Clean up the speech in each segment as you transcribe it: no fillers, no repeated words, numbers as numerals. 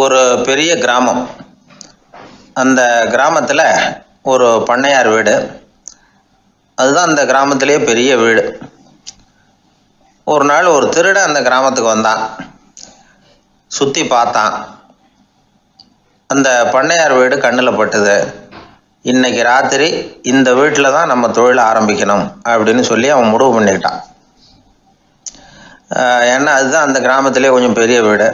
ஒரு பெரிய கிராமம். அந்த கிராமத்தில் ஒரு பண்ணையார் வீடு. அதுதான் அந்த கிராமத்திலே பெரிய வீடு. ஒரு நாள் ஒரு திருடன் அந்த கிராமத்துக்கு வந்தான். சுற்றி பார்த்தான். அந்த பண்ணையார் வீடு கண்ணில் பட்டுது. இன்னைக்கு ராத்திரி இந்த வீட்டில் தான் நம்ம தொழிலை ஆரம்பிக்கணும் அப்படின்னு சொல்லி அவன் முடிவு பண்ணிக்கிட்டான். ஏன்னா அதுதான் அந்த கிராமத்திலே கொஞ்சம் பெரிய வீடு.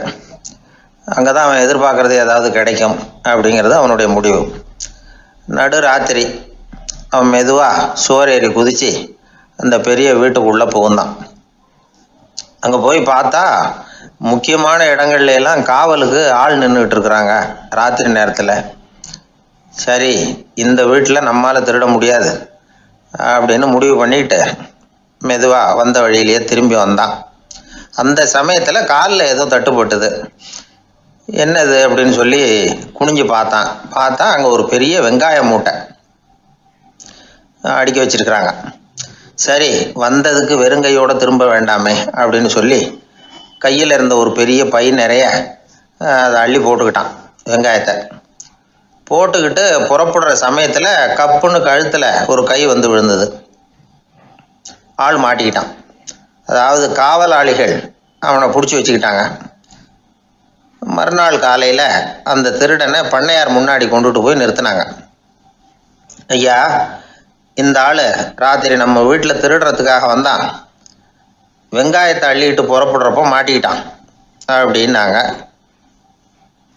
அங்கே தான் அவன் எதிர்பார்க்குறது ஏதாவது கிடைக்கும் அப்படிங்கிறது அவனுடைய முடிவு. நடு ராத்திரி அவன் மெதுவாக சுவர் குதித்து அந்த பெரிய வீட்டுக்குள்ளே புகுந்தான். அங்கே போய் பார்த்தா முக்கியமான இடங்கள்ல எல்லாம் காவலுக்கு ஆள் நின்றுட்டு இருக்கிறாங்க ராத்திரி நேரத்தில். சரி, இந்த வீட்டில் நம்மால் திருட முடியாது அப்படின்னு முடிவு பண்ணிட்டு மெதுவாக வந்த வழியிலேயே திரும்பி வந்தான். அந்த சமயத்தில் காலில் ஏதோ தட்டுப்பட்டுது. என்னது அப்படின்னு சொல்லி குனிஞ்சு பார்த்தா அங்கே ஒரு பெரிய வெங்காய மூட்டை அடுக்கி வச்சிருக்கிறாங்க. சரி, வந்ததுக்கு வெறுங்கையோடு திரும்ப வேண்டாமே அப்படின்னு சொல்லி கையில் இருந்த ஒரு பெரிய பை நிறைய அதை அள்ளி போட்டுக்கிட்டான். வெங்காயத்தை போட்டுக்கிட்டு புறப்படுற சமயத்தில் கப்புன்னு கழுத்தில் ஒரு கை வந்து விழுந்தது. ஆள் மாட்டிக்கிட்டான். அதாவது காவலாளிகள் அவனை பிடிச்சி வச்சுக்கிட்டாங்க. மறுநாள் காலையில் அந்த திருடனை பண்ணையார் முன்னாடி கொண்டுட்டு போய் நிறுத்தினாங்க. ஐயா, இந்த ஆள் ராத்திரி நம்ம வீட்டில் திருடுறதுக்காக வந்தான். வெங்காயத்தை அள்ளிட்டு புறப்படுறப்போ மாட்டிக்கிட்டான் அப்படின்னாங்க.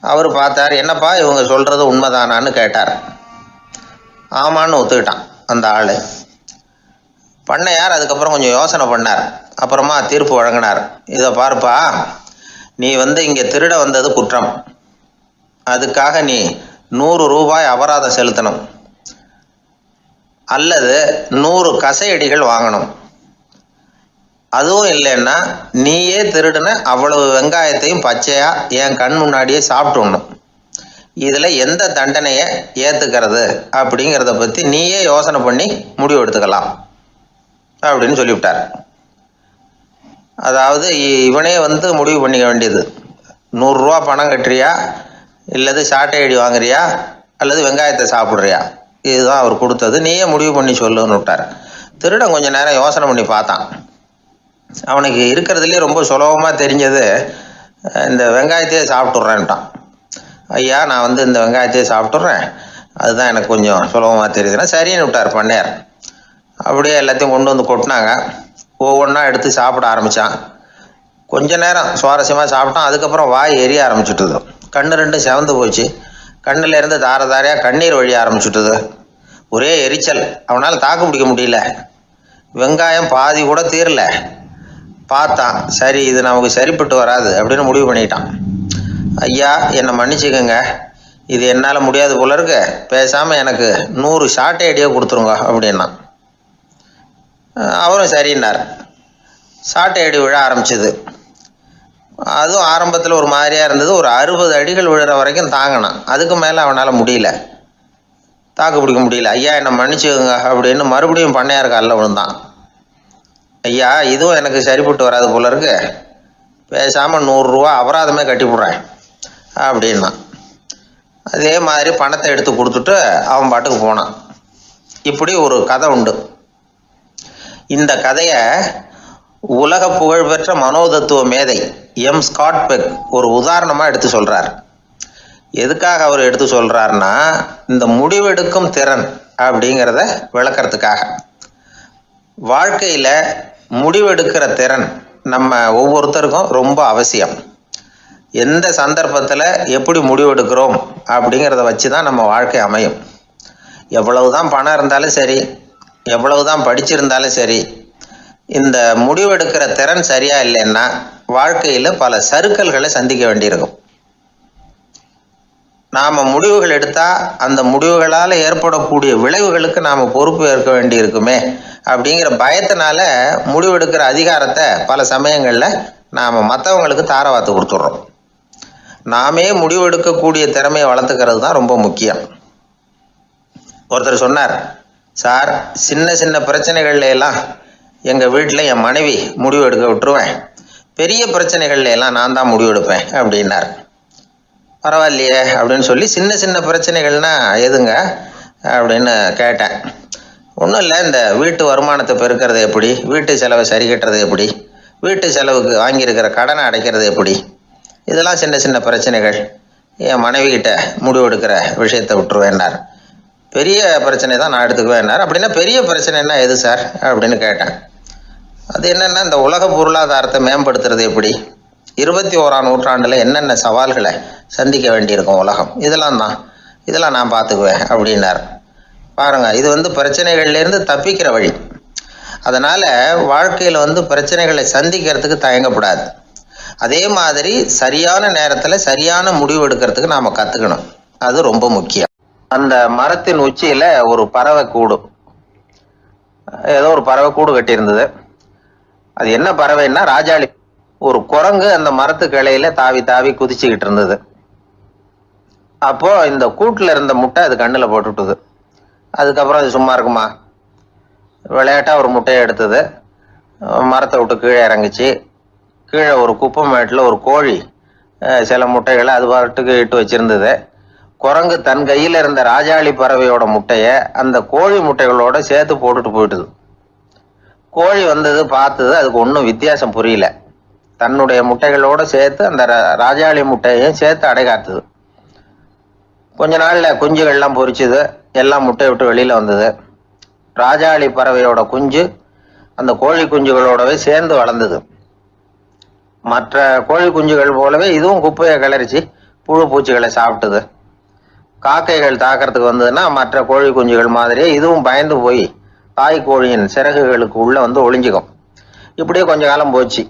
அவர் பார்த்தார். என்னப்பா இவங்க சொல்கிறது உண்மைதானான்னு கேட்டார். ஆமான்னு ஒத்துக்கிட்டான் அந்த ஆள். பண்ணையார் அதுக்கப்புறம் கொஞ்சம் யோசனை பண்ணார். அப்புறமா தீர்ப்பு வழங்கினார். இதை பாருப்பா, நீ இங்கே திருட வந்தது குற்றம். அதுக்காக நீ 100 ரூபாய் அபராதம் செலுத்தணும், அல்லது 100 கசையடிகள் வாங்கணும். அதுவும் இல்லைன்னா நீயே திருடுன அவ்வளவு வெங்காயத்தையும் பச்சையா என் கண் முன்னாடியே சாப்பிட்டுடணும். இதில் எந்த தண்டனையை ஏற்றுக்கிறது அப்படிங்கிறத பற்றி நீயே யோசனை பண்ணி முடிவு எடுத்துக்கலாம் அப்படின்னு சொல்லிவிட்டார். அதாவது இவனே முடிவு பண்ணிக்க வேண்டியது. 100 ரூபா பணம் கட்டுறியா, இல்லது சாட்டை அடி வாங்குறியா, அல்லது வெங்காயத்தை சாப்பிட்றியா, இதுதான் அவர் கொடுத்தது. நீயே முடிவு பண்ணி சொல்லுன்னு விட்டார். திருடன் கொஞ்சம் நேரம் யோசனை பண்ணி பார்த்தான். அவனுக்கு இருக்கிறதுலே ரொம்ப சுலபமாக தெரிஞ்சது இந்த வெங்காயத்தையே சாப்பிட்டுட்றேன்ட்டான். ஐயா, நான் இந்த வெங்காயத்தையே சாப்பிட்டுட்றேன், அதுதான் எனக்கு கொஞ்சம் சுலபமாக தெரியுதுன்னா சரின்னு விட்டார் பண்ணையார். அப்படியே எல்லாத்தையும் கொண்டு வந்து கொட்டினாங்க. ஒவ்வொன்றா எடுத்து சாப்பிட ஆரம்பித்தான். கொஞ்ச நேரம் சுவாரஸ்யமாக சாப்பிட்டான். அதுக்கப்புறம் வாய் எரிய ஆரம்பிச்சுட்டுது. கண்ணு ரெண்டும் செவந்து போச்சு. கண்ணில் இருந்து தார தாரையாக கண்ணீர் வழிய ஆரம்பிச்சுட்டுது. ஒரே எரிச்சல். அவனால் தாக்கு பிடிக்க முடியல. வெங்காயம் பாதி கூட தீரல. பார்த்தான், சரி இது நமக்கு சரிப்பட்டு வராது அப்படின்னு முடிவு பண்ணிட்டான். ஐயா, என்னை மன்னிச்சுக்கோங்க, இது என்னால் முடியாது போல இருக்கு, பேசாமல் எனக்கு 100 சாட்டை அடியாக கொடுத்துருங்க அப்படின்னா. அவரும் சரின்னார். சாட்டை அடி விழ ஆரம்பிச்சது. அதுவும் ஆரம்பத்தில் ஒரு மாதிரியாக இருந்தது. ஒரு 60 அடிகள் விழுற வரைக்கும் தாங்கினான். அதுக்கு மேலே அவனால் முடியல, தாக்கு பிடிக்க முடியல. ஐயா, என்னை மன்னிச்சுக்கோங்க அப்படின்னு மறுபடியும் பண்ணையார் காலில் விழுந்தான். ஐயா, இதுவும் எனக்கு சரிப்பட்டு வராது போல இருக்கு, பேசாமல் 100 ரூபா அபராதமே கட்டிவிடுறேன் அப்படின்னா. அதே மாதிரி பணத்தை எடுத்து கொடுத்துட்டு அவன் பாட்டுக்கு போனான். இப்படி ஒரு கதை உண்டு. இந்த கதையை உலக புகழ்பெற்ற மனோதத்துவ மேதை எம் ஸ்காட் பெக் ஒரு உதாரணமாக எடுத்து சொல்கிறார். எதுக்காக அவர் எடுத்து சொல்கிறாருன்னா, இந்த முடிவெடுக்கும் திறன் அப்படிங்கிறத விளக்கிறதுக்காக. வாழ்க்கையில் முடிவெடுக்கிற திறன் நம்ம ஒவ்வொருத்தருக்கும் ரொம்ப அவசியம். எந்த சந்தர்ப்பத்தில் எப்படி முடிவெடுக்கிறோம் அப்படிங்கிறத வச்சு தான் நம்ம வாழ்க்கை அமையும். எவ்வளவு தான் பணம் இருந்தாலும் சரி, எவ்வளவு தான் படிச்சிருந்தாலும் சரி, இந்த முடிவெடுக்கிற திறன் சரியா இல்லைன்னா வாழ்க்கையில் பல சறுக்கல்களை சந்திக்க வேண்டியிருக்கும். நாம் முடிவுகள் எடுத்தால் அந்த முடிவுகளால் ஏற்படக்கூடிய விளைவுகளுக்கு நாம் பொறுப்பு ஏற்க வேண்டி இருக்குமே அப்படிங்கிற பயத்தினால முடிவெடுக்கிற அதிகாரத்தை பல சமயங்களில் நாம் மற்றவங்களுக்கு தாரவாத்து கொடுத்துட்றோம். நாமே முடிவெடுக்கக்கூடிய திறமையை வளர்த்துக்கிறது தான் ரொம்ப முக்கியம். ஒருத்தர் சொன்னார், சார், சின்ன சின்ன பிரச்சனைகள்ல எல்லாம் எங்கள் வீட்டில் என் மனைவி முடிவு எடுக்க விட்டுருவேன், பெரிய பிரச்சனைகள்ல எல்லாம் நான் தான் முடிவெடுப்பேன் அப்படின்னார். பரவாயில்லையே அப்படின்னு சொல்லி சின்ன சின்ன பிரச்சனைகள்னா எதுங்க அப்படின்னு கேட்டேன். ஒன்றும் இல்லை, இந்த வீட்டு வருமானத்தை பெருக்கிறது எப்படி, வீட்டு செலவை சரி கட்டுறது எப்படி, வீட்டு செலவுக்கு வாங்கியிருக்கிற கடனை அடைக்கிறது எப்படி, இதெல்லாம் சின்ன சின்ன பிரச்சனைகள். என் மனைவி கிட்ட முடிவெடுக்கிற விஷயத்தை விட்டுருவேன்னார். பெரிய பிரச்சனை தான் நான் எடுத்துக்குவேன்னார். அப்படின்னா பெரிய பிரச்சனைன்னா எது சார் அப்படின்னு கேட்டேன். அது என்னென்னா, இந்த உலக பொருளாதாரத்தை மேம்படுத்துறது எப்படி, 21ஆம் நூற்றாண்டில் என்னென்ன சவால்களை சந்திக்க வேண்டியிருக்கும் உலகம், இதெல்லாம் நான் பார்த்துக்குவேன் அப்படின்னார். பாருங்க, இது பிரச்சனைகள்லேருந்து தப்பிக்கிற வழி. அதனால் வாழ்க்கையில் பிரச்சனைகளை சந்திக்கிறதுக்கு தயங்கக்கூடாது. அதே மாதிரி சரியான நேரத்தில் சரியான முடிவு எடுக்கிறதுக்கு நாம் கற்றுக்கணும். அது ரொம்ப முக்கியம். அந்த மரத்தின் உச்சியில் ஒரு பறவை கூடு, ஏதோ ஒரு பறவை கூடு கட்டியிருந்தது. அது என்ன பறவைன்னா ராஜாளி. ஒரு குரங்கு அந்த மரத்து கிளையில தாவி தாவி குதிச்சுக்கிட்டு இருந்தது. அப்போ இந்த கூட்டில் இருந்த முட்டை அது கண்ணில் போட்டுவிட்டுது. அதுக்கப்புறம் அது சும்மா இருக்குமா? விளையாட்டாக ஒரு முட்டையை எடுத்தது, மரத்தை விட்டு கீழே இறங்குச்சு. கீழே ஒரு குப்பை மேட்டில் ஒரு கோழி சில முட்டைகளை அது பாட்டுக்கு இட்டு வச்சிருந்தது. குரங்கு தன் கையில் இருந்த ராஜாளி பறவையோட முட்டையை அந்த கோழி முட்டைகளோட சேர்த்து போட்டுட்டு போயிட்டுது. கோழி வந்தது, பார்த்தது, அதுக்கு ஒன்றும் வித்தியாசம் புரியல. தன்னுடைய முட்டைகளோடு சேர்த்து அந்த ராஜாளி முட்டையையும் சேர்த்து அடைகாத்துது. கொஞ்ச நாளில் குஞ்சுகள்லாம் பொரிச்சுது, எல்லாம் முட்டையை விட்டு வெளியில் வந்தது. ராஜாளி பறவையோட குஞ்சு அந்த கோழி குஞ்சுகளோடவே சேர்ந்து வளர்ந்தது. மற்ற கோழி குஞ்சுகள் போலவே இதுவும் குப்பையை கிளறிச்சு புழு பூச்சிகளை சாப்பிட்டுது. காக்கைகள் தாக்கிறதுக்கு வந்ததுன்னா மற்ற கோழி குஞ்சுகள் மாதிரியே இதுவும் பயந்து போய் தாய் கோழியின் சிறகுகளுக்கு உள்ள ஒளிஞ்சிக்கும். இப்படியே கொஞ்ச காலம் போச்சு.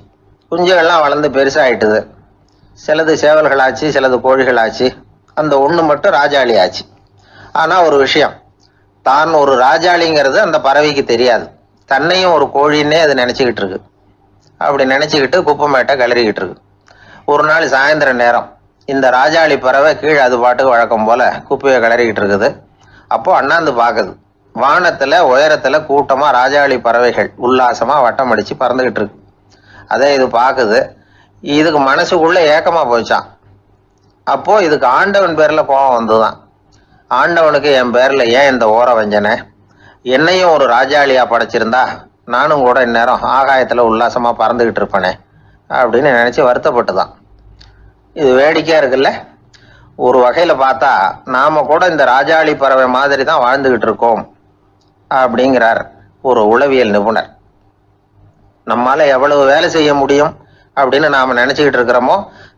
குஞ்சுகள்லாம் வளர்ந்து பெருசாகிட்டுது. சிலது சேவல்களாச்சு, சிலது கோழிகளாச்சு. அந்த ஒன்று மட்டும் ராஜாளி ஆச்சு. ஆனால் ஒரு விஷயம், தான் ஒரு ராஜாளிங்கிறது அந்த பறவைக்கு தெரியாது. தன்னையும் ஒரு கோழின்னே அது நினச்சிக்கிட்டு இருக்கு. அப்படி நினச்சிக்கிட்டு குப்பை மேட்டை கிளறிக்கிட்டு இருக்கு. ஒரு நாள் சாயந்தர நேரம் இந்த ராஜாளி பறவை கீழே அது பாட்டுக்கு வழக்கம் போல குப்பையை கிளறிக்கிட்டு இருக்குது. அப்போ அண்ணாந்து பார்க்குது. வானத்தில் உயரத்தில் கூட்டமாக ராஜாளி பறவைகள் உல்லாசமாக வட்டம் அடித்து பறந்துக்கிட்டு இருக்கு. அதை இது பார்க்குது. இதுக்கு மனசுக்குள்ளே ஏக்கமாக போச்சான். அப்போது இதுக்கு ஆண்டவன் பேரில் கோபம் வந்துதான். ஆண்டவனுக்கு என் பேரில் ஏன் இந்த ஓர வஞ்சனை, என்னையும் ஒரு ராஜாளியாக படைச்சிருந்தா நானும் கூட இந்நேரம் ஆகாயத்தில் உல்லாசமாக பறந்துக்கிட்டு இருப்பேனே அப்படின்னு நினச்சி வருத்தப்பட்டு தான். இது வேடிக்கையாக இருக்குல்ல. ஒரு வகையில் பார்த்தா நாம் கூட இந்த ராஜாளி பறவை மாதிரி தான் வாழ்ந்துக்கிட்டு இருக்கோம் அப்படிங்கிறார் ஒரு உளவியல் நிபுணர். நம்மால் எவ்வளவு வேலை செய்ய முடியும் அப்படின்னு நாம் நினச்சிக்கிட்டு இருக்கிறோமோ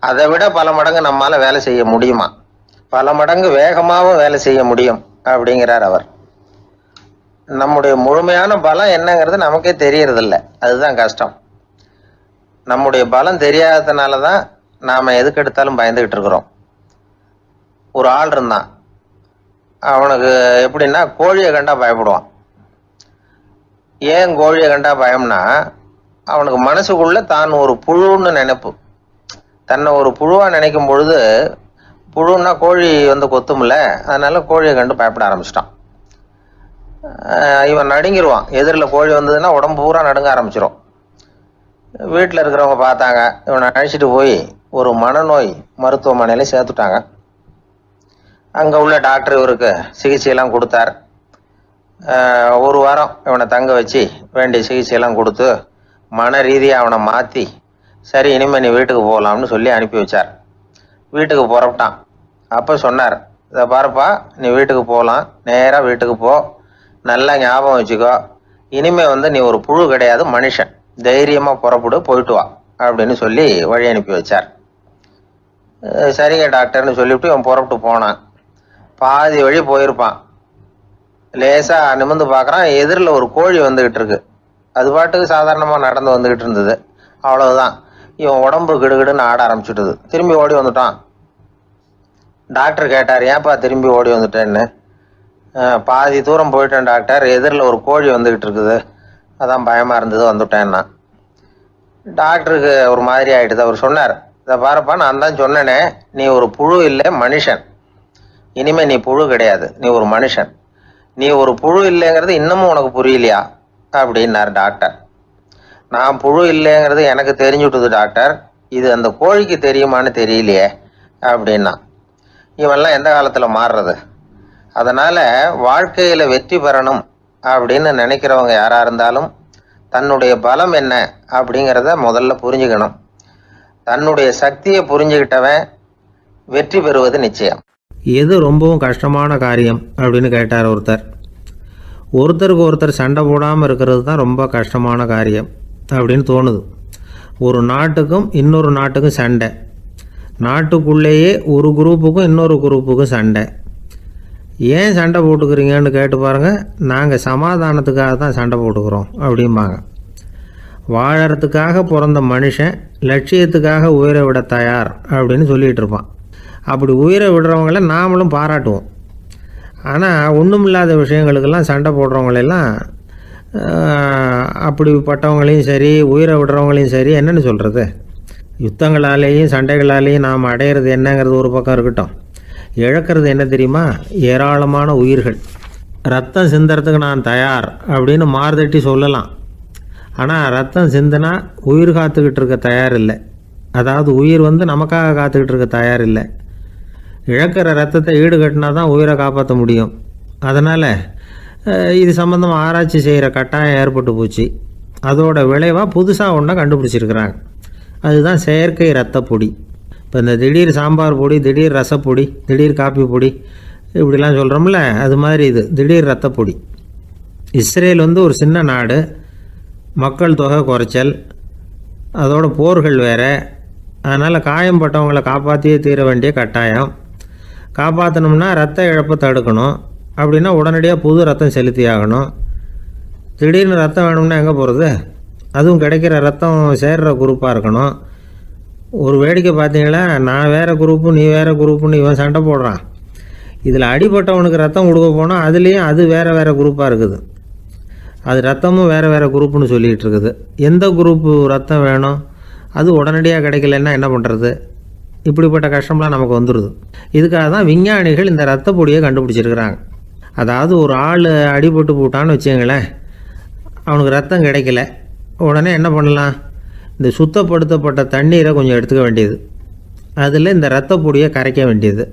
அதை விட பல மடங்கு நம்மால் வேலை செய்ய முடியுமா, பல மடங்கு வேகமாகவும் வேலை செய்ய முடியும் அப்படிங்கிறார் அவர். நம்முடைய முழுமையான பலம் என்னங்கிறது நமக்கே தெரியறதில்ல. அதுதான் கஷ்டம். நம்முடைய பலம் தெரியாததுனால தான் நாம் எதுக்கு எடுத்தாலும் பயந்துக்கிட்டு இருக்கிறோம். ஒரு ஆள் இருந்தான். அவனுக்கு எப்படின்னா கோழியை கண்டா பயப்படுவான். ஏன் கோழியை கண்டா பயம்னா, அவனுக்கு மனசுக்குள்ள தான் ஒரு புழுன்னு நினைப்பு. தன்னை ஒரு புழுவாக நினைக்கும் பொழுது, புழுன்னா கோழி கொத்துமில்ல, அதனால கோழியை கண்டு பயப்பட ஆரம்பிச்சிட்டான். இவன் நடுங்கிடுவான். எதிரில் கோழி வந்ததுன்னா உடம்பு பூரா நடுங்க ஆரம்பிச்சிடும். வீட்டில் இருக்கிறவங்க பார்த்தாங்க. இவனை அழைச்சிட்டு போய் ஒரு மனநோய் மருத்துவமனையில் சேர்த்துட்டாங்க. அங்கே உள்ள டாக்டர் இவருக்கு சிகிச்சையெல்லாம் கொடுத்தார். ஒரு வாரம் இவனை தங்க வச்சு வேண்டிய சிகிச்சையெல்லாம் கொடுத்து மன ரீதியாக அவனை மாற்றி, சரி இனிமேல் நீ வீட்டுக்கு போகலாம்னு சொல்லி அனுப்பி வச்சார். வீட்டுக்கு புறப்பட்டான். அப்போ சொன்னார், இதை பாருப்பா, நீ வீட்டுக்கு போகலாம், நேராக வீட்டுக்கு போ, நல்லா ஞாபகம் வச்சுக்கோ, இனிமே நீ ஒரு புழு கிடையாது, மனுஷன், தைரியமாக புறப்படு, போயிட்டு வா அப்படின்னு சொல்லி வழி அனுப்பி வச்சார். சரிங்க டாக்டர்னு சொல்லிவிட்டு இவன் புறப்பட்டு போனான். பாதி வழி போயிருப்பான். லேசாக நிமிர்ந்து பார்க்குறான். எதிரில் ஒரு கோழி வந்துக்கிட்டு இருக்கு. அது பாட்டுக்கு சாதாரணமாக நடந்து வந்துக்கிட்டு இருந்தது. அவ்வளவுதான். இவன் உடம்பு கிடுகிடுன்னு ஆட ஆரம்பிச்சுட்டுது. திரும்பி ஓடி வந்துட்டான். டாக்டர் கேட்டார், ஏன்ப்பா திரும்பி ஓடி வந்துட்டேன்னு. பாதி தூரம் போயிட்டேன் டாக்டர், எதிரில் ஒரு கோழி வந்துக்கிட்டு இருக்குது, அதான் பயமாக இருந்தது, வந்துட்டேன்னா. டாக்டருக்கு ஒரு மாதிரி ஆகிடுது. அவர் சொன்னார், இதை பாருப்பா, நான் தான் சொன்னேனே, நீ ஒரு புழு இல்லை, மனுஷன். இனிமேல் நீ புழு கிடையாது, நீ ஒரு மனுஷன். நீ ஒரு புழு இல்லைங்கிறது இன்னமும் உனக்கு புரியலையா அப்படின்னார் டாக்டர். நான் புழு இல்லைங்கிறது எனக்கு தெரிஞ்சுட்டுது டாக்டர், இது அந்த கோழிக்கு தெரியுமான்னு தெரியலையே அப்படின்னா. இவெல்லாம் எந்த காலத்தில் மாறுறது? அதனால் வாழ்க்கையில் வெற்றி பெறணும் அப்படின்னு நினைக்கிறவங்க யாராக இருந்தாலும் தன்னுடைய பலம் என்ன அப்படிங்கிறத முதல்ல புரிஞ்சுக்கணும். தன்னுடைய சக்தியை புரிஞ்சுக்கிட்டவன் வெற்றி பெறுவது நிச்சயம். எது ரொம்பவும் கஷ்டமான காரியம் அப்படின்னு கேட்டார் ஒருத்தர். ஒருத்தருக்கு ஒருத்தர் சண்டை போடாமல் இருக்கிறது தான் ரொம்ப கஷ்டமான காரியம் அப்படின்னு தோணுது. ஒரு நாட்டுக்கும் இன்னொரு நாட்டுக்கும் சண்டை, நாட்டுக்குள்ளேயே ஒரு குரூப்புக்கும் இன்னொரு குரூப்புக்கும் சண்டை. ஏன் சண்டை போட்டுக்கிறீங்கன்னு கேட்டு பாருங்கள். நாங்கள் சமாதானத்துக்காக தான் சண்டை போட்டுக்கிறோம் அப்படிம்பாங்க. வாழறதுக்காக பிறந்த மனுஷன் லட்சியத்துக்காக உயிரை விட தயார் அப்படின்னு சொல்லிகிட்டு இருப்பான். அப்படி உயிரை விடுறவங்கள நாமளும் பாராட்டுவோம். ஆனால் ஒன்றும் இல்லாத விஷயங்களுக்கெல்லாம் சண்டை போடுறவங்களெல்லாம் அப்படிப்பட்டவங்களையும் சரி உயிரை விடுறவங்களையும் சரி என்னென்னு சொல்கிறது? யுத்தங்களாலேயும் சண்டைகளாலேயும் நாம் அடையிறது என்னங்கிறது ஒரு பக்கம் இருக்கட்டும், இழக்கிறது என்ன தெரியுமா? ஏராளமான உயிர்கள். ரத்தம் சிந்துறதுக்கு நான் தயார் அப்படின்னு மார்தட்டி சொல்லலாம். ஆனால் ரத்தம் சிந்தினா உயிர் காத்துக்கிட்டு இருக்க தயார் இல்லை. அதாவது உயிர் நமக்காக காத்துக்கிட்டு இருக்க தயார் இல்லை. இழக்கிற ரத்தத்தை ஈடுகட்டினா தான் உயிரை காப்பாற்ற முடியும். அதனால் இது சம்மந்தமாக ஆராய்ச்சி செய்கிற கட்டாயம் ஏற்பட்டு போச்சு. அதோட விளைவாக புதுசாக ஒன்றை கண்டுபிடிச்சிருக்கிறாங்க. அதுதான் செயற்கை ரத்த பொடி. இப்போ இந்த திடீர் சாம்பார் பொடி, திடீர் ரசப்பொடி, திடீர் காப்பி பொடி இப்படிலாம் சொல்கிறோம்ல, அது மாதிரி இது திடீர் ரத்த பொடி. இஸ்ரேல் ஒரு சின்ன நாடு, மக்கள் தொகை குறைச்சல், அதோட போர்கள் வேறு. அதனால் காயம்பட்டவங்களை காப்பாற்றியே தீர வேண்டிய கட்டாயம். காப்பாற்றணும்னா ரத்த இழப்பை தடுக்கணும். அப்படின்னா உடனடியாக புது ரத்தம் செலுத்தி ஆகணும். திடீர்னு ரத்தம் வேணும்னா எங்கே போகிறது? அதுவும் கிடைக்கிற ரத்தம் சேர்கிற குரூப்பாக இருக்கணும். ஒரு வேடிக்கை பார்த்தீங்களா, நான் வேறு குரூப்பு நீ வேறு குரூப்புன்னு இவன் சண்டை போடுறான். இதில் அடிபட்டவனுக்கு ரத்தம் கொடுக்க போனால் அதுலேயும் அது வேறு வேறு குரூப்பாக இருக்குது. அது ரத்தமும் வேறு வேறு குரூப்புன்னு சொல்லிகிட்டு இருக்குது. எந்த குரூப்பு ரத்தம் வேணும்? அது உடனடியாக கிடைக்கலன்னா என்ன பண்ணுறது? இப்படிப்பட்ட கஷ்டம்லாம் நமக்கு வந்துடுது. இதுக்காக தான் விஞ்ஞானிகள் இந்த ரத்த பொடியை கண்டுபிடிச்சிருக்கிறாங்க. அதாவது ஒரு ஆள் அடிபட்டு போட்டான்னு வச்சுங்களேன், அவனுக்கு ரத்தம் கிடைக்கல. உடனே என்ன பண்ணலாம்? இந்த சுத்தப்படுத்தப்பட்ட தண்ணீரை கொஞ்சம் எடுத்துக்க வேண்டியது, அதில் இந்த ரத்த பொடியை கரைக்க வேண்டியது.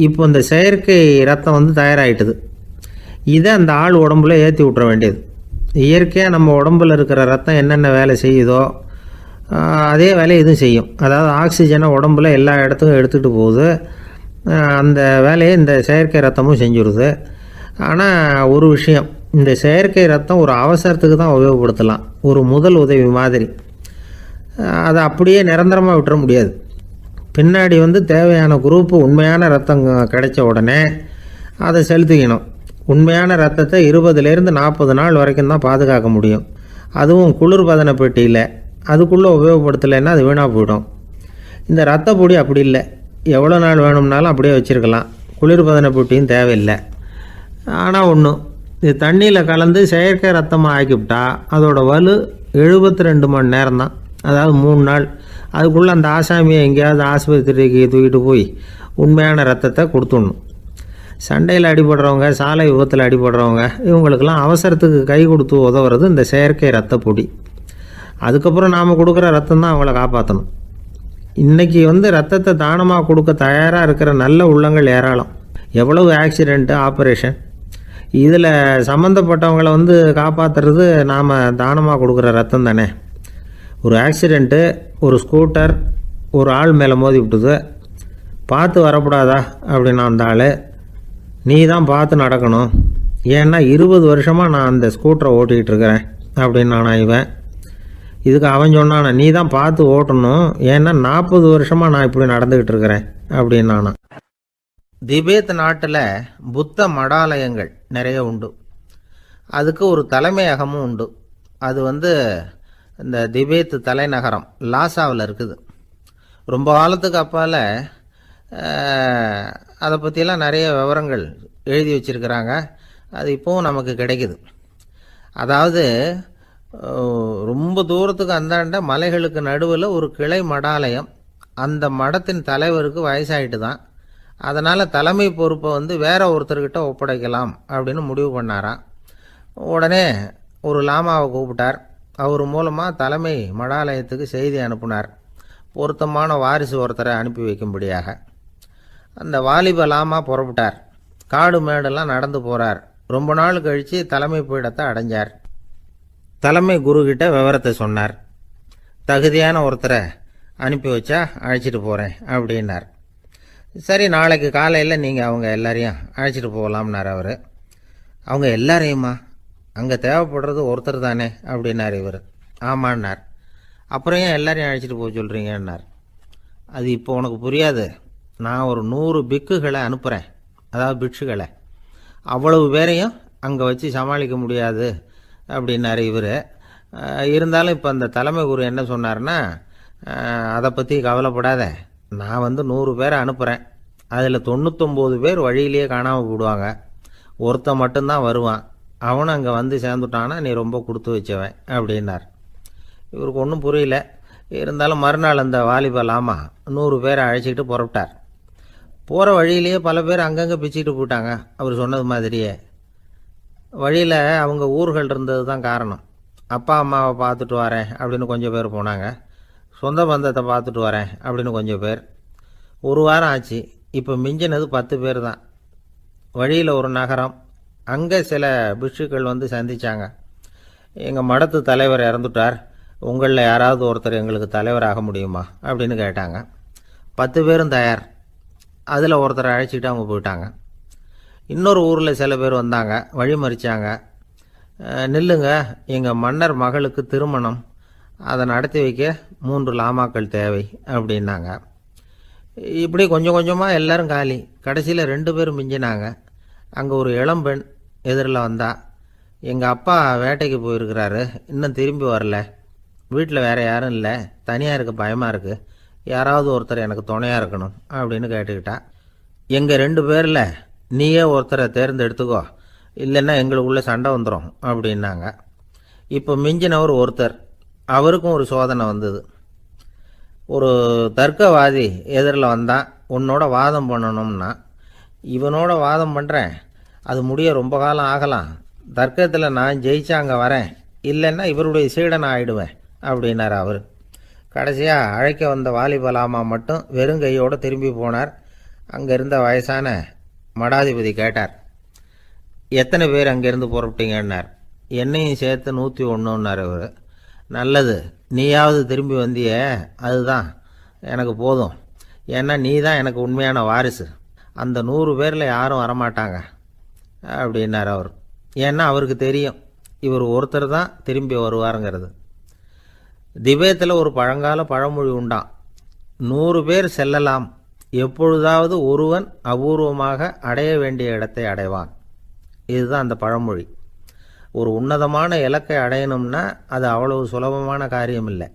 இப்போ இந்த செயற்கை ரத்தம் தயாராகிட்டுது. இதை அந்த ஆள் உடம்புல ஏற்றி விட்டுற வேண்டியது. இயற்கையாக நம்ம உடம்பில் இருக்கிற ரத்தம் என்னென்ன வேலை செய்யுதோ அதே வேலையை இதுவும் செய்யும். அதாவது ஆக்சிஜனை உடம்புல எல்லா இடத்துக்கும் எடுத்துகிட்டு போகுது. அந்த வேலையை இந்த செயற்கை ரத்தமும் செஞ்சுருது. ஆனால் ஒரு விஷயம், இந்த செயற்கை ரத்தம் ஒரு அவசரத்துக்கு தான் உபயோகப்படுத்தலாம், ஒரு முதல் உதவி மாதிரி. அதை அப்படியே நிரந்தரமாக விட்டுற முடியாது. பின்னாடி தேவையான குரூப்பு உண்மையான ரத்தம் கிடைச்ச உடனே அதை செலுத்திக்கணும். உண்மையான ரத்தத்தை 20லேருந்து 40 நாள் வரைக்கும் தான் பாதுகாக்க முடியும். அதுவும் குளிர்பதன பெட்டியில். அதுக்குள்ளே உபயோகப்படுத்தலைன்னா அது வீணாக போயிடும். இந்த ரத்த பொடி அப்படி இல்லை, எவ்வளோ நாள் வேணும்னாலும் அப்படியே வச்சுருக்கலாம். குளிர்பதன பெட்டியும் தேவையில்லை. ஆனால் ஒன்று, இது தண்ணியில் கலந்து செயற்கை ரத்தமாக ஆக்கிவிட்டா அதோட வலு 72 மணி நேரம் தான். அதாவது 3 நாள். அதுக்குள்ளே அந்த ஆசாமியை எங்கேயாவது ஆஸ்பத்திரிக்கு தூக்கிட்டு போய் உண்மையான ரத்தத்தை கொடுத்துடணும். சண்டையில் அடிபடுறவங்க, சாலை விபத்தில் அடிபடுறவங்க, இவங்களுக்கெல்லாம் அவசரத்துக்கு கை கொடுத்து உதவுறது இந்த செயற்கை ரத்த பொடி. அதுக்கப்புறம் நாம் கொடுக்குற ரத்தம் தான் அவங்கள காப்பாற்றணும். இன்றைக்கி ரத்தத்தை தானமாக கொடுக்க தயாராக இருக்கிற நல்ல உள்ளங்கள் ஏராளம். எவ்வளவு ஆக்சிடெண்ட்டு, ஆப்ரேஷன், இதில் சம்மந்தப்பட்டவங்களை காப்பாற்றுறது நாம் தானமாக கொடுக்குற ரத்தம் தானே. ஒரு ஆக்சிடெண்ட்டு, ஒரு ஸ்கூட்டர் ஒரு ஆள் மேலே மோதி விட்டுது, பார்த்து வரக்கூடாதா அப்படின்னா அந்த ஆள், நீ தான் பார்த்து நடக்கணும், ஏன்னா 20 வருஷமாக நான் அந்த ஸ்கூட்டரை ஓட்டிகிட்டு இருக்கிறேன் அப்படின்னானா இவன். இதுக்கு அவன் சொன்னானா, நீ தான் பார்த்து ஓட்டணும், ஏன்னா 40 வருஷமாக நான் இப்படி நடந்துக்கிட்டு இருக்கிறேன் அப்படின்னானா. திபேத் நாட்டில் புத்த மடாலயங்கள் நிறைய உண்டு. அதுக்கு ஒரு தலைமையகமும் உண்டு. அது இந்த திபேத் தலைநகரம் லாசாவில் இருக்குது. ரொம்ப காலத்துக்கு அப்பால் அதை பற்றியெல்லாம் நிறைய விவரங்கள் எழுதி வச்சுருக்கிறாங்க. அது இப்போவும் நமக்கு கிடைக்குது. அதாவது ரொம்ப தூரத்துக்கு அந்தாண்ட மலைகளுக்கு நடுவில் ஒரு கிளை மடாலயம். அந்த மடத்தின் தலைவருக்கு வயசாகிட்டு தான். அதனால் தலைமை பொறுப்பை வேற ஒருத்தர்கிட்ட ஒப்படைக்கலாம் அப்படின்னு முடிவு பண்ணாராம். உடனே ஒரு லாமாவை கூப்பிட்டார். அவர் மூலமாக தலைமை மடாலயத்துக்கு செய்தி அனுப்புனார், பொருத்தமான வாரிசு ஒருத்தரை அனுப்பி வைக்கும்படியாக. அந்த வாலிப லாமா புறப்பட்டார். காடு மேடெல்லாம் நடந்து போகிறார். ரொம்ப நாள் கழித்து தலைமை பீடத்தை அடைஞ்சார். தலைமை குருக்கிட்ட விவரத்தை சொன்னார். தகுதியான ஒருத்தரை அனுப்பி வச்சா அழைச்சிட்டு போகிறேன் அப்படின்னார். சரி, நாளைக்கு காலையில் நீங்கள் அவங்க எல்லாரையும் அழைச்சிட்டு போகலாம்னார் அவர். அவங்க எல்லாரையுமா? அங்கே தேவைப்படுறது ஒருத்தர் தானே அப்படின்னார் இவர். ஆமான்னார். அப்புறம் ஏன் எல்லாரையும் அழைச்சிட்டு போக சொல்கிறீங்கன்னார். அது இப்போ உனக்கு புரியாது. நான் ஒரு 100 பிக்குகளை அனுப்புகிறேன், அதாவது பிட்சுகளை. அவ்வளவு பேரையும் அங்கே வச்சு சமாளிக்க முடியாது அப்படின்னார் இவர். இருந்தாலும் இப்போ அந்த தலைமை குரு என்ன சொன்னார்னா, அதை பற்றி கவலைப்படாத, நான் 100 பேரை அனுப்புகிறேன். அதில் 99 பேர் வழியிலேயே காணாமல் போடுவாங்க, ஒருத்தன் மட்டும்தான் வருவான். அவனும் அங்கே வந்து சேர்ந்துட்டானா நீ ரொம்ப கொடுத்து வச்சவன் அப்படின்னார். இவருக்கு ஒன்றும் புரியல. இருந்தாலும் மறுநாள் அந்த வாலிப லாமா 100 பேரை அழைச்சிக்கிட்டு புறப்பட்டார். போகிற வழியிலேயே பல பேர் அங்கங்கே பிச்சுக்கிட்டு போயிட்டாங்க. அவர் சொன்னது மாதிரியே. வழியில் அவங்க ஊர்கள் இருந்தது தான் காரணம். அப்பா அம்மாவை பார்த்துட்டு வரேன் அப்படின்னு கொஞ்சம் பேர் போனாங்க. சொந்த பந்தத்தை பார்த்துட்டு வரேன் அப்படின்னு கொஞ்சம் பேர். ஒரு வாரம் ஆச்சு. இப்போ மிஞ்சினது 10 பேர் தான். வழியில் ஒரு நகரம். அங்கே சில பிட்சுக்கள் வந்து சந்தித்தாங்க. எங்கள் மடத்து தலைவர் இறந்துட்டார், உங்களில் யாராவது ஒருத்தர் எங்களுக்கு தலைவராக முடியுமா அப்படின்னு கேட்டாங்க. 10 பேரும் தயார். அதில் ஒருத்தரை அழைச்சிட்டு அவங்க போயிட்டாங்க. இன்னொரு ஊரில் சில பேர் வந்தாங்க, வழி மறிச்சாங்க. நில்லுங்க, எங்கள் மன்னர் மகளுக்கு திருமணம், அதை நடத்தி வைக்க 3 லாமாக்கள் தேவை அப்படின்னாங்க. இப்படி கொஞ்சம் கொஞ்சமாக எல்லாரும் காலி. கடைசியில் 2 பேரும் மிஞ்சினாங்க. அங்கே ஒரு இளம்பெண் எதிரில் வந்தா. எங்கள் அப்பா வேட்டைக்கு போயிருக்கிறாரு, இன்னும் திரும்பி வரல. வீட்டில் வேறு யாரும் இல்லை, தனியாக இருக்க பயமாக இருக்குது, யாராவது ஒருத்தர் எனக்கு துணையாக இருக்கணும் அப்படின்னு கேட்டுக்கிட்டா. எங்கள் 2 பேரில் நீயே ஒருத்தரை தேர்ந்தெடுத்துக்கோ, இல்லைன்னா எங்களுக்குள்ளே சண்டை வந்துடும் அப்படின்னாங்க. இப்போ மிஞ்சினவர் ஒருத்தர். அவருக்கும் ஒரு சோதனை வந்தது. ஒரு தர்க்கவாதி எதிரில் வந்தான். உன்னோட வாதம் பண்ணணும்னா. இவனோட வாதம் பண்ணுறேன், அது முடிய ரொம்ப காலம் ஆகலாம். தர்க்கத்தில் நான் ஜெயிச்சா அங்கே வரேன், இல்லைன்னா இவருடைய சீடனை ஆயிடுவேன் அப்படின்னார் அவர். கடைசியாக அழைக்க வந்த வாலிபலாமா மட்டும் வெறும் கையோடு திரும்பி போனார். அங்கே இருந்த வயசான மடாதிபதி கேட்டார், எத்தனை பேர் அங்கேருந்து புறப்பட்டீங்கன்னார். என்னையும் சேர்த்து 101ன்னார் அவர். நல்லது, நீயாவது திரும்பி வந்தியே, அதுதான் எனக்கு போதும். ஏன்னா நீ தான் எனக்கு உண்மையான வாரிசு. அந்த 100 பேரில் யாரும் வரமாட்டாங்க அப்படின்னார் அவர். ஏன்னா அவருக்கு தெரியும் இவர் ஒருத்தர் தான் திரும்பி வருவாருங்கிறது. திபேத்தில் ஒரு பழங்கால பழமொழி உண்டாம், 100 பேர் செல்லலாம், எப்பொழுதாவது ஒருவன் அபூர்வமாக அடைய வேண்டிய இடத்தை அடைவான். இதுதான் அந்த பழமொழி. ஒரு உன்னதமான இலக்கை அடையணும்னா அது அவ்வளவு சுலபமான காரியம் இல்லை.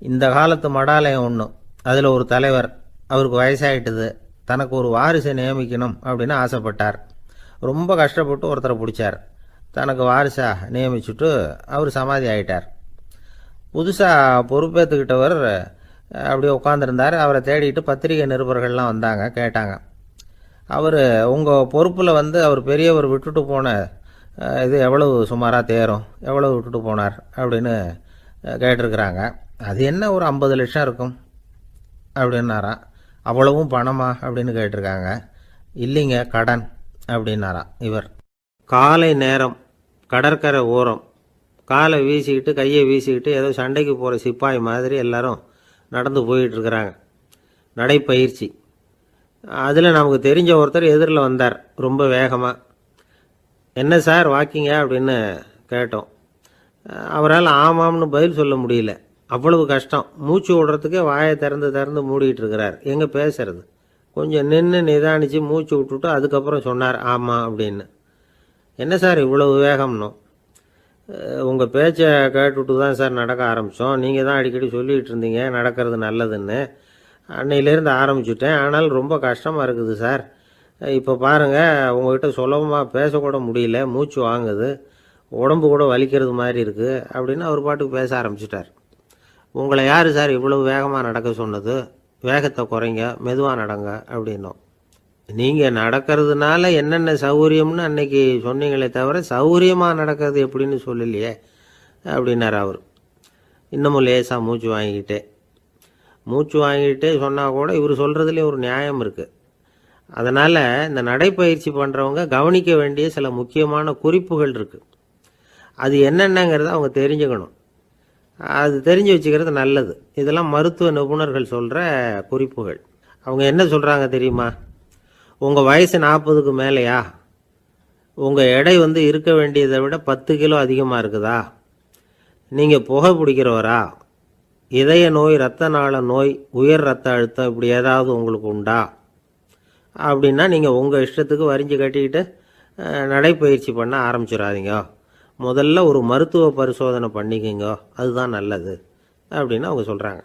இந்த காலத்து மடாலயம் ஒன்று, அதில் ஒரு தலைவர், அவருக்கு வயசாயிட்டுது, தனக்கு ஒரு வாரிசை நியமிக்கணும் அப்படின்னு ஆசைப்பட்டார். ரொம்ப கஷ்டப்பட்டு ஒருத்தரை பிடிச்சார். தனக்கு வாரிசாக நியமிச்சுட்டு அவர் சமாதி ஆகிட்டார். புதுசாக பொறுப்பேற்றுக்கிட்டவர் அப்படியே உட்காந்துருந்தார். அவரை தேடிட்டு பத்திரிகை நிருபர்கள்லாம் வந்தாங்க, கேட்டாங்க. அவர் உங்கள் பொறுப்பில் அவர் பெரியவர் விட்டுட்டு போன இது எவ்வளவு சுமாராக தேரும், எவ்வளவு விட்டுட்டு போனார் அப்படின்னு கேட்டிருக்கிறாங்க. அது என்ன ஒரு 50 லட்சம் இருக்கும் அப்படின்னாராம். அவ்வளவும் பணமா அப்படின்னு கேட்டிருக்காங்க. இல்லைங்க, கடன் அப்படின்னாராம் இவர். காலை நேரம், கடற்கரை ஓரம், காலை வீசிக்கிட்டு கையை வீசிக்கிட்டு ஏதோ சண்டைக்கு போகிற சிப்பாய் மாதிரி எல்லாரும் நடந்து போயிட்டுருக்கிறாங்க. நடைப்பயிற்சி. அதில் நமக்கு தெரிஞ்ச ஒருத்தர் எதிரில் வந்தார் ரொம்ப வேகமாக. என்ன சார் வாக்கிங்க அப்படின்னு கேட்டோம். அவரால் ஆமாம்னு பதில் சொல்ல முடியல, அவ்வளவு கஷ்டம். மூச்சு விடுறதுக்கே வாயை திறந்து மூடிட்டு இருக்கிறார். எங்கே பேசுறது? கொஞ்சம் நின்று நிதானித்து மூச்சு விட்டுட்டு அதுக்கப்புறம் சொன்னார் ஆமாம் அப்படின்னு. என்ன சார் இவ்வளவு வேகம்னு? உங்கள் பேச்சை கேட்டுவிட்டு தான் சார் நடக்க ஆரம்பித்தோம். நீங்கள் தான் அடிக்கடி சொல்லிகிட்டு இருந்தீங்க நடக்கிறது நல்லதுன்னு. அன்னையிலேருந்து ஆரம்பிச்சுட்டேன், ஆனால் ரொம்ப கஷ்டமாக இருக்குது சார். இப்போ பாருங்கள், உங்கள்கிட்ட சுலபமாக பேசக்கூட முடியல, மூச்சு வாங்குது, உடம்பு கூட வலிக்கிறது மாதிரி இருக்குது அப்படின்னு அவர் பாட்டுக்கு பேச ஆரம்பிச்சிட்டார். உங்களை யார் சார் இவ்வளவு வேகமாக நடக்க சொன்னது? வேகத்தை குறைங்க, மெதுவாக நடங்க அப்படின்னோம். நீங்கள் நடக்கிறதுனால என்னென்ன சௌகரியம்னு அன்னைக்கு சொன்னீங்களே தவிர சௌகரியமாக நடக்கிறது எப்படின்னு சொல்லலையே அப்படின்னார் அவர். இன்னமும் லேசாக மூச்சு வாங்கிக்கிட்டே சொன்னால் கூட இவர் சொல்கிறதுலேயும் ஒரு நியாயம் இருக்குது. அதனால் இந்த நடைப்பயிற்சி பண்ணுறவங்க கவனிக்க வேண்டிய சில முக்கியமான குறிப்புகள் இருக்குது. அது என்னென்னங்கிறத அவங்க தெரிஞ்சுக்கணும். அது தெரிஞ்சு வச்சுக்கிறது நல்லது. இதெல்லாம் மருத்துவ நிபுணர்கள் சொல்கிற குறிப்புகள். அவங்க என்ன சொல்கிறாங்க தெரியுமா? உங்கள் வயசு 40க்கு மேலேயா? உங்கள் எடை இருக்க வேண்டியதை விட 10 கிலோ அதிகமாக இருக்குதா? நீங்கள் புகை பிடிக்கிறவரா? இதய நோய், இரத்த நாள நோய், உயர் இரத்த அழுத்தம் இப்படி ஏதாவது உங்களுக்கு உண்டா? அப்படின்னா நீங்கள் உங்கள் இஷ்டத்துக்கு வரிஞ்சு கட்டிக்கிட்டு நடைப்பயிற்சி பண்ண ஆரம்பிச்சிடாதீங்க. முதல்ல ஒரு மருத்துவ பரிசோதனை பண்ணிக்கோங்க, அதுதான் நல்லது அப்படின்னு அவங்க சொல்கிறாங்க.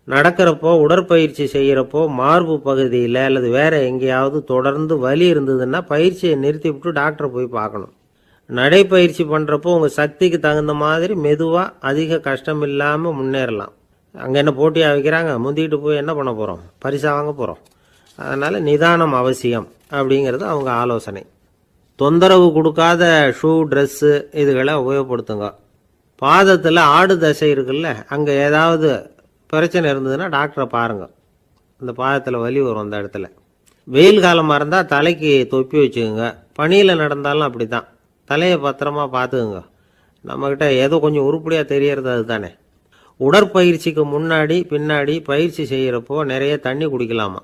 நடக்கிறப்போ, உடற்பயிற்சி செய்கிறப்போ மார்பு பகுதியில் அல்லது வேறு எங்கேயாவது தொடர்ந்து வலி இருந்ததுன்னா பயிற்சியை நிறுத்தி விட்டு டாக்டரை போய் பார்க்கணும். நடைப்பயிற்சி பண்ணுறப்போ உங்கள் சக்திக்கு தகுந்த மாதிரி மெதுவாக அதிக கஷ்டம் இல்லாமல் முன்னேறலாம். அங்கே என்ன போட்டியாக வைக்கிறாங்க? முந்திக்கிட்டு போய் என்ன பண்ண போகிறோம்? பரிசா வாங்க போகிறோம். அதனால் நிதானம் அவசியம் அப்படிங்கிறது அவங்க ஆலோசனை. தொந்தரவு கொடுக்காத ஷூ, ட்ரெஸ்ஸு இதுகளை உபயோகப்படுத்துங்க. பாதத்தில் ஆடு தசை இருக்குல்ல, அங்கே ஏதாவது பிரச்சனை இருந்ததுன்னா டாக்டரை பாருங்கள். இந்த பாதத்தில் வலி வரும் அந்த இடத்துல. வெயில் காலமாக இருந்தால் தலைக்கு தொப்பி வச்சுக்கோங்க. பனியில் நடந்தாலும் அப்படி தான். தலையை பத்திரமா பார்த்துக்குங்க. நம்மக்கிட்ட ஏதோ கொஞ்சம் உருப்படியாக தெரியறது அது தானே. உடற்பயிற்சிக்கு முன்னாடி பின்னாடி பயிற்சி செய்கிறப்போ நிறைய தண்ணி குடிக்கலாமா.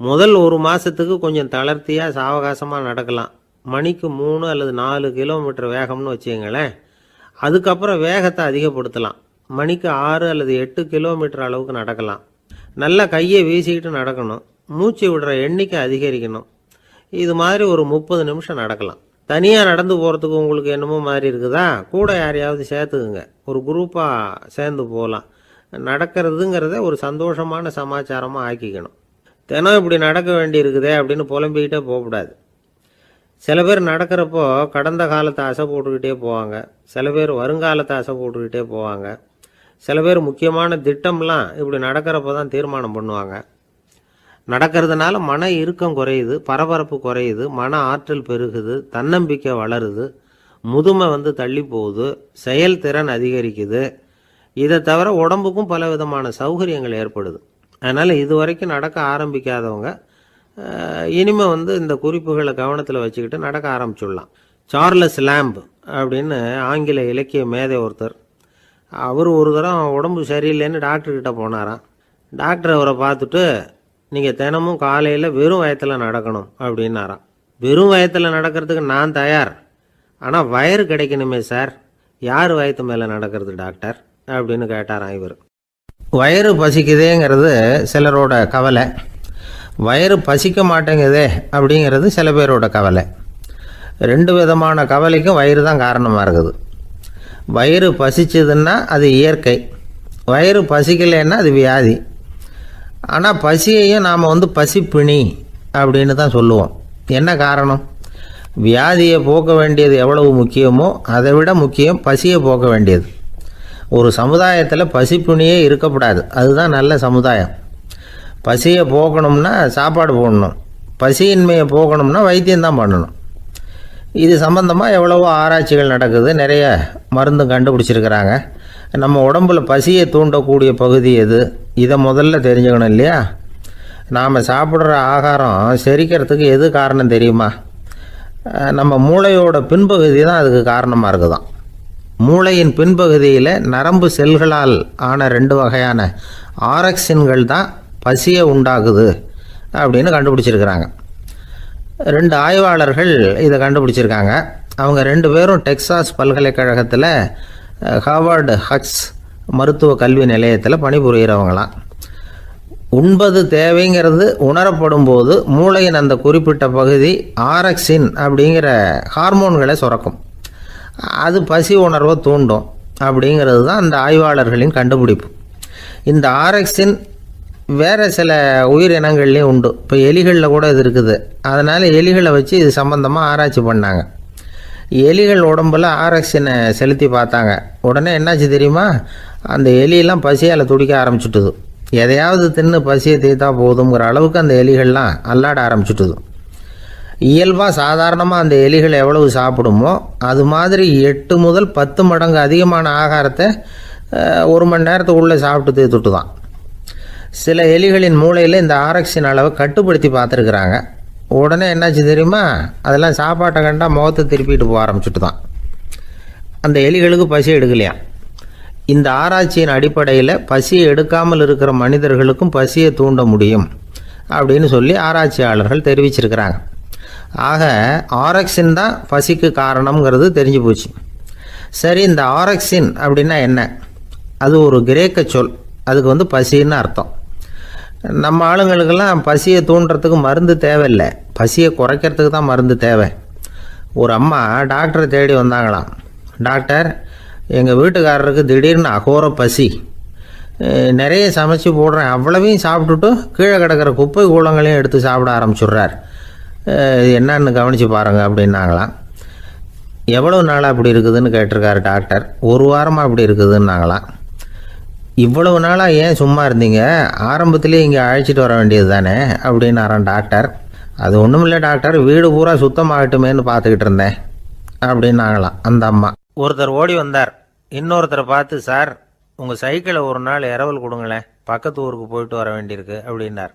முதல் 1 மாதத்துக்கு கொஞ்சம் தளர்த்தியாக சாவகாசமாக நடக்கலாம். மணிக்கு 3 அல்லது 4 கிலோமீட்டர் வேகம்னு வச்சுங்களேன். அதுக்கப்புறம் வேகத்தை அதிகப்படுத்தலாம். மணிக்கு 6 அல்லது 8 கிலோமீட்டர் அளவுக்கு நடக்கலாம். நல்லா கையை வீசிக்கிட்டு நடக்கணும். மூச்சு விடுற எண்ணிக்கை அதிகரிக்கணும். இது மாதிரி ஒரு 30 நிமிஷம் நடக்கலாம். தனியாக நடந்து போகிறதுக்கு உங்களுக்கு என்னமோ மாதிரி இருக்குதா? கூட யாரையாவது சேர்த்துக்குங்க. ஒரு குரூப்பாக சேர்ந்து போகலாம். நடக்கிறதுங்கிறத ஒரு சந்தோஷமான சமாச்சாரமாக ஆக்கிக்கணும். தினம் இப்படி நடக்க வேண்டி இருக்குதே அப்படின்னு புலம்பிக்கிட்டே போகக்கூடாது. சில பேர் நடக்கிறப்போ கடந்த காலத்தை அசை போட்டுக்கிட்டே போவாங்க. சில பேர் வருங்காலத்தை அசை போட்டுக்கிட்டே போவாங்க. சில பேர் முக்கியமான திட்டம்லாம் இப்படி நடக்கிறப்போ தான் தீர்மானம் பண்ணுவாங்க. நடக்கிறதுனால மன இறுக்கம் குறையுது, பரபரப்பு குறையுது, மன ஆற்றல் பெருகுது, தன்னம்பிக்கை வளருது, முதுமை தள்ளி போகுது, செயல்திறன் அதிகரிக்குது. இதை தவிர உடம்புக்கும் பல விதமான சௌகரியங்கள் ஏற்படுது. அதனால் இது வரைக்கும் நடக்க ஆரம்பிக்காதவங்க இனிமேல் இந்த குறிப்புகளை கவனத்தில் வச்சுக்கிட்டு நடக்க ஆரம்பிச்சுடலாம். சார்லஸ் லேம்ப் அப்படின்னு ஆங்கில இலக்கிய மேதை ஒருத்தர், அவர் ஒரு தரம் உடம்பு சரியில்லைன்னு டாக்டர்கிட்ட போனாராம். டாக்டர் அவரை பார்த்துட்டு, நீங்கள் தினமும் காலையில் வெறும் வயத்தில் நடக்கணும் அப்படின்னாராம். வெறும் வயத்தில் நடக்கிறதுக்கு நான் தயார், ஆனால் வயிறு கிடைக்கணுமே சார். யார் வயத்து மேலே நடக்கிறது டாக்டர் அப்படின்னு கேட்டாராம் இவர். வயிறு பசிக்குதேங்கிறது சிலரோட கவலை, வயிறு பசிக்க மாட்டேங்குதே அப்படிங்கிறது சில பேரோட கவலை. 2 விதமான கவலைக்கும் வயிறு தான் காரணமாக இருக்குது. வயிறு பசிச்சதுன்னா அது இயற்கை, வயிறு பசிக்கலைன்னா அது வியாதி. ஆனால் பசியையும் நாம் பசிப்பிணி அப்படின்னு தான் சொல்லுவோம். என்ன காரணம்? வியாதியை போக்க வேண்டியது எவ்வளவு முக்கியமோ அதை விட முக்கியம் பசியை போக்க வேண்டியது. ஒரு சமுதாயத்தில் பசிப்பிணியே இருக்கக்கூடாது, அதுதான் நல்ல சமுதாயம். பசியை போக்கணும்னா சாப்பாடு போடணும், பசியின்மையை போக்கணும்னா வைத்தியம்தான் பண்ணணும். இது சம்பந்தமாக எவ்வளவோ ஆராய்ச்சிகள் நடக்குது, நிறைய மருந்து கண்டுபிடிச்சிருக்கிறாங்க. நம்ம உடம்புல பசியை தூண்டக்கூடிய பகுதி எது, இதை முதல்ல தெரிஞ்சுக்கணும் இல்லையா? நாம் சாப்பிட்ற ஆகாரம் செரிக்கிறதுக்கு எது காரணம் தெரியுமா? நம்ம மூளையோட பின்பகுதி தான் அதுக்கு காரணமாக இருக்குதாம். மூளையின் பின்பகுதியில் நரம்பு செல்களால் ஆன 2 வகையான ஆரக்சின்கள் தான் பசியை உண்டாக்குது அப்படின்னு கண்டுபிடிச்சிருக்கிறாங்க. 2 ஆய்வாளர்கள் இதை கண்டுபிடிச்சிருக்காங்க. அவங்க 2 பேரும் டெக்சாஸ் பல்கலைக்கழகத்தில் ஹார்வர்டு ஹக்ஸ் மருத்துவ கல்வி நிலையத்தில் பணிபுரிகிறவங்களாம். உண்பது தேவைங்கிறது உணரப்படும் போது மூளையின் அந்த குறிப்பிட்ட பகுதி ஆரக்சின் அப்படிங்கிற ஹார்மோன்களை சுரக்கும். அது பசி உணர்வை தூண்டும் அப்படிங்கிறது தான் அந்த ஆய்வாளர்களின் கண்டுபிடிப்பு. இந்த ஆரக்சின் வேறு சில உயிரினங்கள்லேயும் உண்டு. இப்போ எலிகளில் கூட இது இருக்குது. அதனால் எலிகளை வச்சு இது சம்பந்தமாக ஆராய்ச்சி பண்ணாங்க. எலிகள் உடம்பில் ஆரக்சினை செலுத்தி பார்த்தாங்க. உடனே என்னாச்சு தெரியுமா? அந்த எலியெல்லாம் பசியால் துடிக்க ஆரம்பிச்சுட்டுது. எதையாவது தின்னு பசியை தீர்த்தா போதுங்கிற அளவுக்கு அந்த எலிகள்லாம் அல்லாட ஆரம்பிச்சுட்டுது. இயல்பாக சாதாரணமாக அந்த எலிகள் எவ்வளவு சாப்பிடுமோ அது மாதிரி 8 முதல் 10 மடங்கு அதிகமான ஆகாரத்தை 1 மணி நேரத்துக்குள்ளே சாப்பிட்டு தீர்த்துட்டு தான். சில எலிகளின் மூளையில் இந்த ஆரக்சின் அளவை கட்டுப்படுத்தி பார்த்துருக்குறாங்க. உடனே என்னாச்சு தெரியுமா, அதெல்லாம் சாப்பாட்டை கண்டால் முகத்தை திருப்பிட்டு போக ஆரம்பிச்சுட்டு தான். அந்த எலிகளுக்கு பசி எடுக்கலையாம். இந்த ஆராய்ச்சியின் அடிப்படையில் பசியை எடுக்காமல் இருக்கிற மனிதர்களுக்கும் பசியை தூண்ட முடியும் அப்படின்னு சொல்லி ஆராய்ச்சியாளர்கள் தெரிவிச்சிருக்கிறாங்க. ஆக ஆரக்சின் தான் பசிக்கு காரணம்ங்கிறது தெரிஞ்சு போச்சு. சரி, இந்த ஆரக்சின் அப்படின்னா என்ன? அது ஒரு கிரேக்க சொல். அதுக்கு பசின்னு அர்த்தம். நம்ம ஆளுங்களுக்கெல்லாம் பசியை தூண்டுறதுக்கு மருந்து தேவையில்லை, பசியை குறைக்கிறதுக்கு தான் மருந்து தேவை. ஒரு அம்மா டாக்டரை தேடி வந்தாங்களாம். டாக்டர், எங்கள் வீட்டுக்காரருக்கு திடீர்னு அகோர பசி, நிறைய சமைச்சு போடுறேன், அவ்வளவையும் சாப்பிட்டுட்டு கீழே கிடக்கிற குப்பை கூலங்களையும் எடுத்து சாப்பிட ஆரம்பிச்சுட்றார், என்னன்னு கவனித்து பாருங்கள் அப்படின்னாங்களாம். எவ்வளோ நாளாக அப்படி இருக்குதுன்னு கேட்டிருக்காரு டாக்டர். 1 வாரமாக அப்படி இருக்குதுன்னாங்களாம். இவ்வளவு நாளாக ஏன் சும்மா இருந்தீங்க, ஆரம்பத்திலே இங்கே அழைச்சிட்டு வர வேண்டியது தானே அப்படின்னாரான் டாக்டர். அது ஒன்றும் இல்லை டாக்டர், வீடு பூரா சுத்தமாகட்டுமேன்னு பார்த்துக்கிட்டு இருந்தேன் அப்படின்னாங்களாம் அந்த அம்மா. ஒருத்தர் ஓடி வந்தார், இன்னொருத்தரை பார்த்து, சார் உங்கள் சைக்கிளை ஒரு நாள் இரவல் கொடுங்களேன், பக்கத்து ஊருக்கு போயிட்டு வர வேண்டியிருக்கு அப்படின்னார்.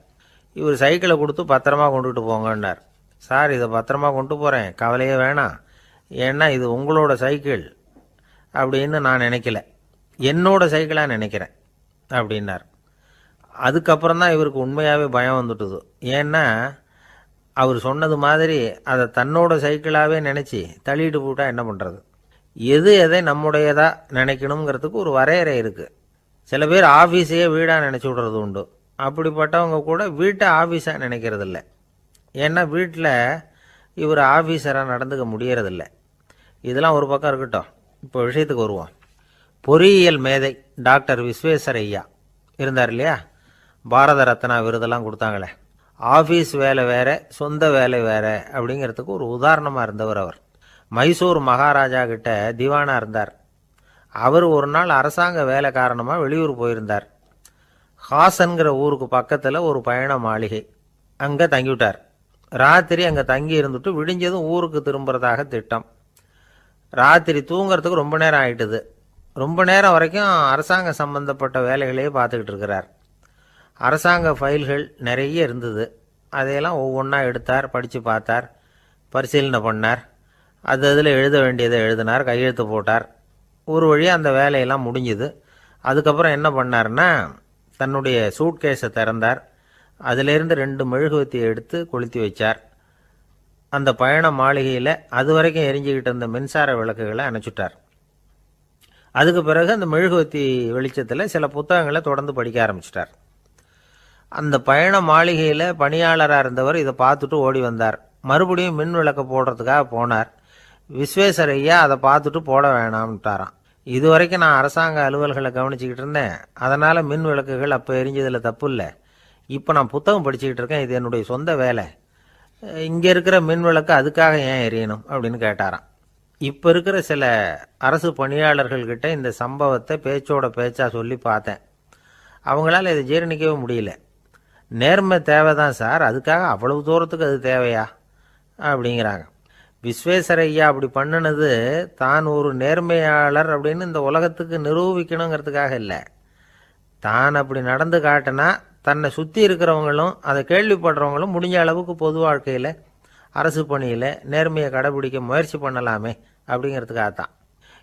இவர் சைக்கிளை கொடுத்து பத்திரமா கொண்டுகிட்டு போங்கன்னார். சார், இதை பத்திரமா கொண்டு போகிறேன், கவலையே வேணாம், ஏன்னா இது உங்களோட சைக்கிள் அப்படின்னு நான் நினைக்கல, என்னோட சைக்கிளாக நினைக்கிறேன் அப்படின்னார். அதுக்கப்புறம் தான் இவருக்கு உண்மையாகவே பயம் வந்துட்டுது. ஏன்னா அவர் சொன்னது மாதிரி அதை தன்னோட சைக்கிளாகவே நினச்சி தள்ளிட்டு போட்டால் என்ன பண்ணுறது? எது எதை நம்முடையதாக நினைக்கணுங்கிறதுக்கு ஒரு வரையறை இருக்குது. சில பேர் ஆஃபீஸையே வீடாக நினச்சி விடுறது உண்டு. அப்படிப்பட்டவங்க கூட வீட்டை ஆஃபீஸாக நினைக்கிறதில்ல. ஏன்னா வீட்டில் இவர் ஆஃபீஸராக நடந்துக்க முடியறதில்ல. இதெல்லாம் ஒரு பக்கம் இருக்கட்டும், இப்போ விஷயத்துக்கு வருவோம். பொறியியல் மேதை டாக்டர் விஸ்வேஸ்வரையா இருந்தார் இல்லையா, பாரத ரத்னா விருதெல்லாம் கொடுத்தாங்களே. ஆஃபீஸ் வேலை வேற, சொந்த வேலை வேற அப்படிங்கிறதுக்கு ஒரு உதாரணமாக இருந்தவர் அவர். மைசூர் மகாராஜா கிட்ட திவானா இருந்தார். அவர் ஒரு நாள் அரசாங்க வேலை காரணமாக வெளியூர் போயிருந்தார். ஹாசன்கிற ஊருக்கு பக்கத்தில் ஒரு பயண மாளிகை, அங்கே தங்கிவிட்டார். ராத்திரி அங்கே தங்கி இருந்துட்டு விடிஞ்சதும் ஊருக்கு திரும்புறதாக திட்டம். ராத்திரி தூங்கிறதுக்கு ரொம்ப நேரம் ஆயிட்டுது. ரொம்ப நேரம் வரைக்கும் அரசாங்க சம்பந்தப்பட்ட வேலைகளையே பார்த்துக்கிட்டு இருக்கிறார். அரசாங்க ஃபைல்கள் நிறைய இருந்தது. அதையெல்லாம் ஒவ்வொன்றா எடுத்தார், படித்து பார்த்தார், பரிசீலனை பண்ணார், அதில் எழுத வேண்டியதை எழுதினார், கையெழுத்து போட்டார். ஒரு வழியாக அந்த வேலையெல்லாம் முடிஞ்சுது. அதுக்கப்புறம் என்ன பண்ணார்னா, தன்னுடைய சூட்கேஸை திறந்தார். அதிலிருந்து 2 மெழுகுவத்தியை எடுத்து கொளுத்தி வச்சார். அந்த பயண மாளிகையில் அது வரைக்கும் எரிஞ்சுக்கிட்டு இருந்த மின்சார விளக்குகளை அணைச்சுட்டார். அதுக்கு பிறகு அந்த மெழுகுவத்தி வெளிச்சத்தில் சில புத்தகங்களை தொடர்ந்து படிக்க ஆரம்பிச்சிட்டார். அந்த பயண மாளிகையில் பணியாளராக இருந்தவர் இதை பார்த்துட்டு ஓடி வந்தார். மறுபடியும் மின் விளக்கு போடுறதுக்காக போனார். விஸ்வேஸ்வரையா அதை பார்த்துட்டு போட வேணாம்ட்டாராம். இது வரைக்கும் நான் அரசாங்க அலுவல்களை கவனிச்சுக்கிட்டு இருந்தேன், அதனால் மின் விளக்குகள் அப்போ எரிஞ்சதில் தப்பு இல்லை. இப்போ நான் புத்தகம் படிச்சுக்கிட்டு இருக்கேன், இது என்னுடைய சொந்த வேலை, இங்கே இருக்கிற மின் விளக்கு அதுக்காக ஏன் எரியணும் அப்படின்னு கேட்டாராம். இப்போ இருக்கிற சில அரசு பணியாளர்கள்கிட்ட இந்த சம்பவத்தை பேச்சோட பேச்சா சொல்லி பார்த்தேன். அவங்களால இதை ஜீரணிக்கவே முடியல. நேர்மை தேவைதான் சார், அதுக்காக அவ்வளவு தூரத்துக்கு அது தேவையா அப்படிங்கிறாங்க. விஸ்வேஸ்வரையா அப்படி பண்ணினது தான் ஒரு நேர்மையாளர் அப்படின்னு இந்த உலகத்துக்கு நிரூபிக்கணுங்கிறதுக்காக இல்லை. தான் அப்படி நடந்து காட்டினா தன்னை சுற்றி இருக்கிறவங்களும் அதை கேள்விப்படுறவங்களும் முடிஞ்ச அளவுக்கு பொது வாழ்க்கையில் அரசு பணியில் நேர்மையை கடைபிடிக்க முயற்சி பண்ணலாமே அப்படிங்கிறதுக்காகத்தான்.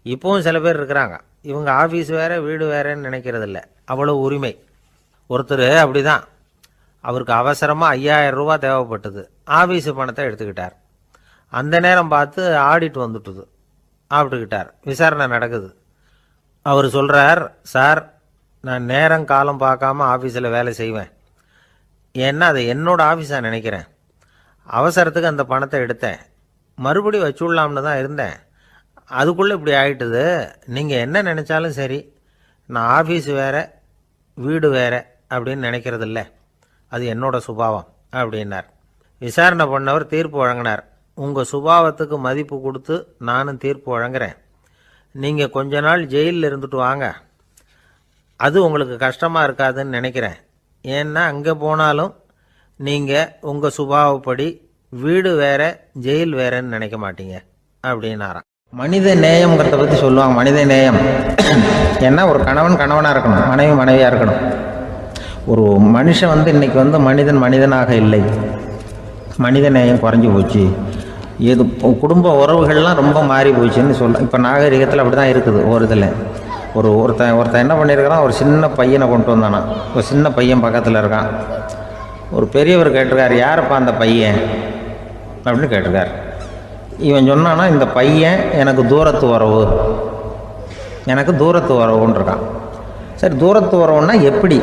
இப்போவும் சில பேர் இருக்கிறாங்க, இவங்க ஆஃபீஸ் வேறு வீடு வேறேன்னு நினைக்கிறதில்ல, அவ்வளோ உரிமை. ஒருத்தர் அப்படி தான், அவருக்கு அவசரமாக 5000 ரூபா தேவைப்பட்டது. ஆஃபீஸு பணத்தை எடுத்துக்கிட்டார். அந்த நேரம் பார்த்து ஆடிட் வந்துட்டுது, ஆப்பிட்டுக்கிட்டார். விசாரணை நடக்குது. அவர் சொல்கிறார், சார் நான் நேரம் காலம் பார்க்காம ஆஃபீஸில் வேலை செய்வேன், ஏன்னா அதை என்னோட ஆஃபீஸாக நினைக்கிறேன். அவசரத்துக்கு அந்த பணத்தை எடுத்தேன், மறுபடியும் வச்சுடலாம்னு தான் இருந்தேன், அதுக்குள்ளே இப்படி ஆகிட்டுது. நீங்கள் என்ன நினச்சாலும் சரி, நான் ஆஃபீஸ் வேறு வீடு வேறு அப்படின்னு நினைக்கிறதில்ல, அது என்னோட சுபாவம் அப்படின்னார். விசாரணை பண்ணவர் தீர்ப்பு வழங்கினார். உங்கள் சுபாவத்துக்கு மதிப்பு கொடுத்து நானும் தீர்ப்பு வழங்குறேன். நீங்கள் கொஞ்ச நாள் ஜெயிலில் இருந்துட்டு வாங்க, அது உங்களுக்கு கஷ்டமாக இருக்காதுன்னு நினைக்கிறேன். ஏன்னா அங்கே போனாலும் நீங்கள் உங்கள் சுபாவப்படி வீடு வேற ஜெயில் வேறன்னு நினைக்க மாட்டீங்க அப்படின்னாராம். மனித நேயம்ங்கிறத பற்றி சொல்லுவாங்க. மனித நேயம் ஏன்னா ஒரு கணவன் கணவனாக இருக்கணும், மனைவி மனைவியாக இருக்கணும். ஒரு மனுஷன் இன்னைக்கு மனிதனாக இல்லை. மனித நேயம் குறைஞ்சி போச்சு, இது குடும்ப உறவுகள்லாம் ரொம்ப மாறி போச்சுன்னு சொல்ல. இப்போ நாகரிகத்தில் அப்படி தான் இருக்குது. ஒரு இதில் ஒருத்தன் என்ன பண்ணியிருக்கிறான், ஒரு சின்ன பையனை கொண்டு வந்தானா. ஒரு சின்ன பையன் பக்கத்தில் இருக்கான். ஒரு பெரியவர் கேட்டிருக்காரு, யாருப்பா அந்த பையன் அப்படின்னு கேட்டிருக்காரு. இவன் சொன்னான்னா, இந்த பையன் எனக்கு தூரத்து உறவு, எனக்கு தூரத்து உறவுன்னு இருக்கான். சரி, தூரத்து உறவுன்னா எப்படி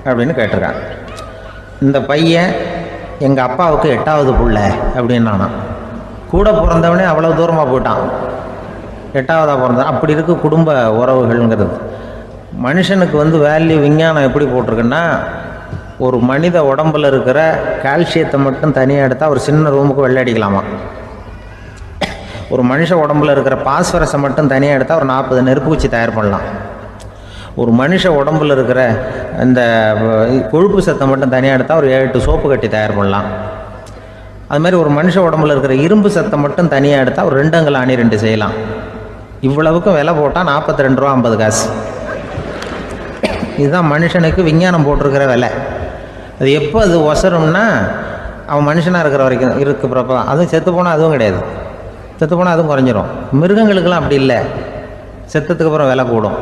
அப்படின்னு கேட்டிருக்கான். இந்த பையன் எங்கள் அப்பாவுக்கு 8வது பிள்ளை அப்படின்னானா. கூட பிறந்தவனே அவ்வளோ தூரமாக போயிட்டான், 8வதாக பிறந்தான். அப்படி இருக்கு குடும்ப உறவுகள்ங்கிறது. மனுஷனுக்கு வேல்யூ விஞ்ஞானம் எப்படி போட்டிருக்குன்னா, ஒரு மனித உடம்பில் இருக்கிற கால்சியத்தை மட்டும் தனியாக எடுத்தால் ஒரு சின்ன ரூமுக்கு வெள்ளை அடிக்கலாமா. ஒரு மனுஷ உடம்புல இருக்கிற பாஸ்பரஸை மட்டும் தனியாக எடுத்தால் ஒரு 40 நெருப்பு குச்சி தயார் பண்ணலாம். ஒரு மனுஷ உடம்புல இருக்கிற இந்த கொழுப்பு சத்தை மட்டும் தனியாக எடுத்தால் ஒரு 7 சோப்பு கட்டி தயார் பண்ணலாம். அது மாதிரி ஒரு மனுஷ உடம்புல இருக்கிற இரும்பு சத்தை மட்டும் தனியாக எடுத்தால் ஒரு 2 அங்குல ஆணி 2 செய்யலாம். இவ்வளவுக்கும் விலை போட்டால் 42 ரூபா 50 காசு. இதுதான் மனுஷனுக்கு விஞ்ஞானம் போட்டிருக்கிற விலை. அது எப்போ அது ஒசரும்னா, அவன் மனுஷனாக இருக்கிற வரைக்கும் இருக்கிறப்ப தான். அதுவும் செத்து போனால் அதுவும் கிடையாது, செத்து போனால் அதுவும் குறைஞ்சிரும். மிருகங்களுக்கெல்லாம் அப்படி இல்லை, செத்ததுக்கு அப்புறம் விலை கூடும்.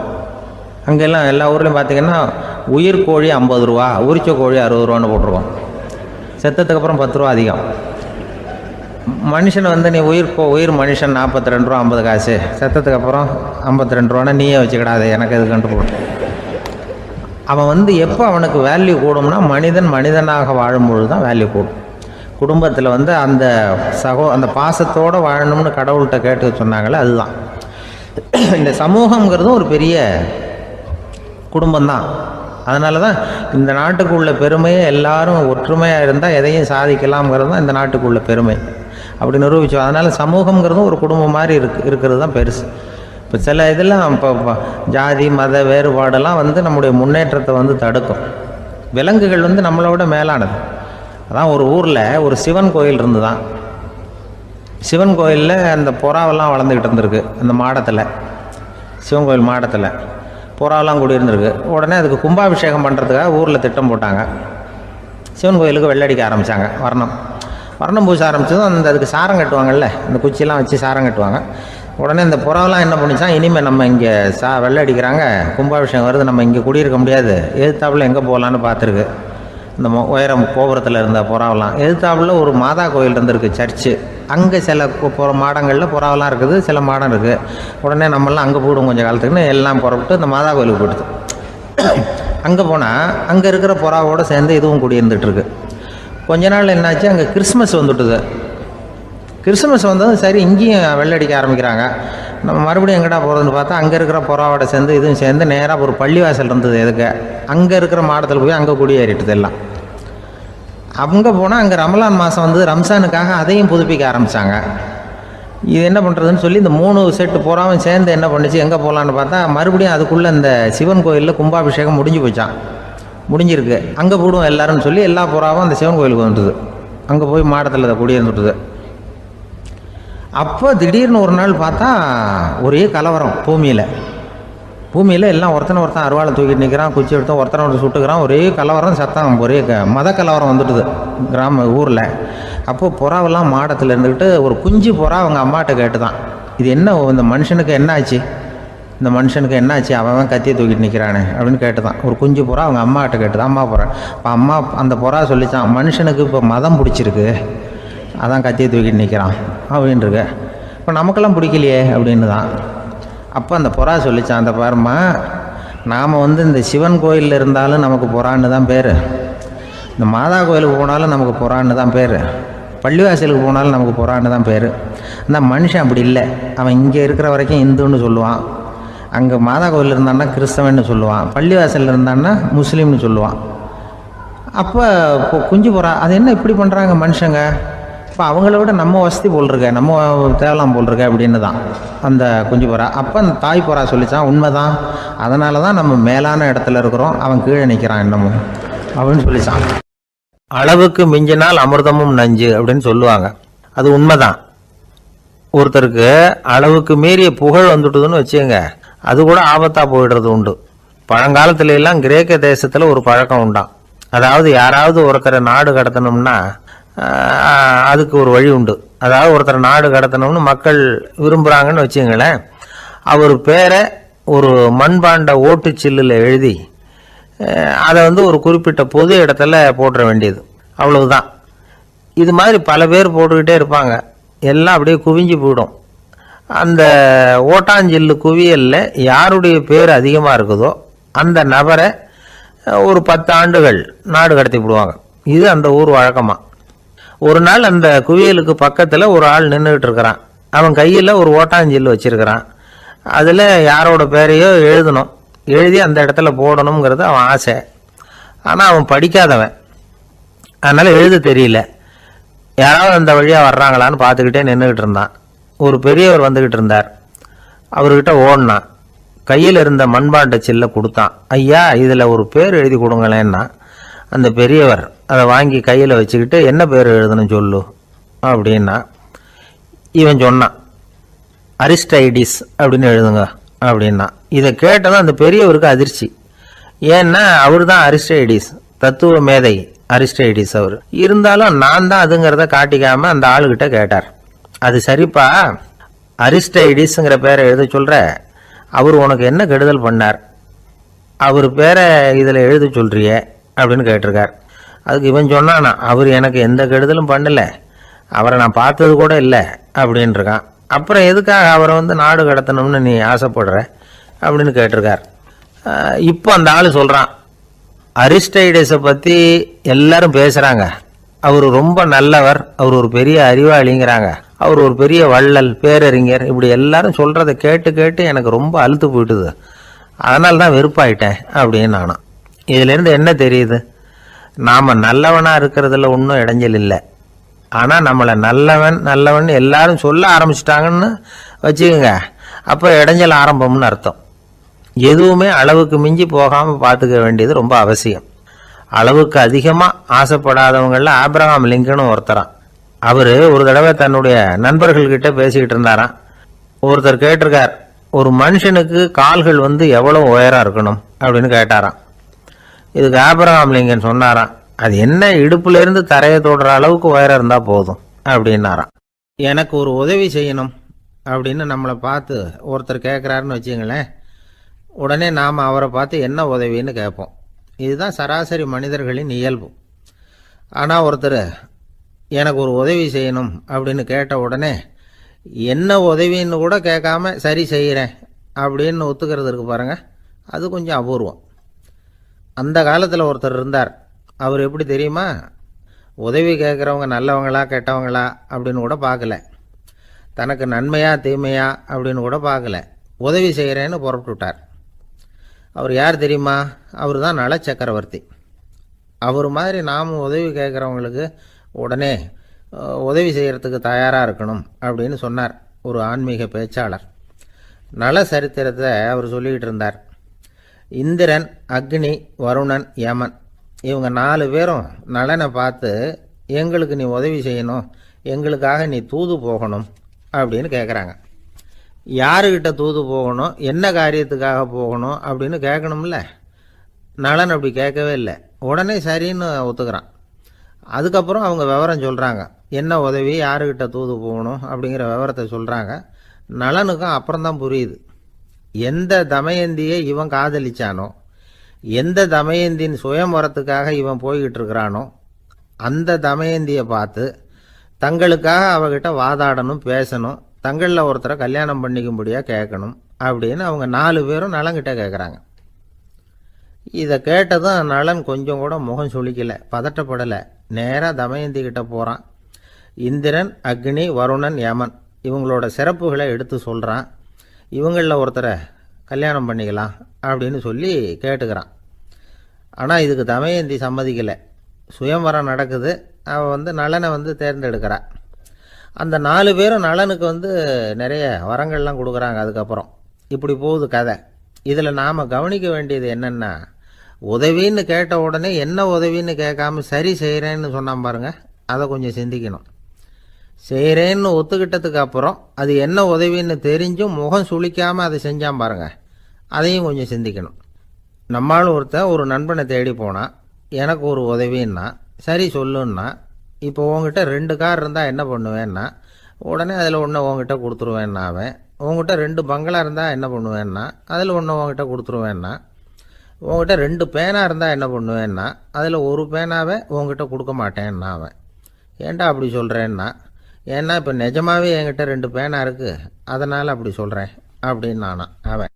அங்கெல்லாம் எல்லா ஊர்லேயும் பார்த்திங்கன்னா உயிர் கோழி 50 ரூபா, உரிச்ச கோழி 60 ரூபான்னு போட்டிருக்கோம். செத்ததுக்கு அப்புறம் 10 ரூபா அதிகம். மனுஷனை நீ உயிர் மனுஷன் 42 ரூபா 50 காசு, செத்ததுக்கு அப்புறம் 52 ரூபான்னா நீயே வச்சுக்கிடாது, எனக்கு எது கண்டு போடும். அவன் எப்போ அவனுக்கு வேல்யூ கூடும்னா, மனிதனாக வாழும்பொழுது தான் வேல்யூ கூடும். குடும்பத்தில் அந்த அந்த பாசத்தோடு வாழணும்னு கடவுள்கிட்ட கேட்டு சொன்னாங்களே, அதுதான். இந்த சமூகங்கிறதும் ஒரு பெரிய குடும்பம்தான். அதனால தான் இந்த நாட்டுக்குள்ள பெருமையை எல்லாரும் ஒற்றுமையாக இருந்தால் எதையும் சாதிக்கலாம்ங்கிறது தான் இந்த நாட்டுக்குள்ள பெருமை. அப்படி நிரூபித்தோம். அதனால் சமூகங்கிறதும் ஒரு குடும்பம் மாதிரி இருக்கிறது தான் பெருசு. இப்போ சில இதெல்லாம் இப்போ ஜாதி மத வேறுபாடெல்லாம் நம்முடைய முன்னேற்றத்தை தடுக்கும். விலங்குகள் நம்மளை விட மேலானது. அதான் ஒரு ஊரில் ஒரு சிவன் கோயில் இருந்து தான். சிவன் கோயிலில் அந்த புறாவெல்லாம் வளர்ந்துக்கிட்டு இருந்திருக்கு. அந்த மாடத்தில், சிவன் கோயில் மாடத்தில் புறாவெல்லாம் குடியிருந்திருக்கு. உடனே அதுக்கு கும்பாபிஷேகம் பண்ணுறதுக்காக ஊரில் திட்டம் போட்டாங்க. சிவன் கோயிலுக்கு வெள்ளடிக்க ஆரம்பித்தாங்க. வர்ணம் பூச ஆரம்பித்ததும் அதுக்கு சாரம் கட்டுவாங்கல்ல, இந்த குச்சியெல்லாம் வச்சு சாரம் கட்டுவாங்க. உடனே இந்த புறாவெல்லாம் என்ன பண்ணிச்சான், இனிமேல் நம்ம இங்கே வெள்ளை அடிக்கிறாங்க, கும்பாபிஷேகம் வருது, நம்ம இங்கே குடியிருக்க முடியாது, எதிர்த்தாப்புல எங்கே போகலான்னு பார்த்துருக்கு. இந்த உயரம் கோபுரத்தில் இருந்த புறாவெல்லாம் எதிர்த்தாப்புல ஒரு மாதா கோயில் இருந்திருக்கு, சர்ச்சு. அங்கே சில மாடங்களில் புறாவெல்லாம் இருக்குது, சில மாடம் இருக்குது. உடனே நம்மளாம் அங்கே போய்டும் கொஞ்சம் காலத்துக்குன்னு எல்லாம் புறப்பட்டு இந்த மாதா கோயிலுக்கு போய்டுது. அங்கே போனால் அங்கே இருக்கிற புறாவோடு சேர்ந்து இதுவும் குடியிருந்துட்டுருக்கு. கொஞ்ச நாள் என்னாச்சு, அங்கே கிறிஸ்மஸ் வந்துட்டுது. கிறிஸ்மஸ் வந்ததும் சரி இங்கேயும் வெள்ளடிக்க ஆரம்பிக்கிறாங்க. நம்ம மறுபடியும் எங்கடா போகிறதுன்னு பார்த்தா அங்கே இருக்கிற புறாவோட சேர்ந்து இதுவும் சேர்ந்து நேராக ஒரு பள்ளிவாசல் இருந்தது. எதுக்கு அங்கே இருக்கிற மாடத்தில் போய் அங்கே குடியேறிட்டுது எல்லாம். அங்கே போனால் அங்கே ரமலான் மாதம் ரம்ஜானுக்காக அதையும் புதுப்பிக்க ஆரம்பித்தாங்க. இது என்ன பண்ணுறதுன்னு சொல்லி இந்த 3 செட்டு புறாவும் சேர்ந்து என்ன பண்ணிச்சு, எங்கே போகலான்னு பார்த்தா மறுபடியும் அதுக்குள்ளே இந்த சிவன் கோயிலில் கும்பாபிஷேகம் முடிஞ்சு போச்சான். முடிஞ்சிருக்கு, அங்கே போடுவோம் எல்லாருன்னு சொல்லி எல்லா புறாவும் அந்த சிவன் கோயிலுக்கு வந்துட்டுது. அங்கே போய் மாடத்தில் அதை குடியிருந்துட்டுது. அப்போ திடீர்னு ஒரு நாள் பார்த்தா ஒரே கலவரம் பூமியில் எல்லாம் ஒருத்தனை அருவாளை தூக்கிட்டு நிற்கிறான், குச்சி எடுத்தோம், ஒருத்தனை சுட்டுக்கிறான். ஒரே கலவரம், சத்தம், ஒரே மத கலவரம் வந்துட்டுது ஊரில். அப்போது புறாவெல்லாம் மாடத்தில் இருந்துக்கிட்டு ஒரு குஞ்சு புறா அவங்க அம்மாட்ட கேட்டு தான், இது என்ன, இந்த மனுஷனுக்கு என்ன ஆச்சு, இந்த மனுஷனுக்கு என்ன ஆச்சு, அவன் கத்தியை தூக்கிட்டு நிற்கிறானே அப்படின்னு கேட்டு தான். ஒரு குஞ்சு புறா அவங்க அம்மாட்ட கேட்டு தான். அம்மா புறா. இப்போ அம்மா அந்த புறா சொல்லித்தான், மனுஷனுக்கு இப்போ மதம் பிடிச்சிருக்கு, அதான் கத்தியை தூக்கிட்டு நிற்கிறான் அப்படின்ருக்கு. இப்போ நமக்கெல்லாம் பிடிக்கலையே அப்படின்னு தான். அப்போ அந்த புறா சொல்லித்தான், அந்த பாருமா, நாம் இந்த சிவன் கோயிலில் இருந்தாலும் நமக்கு புறான்னு தான் பேர், இந்த மாதா கோயிலுக்கு போனாலும் நமக்கு புறான்னு தான் பேர், பள்ளிவாசலுக்கு போனாலும் நமக்கு புறான்னு தான் பேர். அந்த மனுஷன் அப்படி இல்லை. அவன் இங்கே இருக்கிற வரைக்கும் இந்துன்னு சொல்லுவான், அங்கே மாதா கோயில் இருந்தான்னா கிறிஸ்தவன்னு சொல்லுவான், பள்ளிவாசலில் இருந்தான்னா முஸ்லீம்னு சொல்லுவான். அப்போ குஞ்சு புறா அது என்ன இப்படி பண்ணுறாங்க மனுஷங்க, இப்போ அவங்கள விட நம்ம வசதி போல் இருக்க, நம்ம தேவலாம் போல் இருக்க அப்படின்னு தான் அந்த குஞ்சு புறா. அப்போ அந்த தாய் புறா சொல்லித்தான், உண்மைதான், அதனால தான் நம்ம மேலான இடத்துல இருக்கிறோம், அவன் கீழே நிற்கிறான் இன்னமும் அப்படின்னு சொல்லித்தான். அளவுக்கு மிஞ்சினால் அமிர்தமும் நஞ்சு அப்படின்னு சொல்லுவாங்க. அது உண்மைதான். ஒருத்தருக்கு அளவுக்கு மீறிய புகழ் வந்துட்டுதுன்னு வச்சுங்க, அது கூட ஆபத்தாக போயிடுறது உண்டு. பழங்காலத்துல எல்லாம் கிரேக்க தேசத்தில் ஒரு பழக்கம் உண்டாம். அதாவது யாராவது ஒருத்தரை நாடு கடத்தணும்னா அதுக்கு ஒரு வழி உண்டு. அதாவது ஒருத்தர் நாடு கடத்தணும்னு மக்கள் விரும்புகிறாங்கன்னு வச்சுங்களேன், அவர் பேரை ஒரு மண்பாண்ட ஓட்டுச்சில்லில் எழுதி அதை ஒரு குறிப்பிட்ட பொது இடத்துல போட்டுற வேண்டியது, அவ்வளவுதான். இது மாதிரி பல பேர் போட்டுக்கிட்டே இருப்பாங்க, எல்லாம் அப்படியே குவிஞ்சு போயிடும். அந்த ஓட்டாஞ்சில்லு குவியலில் யாருடைய பேர் அதிகமாக இருக்குதோ அந்த நபரை ஒரு 10 ஆண்டுகள் நாடு கடத்தி விடுவாங்க. இது அந்த ஊர் வழக்கமாக. ஒரு நாள் அந்த குவியலுக்கு பக்கத்தில் ஒரு ஆள் நின்றுக்கிட்டு இருக்கிறான். அவன் கையில் ஒரு ஓட்டாஞ்சில்லு வச்சிருக்கிறான். அதில் யாரோட பேரையோ எழுதணும், எழுதி அந்த இடத்துல போடணுங்கிறது அவன் ஆசை. ஆனால் அவன் படிக்காதவன், அதனால் எழுத தெரியல. யாராவது அந்த வழியாக வர்றாங்களான்னு பார்த்துக்கிட்டே நின்றுக்கிட்டு இருந்தான். ஒரு பெரியவர் வந்துக்கிட்டு இருந்தார். அவர்கிட்ட ஓடினான். கையில் இருந்த மண்பாண்ட சில்லை கொடுத்தான். ஐயா, இதில் ஒரு பேர் எழுதி கொடுங்களேன்னா அந்த பெரியவர் அதை வாங்கி கையில் வச்சுக்கிட்டு, என்ன பேர் எழுதணும் சொல்லு அப்படின்னா இவன் சொன்னான், அரிஸ்டைடிஸ் அப்படின்னு எழுதுங்க அப்படின்னா. இதை கேட்டதும் அந்த பெரியவருக்கு அதிர்ச்சி. ஏன்னா அவர் தான் அரிஸ்டைடிஸ், தத்துவ மேதை அரிஸ்டைடிஸ் அவர். இருந்தாலும் நான் தான் அதுங்கிறத காட்டிக்காம அந்த ஆளுகிட்ட கேட்டார். அது சரிப்பா, அரிஸ்டைடிஸ்ங்கிற பேரை எழுத சொல்ற, அவர் உனக்கு என்ன கெடுதல் பண்ணார், அவர் பேரை இதில் எழுத சொல்றிய அப்படின்னு கேட்டிருக்கார். அதுக்கு இவன் சொன்னானா, அவர் எனக்கு எந்த கெடுதலும் பண்ணலை, அவரை நான் பார்த்தது கூட இல்லை அப்படின்ட்டுருக்கான். அப்புறம் எதுக்காக அவரை நாடு கடத்தணும்னு நீ ஆசைப்படுற அப்படின்னு கேட்டிருக்கார். இப்போ அந்த ஆள் சொல்கிறான், அரிஸ்டைடஸை பற்றி எல்லாரும் பேசுகிறாங்க, அவர் ரொம்ப நல்லவர், அவர் ஒரு பெரிய அறிவாளிங்கிறாங்க, அவர் ஒரு பெரிய வள்ளல், பேரறிஞர், இப்படி எல்லாரும் சொல்கிறத கேட்டு கேட்டு எனக்கு ரொம்ப அழுத்து போயிட்டுது, அதனால தான் வெறுப்பாயிட்டேன் அப்படின்னு நானும். இதிலேருந்து என்ன தெரியுது, நாம் நல்லவனாக இருக்கிறதுல ஒன்றும் இடைஞ்சல் இல்லை. ஆனால் நம்மளை நல்லவன் நல்லவன் எல்லாரும் சொல்ல ஆரம்பிச்சிட்டாங்கன்னு வச்சுக்கோங்க, அப்போ இடைஞ்சல் ஆரம்பம்னு அர்த்தம். எதுவுமே அளவுக்கு மிஞ்சி போகாமல் பார்த்துக்க வேண்டியது ரொம்ப அவசியம். அளவுக்கு அதிகமாக ஆசைப்படாதவங்களில் ஆப்ரஹாம் லிங்கனும் ஒருத்தரான். அவர் ஒரு தடவை தன்னுடைய நண்பர்கள்கிட்ட பேசிக்கிட்டு இருந்தாராம். ஒருத்தர் கேட்டிருக்கார், ஒரு மனுஷனுக்கு கால்கள் எவ்வளோ உயரம் இருக்கணும் அப்படின்னு கேட்டாராம். இதுக்கு ஆப்ரஹாம் லிங்கன் சொன்னாராம், அது என்ன, இடுப்புலேருந்து தரையை தொடுற அளவுக்கு உயரம் இருந்தால் போதும் அப்படின்னாராம். எனக்கு ஒரு உதவி செய்யணும் அப்படின்னு நம்மளை பார்த்து ஒருத்தர் கேட்குறாருன்னு வச்சுங்களேன், உடனே நாம் அவரை பார்த்து என்ன உதவின்னு கேட்போம். இதுதான் சராசரி மனிதர்களின் இயல்பு. ஆனால் ஒருத்தர் எனக்கு ஒரு உதவி செய்யணும் அப்படின்னு கேட்ட உடனே என்ன உதவின்னு கூட கேட்காம சரி செய்கிறேன் அப்படின்னு ஒத்துக்கிறது இருக்கு பாருங்க, அது கொஞ்சம் அபூர்வம். அந்த காலத்தில் ஒருத்தர் இருந்தார். அவர் எப்படி தெரியுமா, உதவி கேட்குறவங்க நல்லவங்களா கெட்டவங்களா அப்படின்னு கூட பார்க்கல, தனக்கு நன்மையா தீமையா அப்படின்னு கூட பார்க்கல, உதவி செய்கிறேன்னு புறப்பட்டு விட்டார். அவர் யார் தெரியுமா, அவர் தான் நல சக்கரவர்த்தி. அவர் மாதிரி நாமும் உதவி கேட்குறவங்களுக்கு உடனே உதவி செய்கிறதுக்கு தயாராக இருக்கணும் அப்படின்னு சொன்னார் ஒரு ஆன்மீக பேச்சாளர். நல சரித்திரத்தை அவர் சொல்லிக்கிட்டு இருந்தார். இந்திரன், அக்னி, வருணன், யமன், இவங்க 4 பேரும் நலனை பார்த்து, எங்களுக்கு நீ உதவி செய்யணும், எங்களுக்காக நீ தூது போகணும் அப்படின்னு கேட்குறாங்க. யாருக்கிட்ட தூது போகணும், என்ன காரியத்துக்காக போகணும் அப்படின்னு கேட்கணும்ல. நலன் அப்படி கேட்கவே இல்லை, உடனே சரின்னு ஒத்துக்கிறான். அதுக்கப்புறம் அவங்க விவரம் சொல்கிறாங்க, என்ன உதவி, யாருக்கிட்ட தூது போகணும் அப்படிங்கிற விவரத்தை சொல்கிறாங்க. நலனுக்கும் அப்புறம்தான் புரியுது, எந்த தமயந்தியை இவன் காதலிச்சானோ, எந்த தமயந்தின் சுயம்பரத்துக்காக இவன் போய்கிட்டு இருக்கிறானோ அந்த தமயந்தியை பார்த்து தங்களுக்காக அவகிட்ட வாதாடணும், பேசணும், தங்களில் ஒருத்தரை கல்யாணம் பண்ணிக்கும்படியாக கேட்கணும் அப்படின்னு அவங்க 4 பேரும் நலன்கிட்ட கேட்குறாங்க. இதை கேட்டதும் நலன் கொஞ்சம் கூட முகம் சுளிக்கலை, பதட்டப்படலை. நேராக தமயந்தி கிட்ட போகிறான். இந்திரன், அக்னி, வருணன், யமன் இவங்களோட சிறப்புகளை எடுத்து சொல்கிறான். இவங்களில் ஒருத்தரை கல்யாணம் பண்ணிக்கலாம் அப்படின்னு சொல்லி கேட்டுக்கிறான். ஆனால் இதுக்கு தமயந்தி சம்மதிக்கலை. சுயம்வரம் நடக்குது, அவள் நலனை தேர்ந்தெடுக்கிறாள். அந்த 4 பேரும் நலனுக்கு நிறைய வரங்கள்லாம் கொடுக்குறாங்க. அதுக்கப்புறம் இப்படி போகுது கதை. இதில் நாம் கவனிக்க வேண்டியது என்னென்னா, உதவின்னு கேட்ட உடனே என்ன உதவின்னு கேட்காம சரி செய்கிறேன்னு சொன்னான் பாருங்க, அதை கொஞ்சம் சிந்திக்கணும். செய்கிறேன்னு ஒத்துக்கிட்டதுக்கு அப்புறம் அது என்ன உதவின்னு தெரிஞ்சும் முகம் சுளிக்காமல் அதை செஞ்சான் பாருங்க, அதையும் கொஞ்சம் சிந்திக்கணும். நம்மளும் ஒருத்தன் ஒரு நண்பனை தேடி போனான், எனக்கு ஒரு உதவின்னா சரி சொல்லுன்னா, இப்போ உங்ககிட்ட 2 கார் இருந்தால் என்ன பண்ணுவேன்னா, உடனே அதில் ஒன்று உங்ககிட்ட கொடுத்துருவேன்னா அவன். உங்ககிட்ட 2 பங்களா இருந்தால் என்ன பண்ணுவேன்னா, அதில் ஒன்று உங்ககிட்ட கொடுத்துருவேன்னா. உங்ககிட்ட 2 பேனா இருந்தால் என்ன பண்ணுவேன்னா, அதில் ஒரு பேனாவை உங்ககிட்ட கொடுக்க மாட்டேன்னா அவன். ஏன்டா அப்படி சொல்கிறேன்னா, ஏன்னா இப்போ நிஜமாவே என்கிட்ட 2 பேனா இருக்குது, அதனால் அப்படி சொல்கிறேன் அப்படின்னு நானான் அவன்.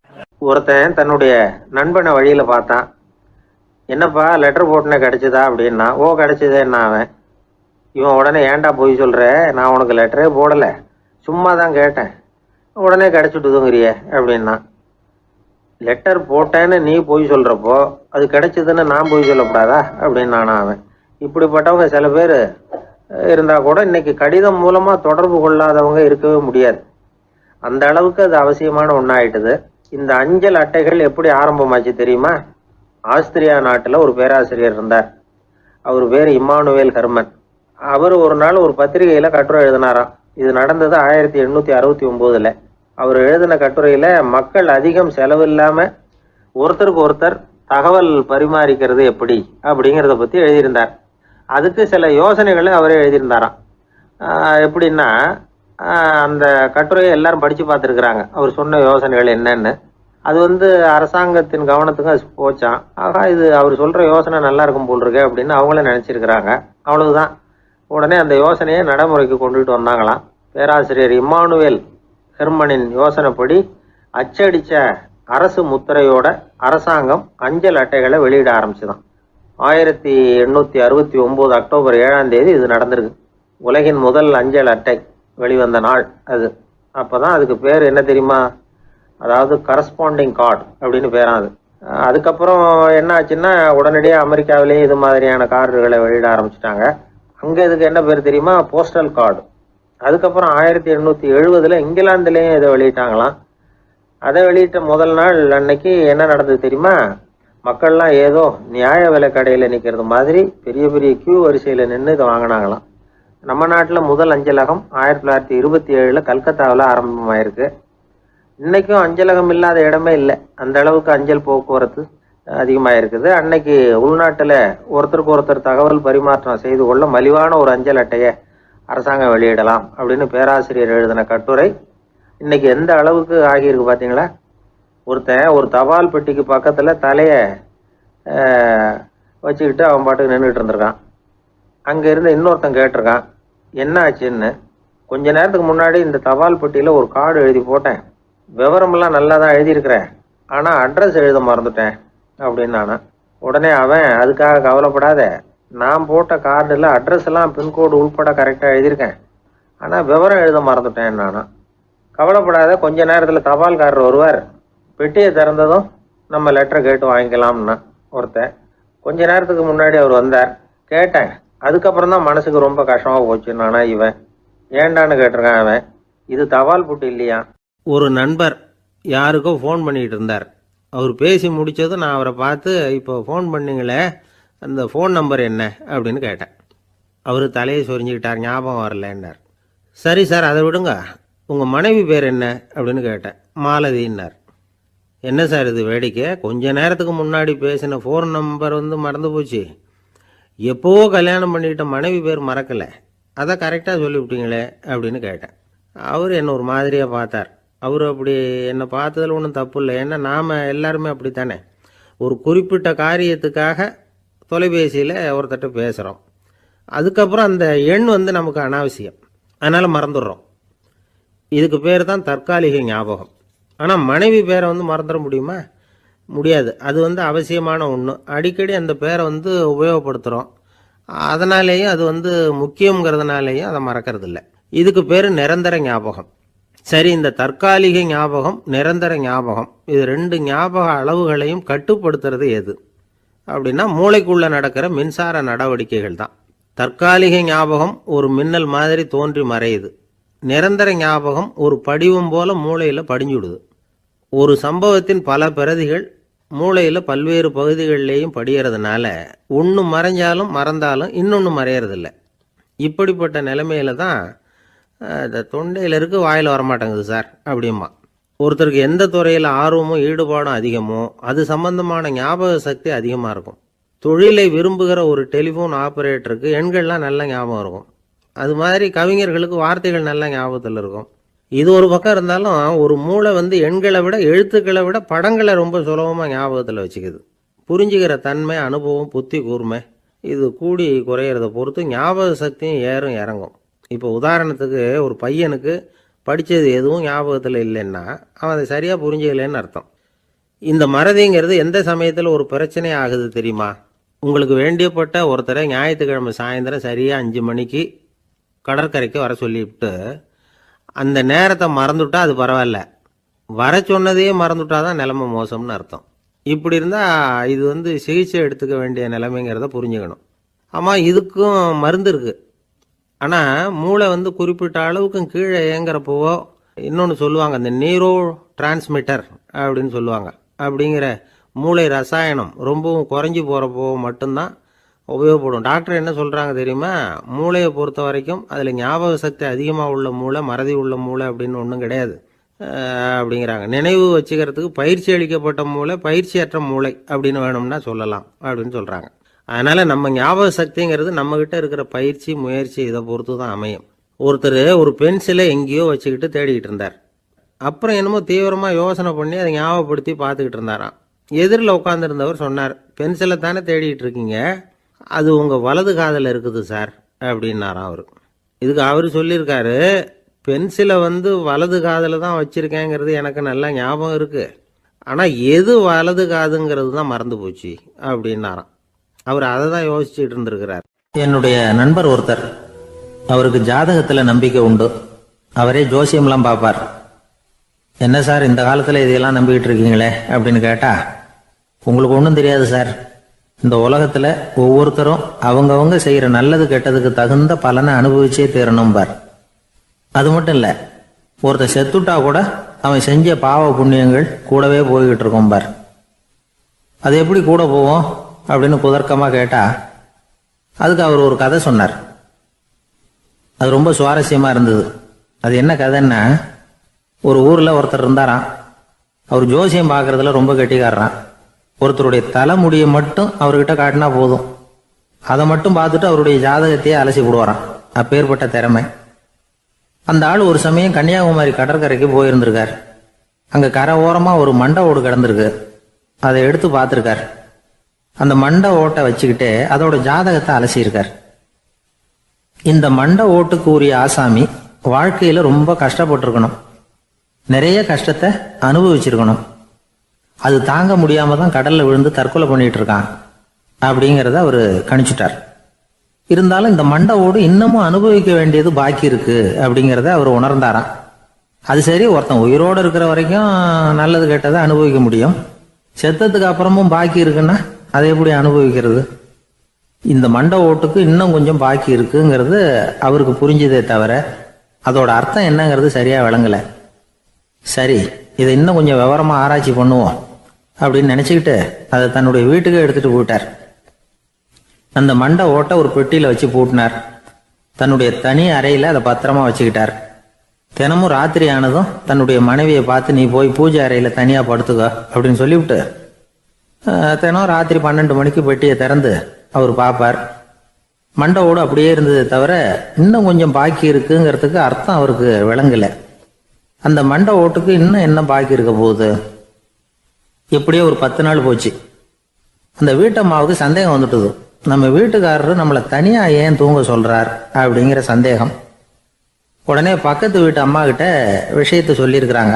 ஒருத்தன் தன்னுடைய நண்பனை வழியில் பார்த்தான். என்னப்பா லெட்டர் போட்டுனே கிடச்சிதா அப்படின்னா. ஓ கிடச்சிதேன்னா அவன். இவன் உடனே ஏன்டா போய் சொல்கிற, நான் உனக்கு லெட்டரே போடலை, சும்மா தான் கேட்டேன், உடனே கிடச்சிட்டுதுங்கிறிய அப்படின்னா. லெட்டர் போட்டேன்னு நீ போய் சொல்கிறப்போ அது கிடைச்சதுன்னு நான் போய் சொல்லக்கூடாதா அப்படின்னு நானா அவன். இப்படிப்பட்டவங்க சில பேர் இருந்தால் கூட இன்னைக்கு கடிதம் மூலமாக தொடர்பு கொள்ளாதவங்க இருக்கவே முடியாது. அந்த அளவுக்கு அது அவசியமான ஒன்றாயிட்டுது. இந்த அஞ்சல் அட்டைகள் எப்படி ஆரம்பமாச்சு தெரியுமா? ஆஸ்திரியா நாட்டில் ஒரு பேராசிரியர் இருந்தார். அவர் பேர் இம்மானுவேல் ஹெர்மன். அவர் ஒரு நாள் ஒரு பத்திரிகையில் கட்டுரை எழுதினாராம். இது நடந்தது 1869. அவர் எழுதின கட்டுரையில் மக்கள் அதிகம் செலவில்லாமல் ஒருத்தருக்கு ஒருத்தர் தகவல் பரிமாறிக்கிறது எப்படி அப்படிங்கிறத பற்றி எழுதியிருந்தார். அதுக்கு சில யோசனைகளை அவரே எழுதியிருந்தாராம். எப்படின்னா, அந்த கட்டுரையை எல்லாரும் படித்து பார்த்துருக்குறாங்க, அவர் சொன்ன யோசனைகள் என்னன்னு. அது அரசாங்கத்தின் கவனத்துக்கு அது போச்சான். ஆகா, இது அவர் சொல்கிற யோசனை நல்லா இருக்கும் போல் இருக்கு அப்படின்னு அவங்களே நினச்சிருக்கிறாங்க. அவ்வளவுதான். உடனே அந்த யோசனையை நடைமுறைக்கு கொண்டுட்டு வந்தாங்களாம். பேராசிரியர் இம்மானுவேல் ஹெர்மனின் யோசனைப்படி அச்சடித்த அரசு முத்திரையோட அரசாங்கம் அஞ்சல் அட்டைகளை வெளியிட ஆரம்பிச்சுதான். 1869 அக்டோபர் 7ஆம் தேதி இது நடந்திருக்கு. உலகின் முதல் அஞ்சல் அட்டை வெளிவந்த நாள் அது. அப்போதான் அதுக்கு பேர் என்ன தெரியுமா? அதாவது கரஸ்பாண்டிங் கார்டு அப்படின்னு பேராது. அதுக்கப்புறம் என்ன ஆச்சுன்னா, உடனடியாக அமெரிக்காவிலேயே இது மாதிரியான கார்டுகளை வெளியிட ஆரம்பிச்சிட்டாங்க. அங்கே இதுக்கு என்ன பேர் தெரியுமா? Postal card. அதுக்கப்புறம் 1870 இங்கிலாந்துலேயும் இதை வெளியிட்டாங்களாம். அதை வெளியிட்ட முதல் நாள் அன்னைக்கு என்ன நடந்தது தெரியுமா? மக்கள்லாம் ஏதோ நியாய விலை கடையில் நிற்கிறது மாதிரி பெரிய பெரிய கியூ வரிசையில் நின்று இதை வாங்கினாங்களாம். நம்ம நாட்டில் முதல் அஞ்சலகம் 1927 கல்கத்தாவில் ஆரம்பமாயிருக்கு. இன்னைக்கும் அஞ்சலகம் இல்லாத இடமே இல்லை. அந்த அளவுக்கு அஞ்சல் போக்குவரத்து அதிகமாக இருக்குது. அன்னைக்கு உள்நாட்டில் ஒருத்தருக்கு ஒருத்தர் தகவல் பரிமாற்றம் செய்து கொள்ள மலிவான ஒரு அஞ்சல் அட்டையை அரசாங்கம் வெளியிடலாம் அப்படின்னு பேராசிரியர் எழுதின கட்டுரை இன்னைக்கு எந்த அளவுக்கு ஆகியிருக்கு பார்த்தீங்களா? ஒருத்தன் ஒரு தபால் பெட்டிக்கு பக்கத்தில் தலையை வச்சுக்கிட்டு அவன் பாட்டுக்கு நின்றுட்டு இருந்திருக்கான். அங்கே இருந்து இன்னொருத்தன் கேட்டிருக்கான், என்ன ஆச்சுன்னு. கொஞ்ச நேரத்துக்கு முன்னாடி இந்த தபால் பெட்டியில் ஒரு கார்டு எழுதி போட்டேன், விவரமெல்லாம் நல்லா தான் எழுதியிருக்கிறேன், ஆனால் அட்ரஸ் எழுத மறந்துட்டேன் அப்படின்னு நானா. உடனே அவன், அதுக்காக கவலைப்படாத, நான் போட்ட கார்டில் அட்ரஸ் எல்லாம் பின்கோடு உள்பட கரெக்டாக எழுதியிருக்கேன், ஆனால் விவரம் எழுத மறந்துட்டேன் நானா. கவலைப்படாத, கொஞ்ச நேரத்தில் தபால்காரர் வருவார், பெட்டியை திறந்ததும் நம்ம லெட்டரை கேட்டு வாங்கிக்கலாம்னா ஒருத்தன். கொஞ்ச நேரத்துக்கு முன்னாடி அவர் வந்தார், கேட்டேன், அதுக்கப்புறம் தான் மனசுக்கு ரொம்ப கஷ்டமாக போச்சு நானா. இவன் ஏண்டான்னு கேட்டிருக்கான். அவன், இது தபால் புட்டு இல்லையா. ஒரு நண்பர் யாருக்கோ ஃபோன் பண்ணிகிட்டு இருந்தார். அவர் பேசி முடித்ததும் நான் அவரை பார்த்து, இப்போ ஃபோன் பண்ணிங்களே, அந்த ஃபோன் நம்பர் என்ன அப்படின்னு கேட்டேன். அவர் தலையை சொரிஞ்சுக்கிட்டார், ஞாபகம் வரலன்னார். சரி சார், அதை விடுங்க, உங்கள் மனைவி பேர் என்ன அப்படின்னு கேட்டேன். மாலதின்னார். என்ன சார் இது வேடிக்கை, கொஞ்ச நேரத்துக்கு முன்னாடி பேசின ஃபோன் நம்பர் மறந்து போச்சு, எப்போவோ கல்யாணம் பண்ணிக்கிட்ட மனைவி பேர் மறக்கலை, அதை கரெக்டாக சொல்லிவிட்டீங்களே அப்படின்னு கேட்டேன். அவர் என்னை ஒரு மாதிரியாக பார்த்தார். அவர் அப்படி என்னை பார்த்ததில் ஒன்றும் தப்பு இல்லை, ஏன்னா நாம் எல்லாருமே அப்படித்தானே. ஒரு குறிப்பிட்ட காரியத்துக்காக தொலைபேசியில் ஒருத்தட்ட பேசுகிறோம், அதுக்கப்புறம் அந்த எண் நமக்கு அனாவசியம், அதனால் மறந்துடுறோம். இதுக்கு பேர் தான் தற்காலிக ஞாபகம். ஆனால் மனைவி பேரை மறந்துட முடியுமா? முடியாது. அது அவசியமான ஒன்று. அடிக்கடி அந்த பேரை உபயோகப்படுத்துகிறோம், அதனாலேயும் அது முக்கியங்கிறதுனாலேயும் அதை மறக்கறதில்ல. இதுக்கு பேர் நிரந்தர ஞாபகம். சரி, இந்த தற்காலிக ஞாபகம், நிரந்தர ஞாபகம், இது 2 ஞாபக அளவுகளையும் கட்டுப்படுத்துறது எது அப்படின்னா, மூளைக்குள்ளே நடக்கிற மின்சார நடவடிக்கைகள் தான். தற்காலிக ஞாபகம் ஒரு மின்னல் மாதிரி தோன்றி மறையுது. நிரந்தர ஞாபகம் ஒரு படிவம் போல மூளையில் படிஞ்சுடுது. ஒரு சம்பவத்தின் பல பிரதிகள் மூளையில் பல்வேறு பகுதிகளிலேயும் படிகிறதுனால ஒன்று மறைஞ்சாலும் மறந்தாலும் இன்னொன்று மறையறதில்ல. இப்படிப்பட்ட நிலைமையில தான் இந்த தொண்டையில் இருக்கு, வாயில் வரமாட்டேங்குது சார் அப்படிமா. ஒருத்தருக்கு எந்த துறையில் ஆர்வமும் ஈடுபாடும் அதிகமோ அது சம்பந்தமான ஞாபக சக்தி அதிகமாக இருக்கும். தொழிலை விரும்புகிற ஒரு டெலிஃபோன் ஆப்ரேட்டருக்கு எண்கள்லாம் நல்ல ஞாபகம் இருக்கும். அது மாதிரி கவிஞர்களுக்கு வார்த்தைகள் நல்ல ஞாபகத்தில் இருக்கும். இது ஒரு பக்கம் இருந்தாலும் ஒரு மூளை எண்களை விட எழுத்துக்களை விட படங்களை ரொம்ப சுலபமாக ஞாபகத்தில் வச்சுக்குது. புரிஞ்சுக்கிற தன்மை, அனுபவம், புத்தி கூர்மை இது கூடி குறையிறத பொறுத்து ஞாபக சக்தியும் ஏறும் இறங்கும். இப்போ உதாரணத்துக்கு ஒரு பையனுக்கு படித்தது எதுவும் ஞாபகத்தில் இல்லைன்னா அவன் அதை சரியாக புரிஞ்சுக்கலைன்னு அர்த்தம். இந்த மறதிங்கிறது எந்த சமயத்தில் ஒரு பிரச்சனை ஆகுது தெரியுமா? உங்களுக்கு வேண்டியப்பட்ட ஒருத்தரை ஞாயிற்றுக்கிழமை சாயந்தரம் சரியாக 5 மணிக்கு கடற்கரைக்கு வர சொல்லிவிட்டு அந்த நேரத்தை மறந்துவிட்டா அது பரவாயில்ல, வர சொன்னதையே மறந்துவிட்டா தான் நிலைமை மோசம்னு அர்த்தம். இப்படி இருந்தால் இது சிகிச்சை எடுத்துக்க வேண்டிய நிலைமைங்கிறத புரிஞ்சுக்கணும். ஆமாம், இதுக்கும் மருந்து இருக்குது. ஆனால் மூளை குறிப்பிட்ட அளவுக்கும் கீழே இயங்குறப்போவோ இன்னொன்று சொல்லுவாங்க, இந்த நியூரோ டிரான்ஸ்மிட்டர் அப்படின்னு சொல்லுவாங்க. அப்படிங்கிற மூளை ரசாயனம் ரொம்பவும் குறைஞ்சி போகிறப்போ மட்டும்தான் உபயோகப்படும். டாக்டர் என்ன சொல்கிறாங்க தெரியுமா? மூளையை பொறுத்த வரைக்கும் அதில் ஞாபக சக்தி அதிகமாக உள்ள மூளை, மறதி உள்ள மூளை அப்படின்னு ஒன்றும் கிடையாது அப்படிங்கிறாங்க. நினைவு வச்சுக்கிறதுக்கு பயிற்சி அளிக்கப்பட்ட மூளை, பயிற்சியற்ற மூளை அப்படின்னு வேணும்னா சொல்லலாம் அப்படின்னு சொல்கிறாங்க. அதனால் நம்ம ஞாபக சக்திங்கிறது நம்மக்கிட்ட இருக்கிற பயிற்சி, முயற்சி இதை பொறுத்து தான் அமையும். ஒருத்தர் ஒரு பென்சிலை எங்கேயோ வச்சுக்கிட்டு தேடிக்கிட்டு இருந்தார். அப்புறம் என்னமோ தீவிரமாக யோசனை பண்ணி அதை ஞாபகப்படுத்தி பார்த்துக்கிட்டு இருந்தாராம். எதிரில் உட்காந்துருந்தவர் சொன்னார், பென்சிலை தானே தேடிக்கிட்டு இருக்கீங்க, அது உங்கள் வலது காதில் இருக்குது சார் அப்படின்னாராம் அவர். இதுக்கு அவர் சொல்லியிருக்காரு, பென்சிலை வலது காதில் தான் வச்சுருக்கேங்கிறது எனக்கு நல்லா ஞாபகம் இருக்குது, ஆனால் எது வலது காதுங்கிறது தான் மறந்து போச்சு அப்படின்னாராம். அவர் அதை தான் யோசிச்சுட்டு இருந்திருக்கிறார். என்னுடைய நண்பர் ஒருத்தர், அவருக்கு ஜாதகத்தில் நம்பிக்கை உண்டு. அவரே ஜோசியம்லாம் பார்ப்பார். என்ன சார் இந்த காலத்தில் இதையெல்லாம் நம்பிக்கிட்டு இருக்கீங்களே அப்படின்னு கேட்டால், உங்களுக்கு ஒன்றும் தெரியாது சார், இந்த உலகத்தில் ஒவ்வொருத்தரும் அவங்கவங்க செய்கிற நல்லது கெட்டதுக்கு தகுந்த பலனை அனுபவிச்சே தீரணும் பார். அது மட்டும் இல்லை, ஒருத்தர் செத்துட்டா கூட அவன் செஞ்ச பாவ புண்ணியங்கள் கூடவே போய்கிட்டு இருக்கோம் பார். அது எப்படி கூட போவோம் அப்படின்னு குதர்க்கமாக கேட்டால், அதுக்கு அவர் ஒரு கதை சொன்னார். அது ரொம்ப சுவாரஸ்யமாக இருந்தது. அது என்ன கதைன்னா, ஒரு ஊரில் ஒருத்தர் இருந்தாராம். அவர் ஜோசியம் பார்க்குறதுல ரொம்ப கெட்டிக்காரரான். ஒருத்தருடைய தலைமுடியை மட்டும் அவர்கிட்ட காட்டினா போதும், அதை மட்டும் பார்த்துட்டு அவருடைய ஜாதகத்தையே அலசி விடுவாராம். அப்பேற்பட்ட திறமை. அந்த ஆள் ஒரு சமயம் கன்னியாகுமரி கடற்கரைக்கு போயிருந்திருக்கார். அங்கே கரை ஓரமாக ஒரு மண்டை ஓடு கிடந்திருக்கு. அதை எடுத்து பார்த்துருக்கார். அந்த மண்டை ஓட்டை வச்சுக்கிட்டே அதோட ஜாதகத்தை அலசியிருக்கார். இந்த மண்டை ஓட்டுக்கு உரிய ஆசாமி வாழ்க்கையில் ரொம்ப கஷ்டப்பட்டிருக்கணும், நிறைய கஷ்டத்தை அனுபவிச்சிருக்கணும். அது தாங்க முடியாம தான் கடல்ல விழுந்து தற்கொலை பண்ணிட்டு இருக்கான் அப்படிங்கிறத அவர் கணிச்சுட்டார். இருந்தாலும் இந்த மண்டை ஓடு இன்னமும் அனுபவிக்க வேண்டியது பாக்கி இருக்கு அப்படிங்கிறத அவர் உணர்ந்தாராம். அது சரி, ஒருத்தன் உயிரோடு இருக்கிற வரைக்கும் நல்லது கெட்டதை அனுபவிக்க முடியும், செத்ததுக்கு அப்புறமும் பாக்கி இருக்குன்னா அதை எப்படி அனுபவிக்கிறது? இந்த மண்டை ஓட்டுக்கு இன்னும் கொஞ்சம் பாக்கி இருக்குங்கிறது அவருக்கு புரிஞ்சதே தவிர அதோட அர்த்தம் என்னங்கிறது சரியா விளங்கலை. சரி, இதை இன்னும் கொஞ்சம் விவரமா ஆராய்ச்சி பண்ணுவோம் அப்படின்னு நினைச்சுக்கிட்டு அதை தன்னுடைய வீட்டுக்கு எடுத்துட்டு போயிட்டார். அந்த மண்டை ஓட்டை ஒரு பெட்டியில வச்சு பூட்டினார். தன்னுடைய தனி அறையில அதை பத்திரமா வச்சுக்கிட்டார். தினமும் ராத்திரி ஆனதும் தன்னுடைய மனைவியை பார்த்து, நீ போய் பூஜை அறையில தனியா படுத்துக்க அப்படின்னு சொல்லிவிட்டு தினம் ராத்திரி 12 மணிக்கு பெட்டியை திறந்து அவர் பார்ப்பார். மண்டை ஓடு அப்படியே இருந்ததை தவிர இன்னும் கொஞ்சம் பாக்கி இருக்குங்கிறதுக்கு அர்த்தம் அவருக்கு விளங்கலை. அந்த மண்டை ஓட்டுக்கு இன்னும் என்ன பாக்கி இருக்க போகுது? எப்படியோ ஒரு 10 நாள் போச்சு. அந்த வீட்டம்மாவுக்கு சந்தேகம் வந்துட்டுது. நம்ம வீட்டுக்காரரு நம்மளை தனியா ஏன் தூங்க சொல்றார் அப்படிங்கிற சந்தேகம். உடனே பக்கத்து வீட்டு அம்மா கிட்ட விஷயத்த சொல்லியிருக்கிறாங்க.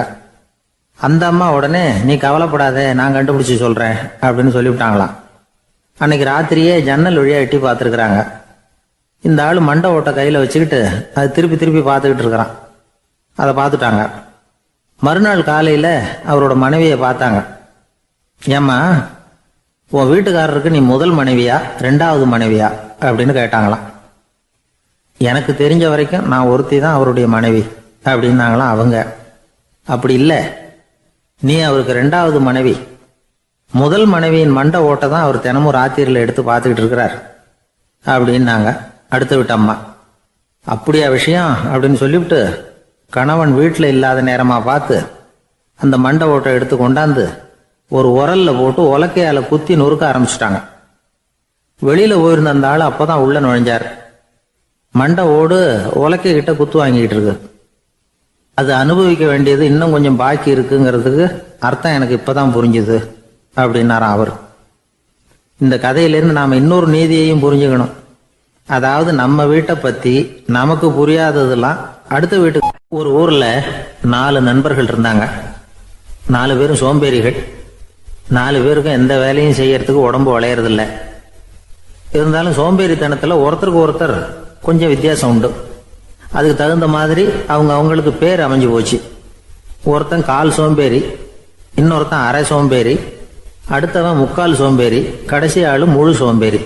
அந்த அம்மா உடனே, நீ கவலைப்படாத, நான் கண்டுபிடிச்சு சொல்றேன் அப்படின்னு சொல்லிவிட்டாங்களாம். அன்னைக்கு ராத்திரியே ஜன்னல் வழியா எட்டி பார்த்துருக்குறாங்க. இந்த ஆள் மண்டை ஓட்டை கையில வச்சுக்கிட்டு அது திருப்பி திருப்பி பார்த்துக்கிட்டு இருக்கிறான். அதை பார்த்துட்டாங்க. மறுநாள் காலையில அவரோட மனைவியை பார்த்தாங்க. ஏம்மா, உன் வீட்டுக்காரருக்கு நீ முதல் மனைவியா 2வது மனைவியா அப்படின்னு கேட்டாங்களாம். எனக்கு தெரிஞ்ச வரைக்கும் நான் ஒருத்தி தான் அவருடைய மனைவி அப்படின்னாங்களாம் அவங்க. அப்படி இல்லை, நீ அவருக்கு 2வது மனைவி. முதல் மனைவியின் மண்டை ஓட்டை தான் அவர் தினமும் ராத்திரியில் எடுத்து பார்த்துக்கிட்டு இருக்கிறார் அப்படின்னாங்க அடுத்த வீட்டு அம்மா. அப்படியா விஷயம் அப்படின்னு சொல்லிவிட்டு கணவன் வீட்டில் இல்லாத நேரமா பார்த்து அந்த மண்டை ஓட்டை எடுத்து கொண்டாந்து ஒரு உரல்ல போட்டு உலக்கையால குத்தி நொறுக்க ஆரம்பிச்சுட்டாங்க. வெளியில் போயிருந்த அந்த ஆள் அப்போ தான் உள்ளே நுழைஞ்சார். மண்டை ஓடு உலக்கை கிட்ட குத்து வாங்கிக்கிட்டு இருக்கு. அது அனுபவிக்க வேண்டியது இன்னும் கொஞ்சம் பாக்கி இருக்குங்கிறதுக்கு அர்த்தம் எனக்கு இப்போ தான் புரிஞ்சுது அப்படின்னாராம் அவர். இந்த கதையிலேருந்து நாம் இன்னொரு நீதியையும் புரிஞ்சுக்கணும். அதாவது நம்ம வீட்டை பற்றி நமக்கு புரியாததெல்லாம் அடுத்த வீட்டுக்கு. ஒரு ஊரில் 4 நண்பர்கள் இருந்தாங்க. 4 பேரும் சோம்பேறிகள். 4 பேருக்கும் எந்த வேலையும் செய்யறதுக்கு உடம்பு வளையறதில்ல. இருந்தாலும் சோம்பேறித்தனத்தில் ஒருத்தருக்கு ஒருத்தர் கொஞ்சம் வித்தியாசம் உண்டு. அதுக்கு தகுந்த மாதிரி அவங்களுக்கு பேர் அமைஞ்சு போச்சு. ஒருத்தன் கால் சோம்பேறி, இன்னொருத்தன் அரை சோம்பேறி, அடுத்தவன் முக்கால் சோம்பேறி, கடைசி ஆள் முழு சோம்பேறி.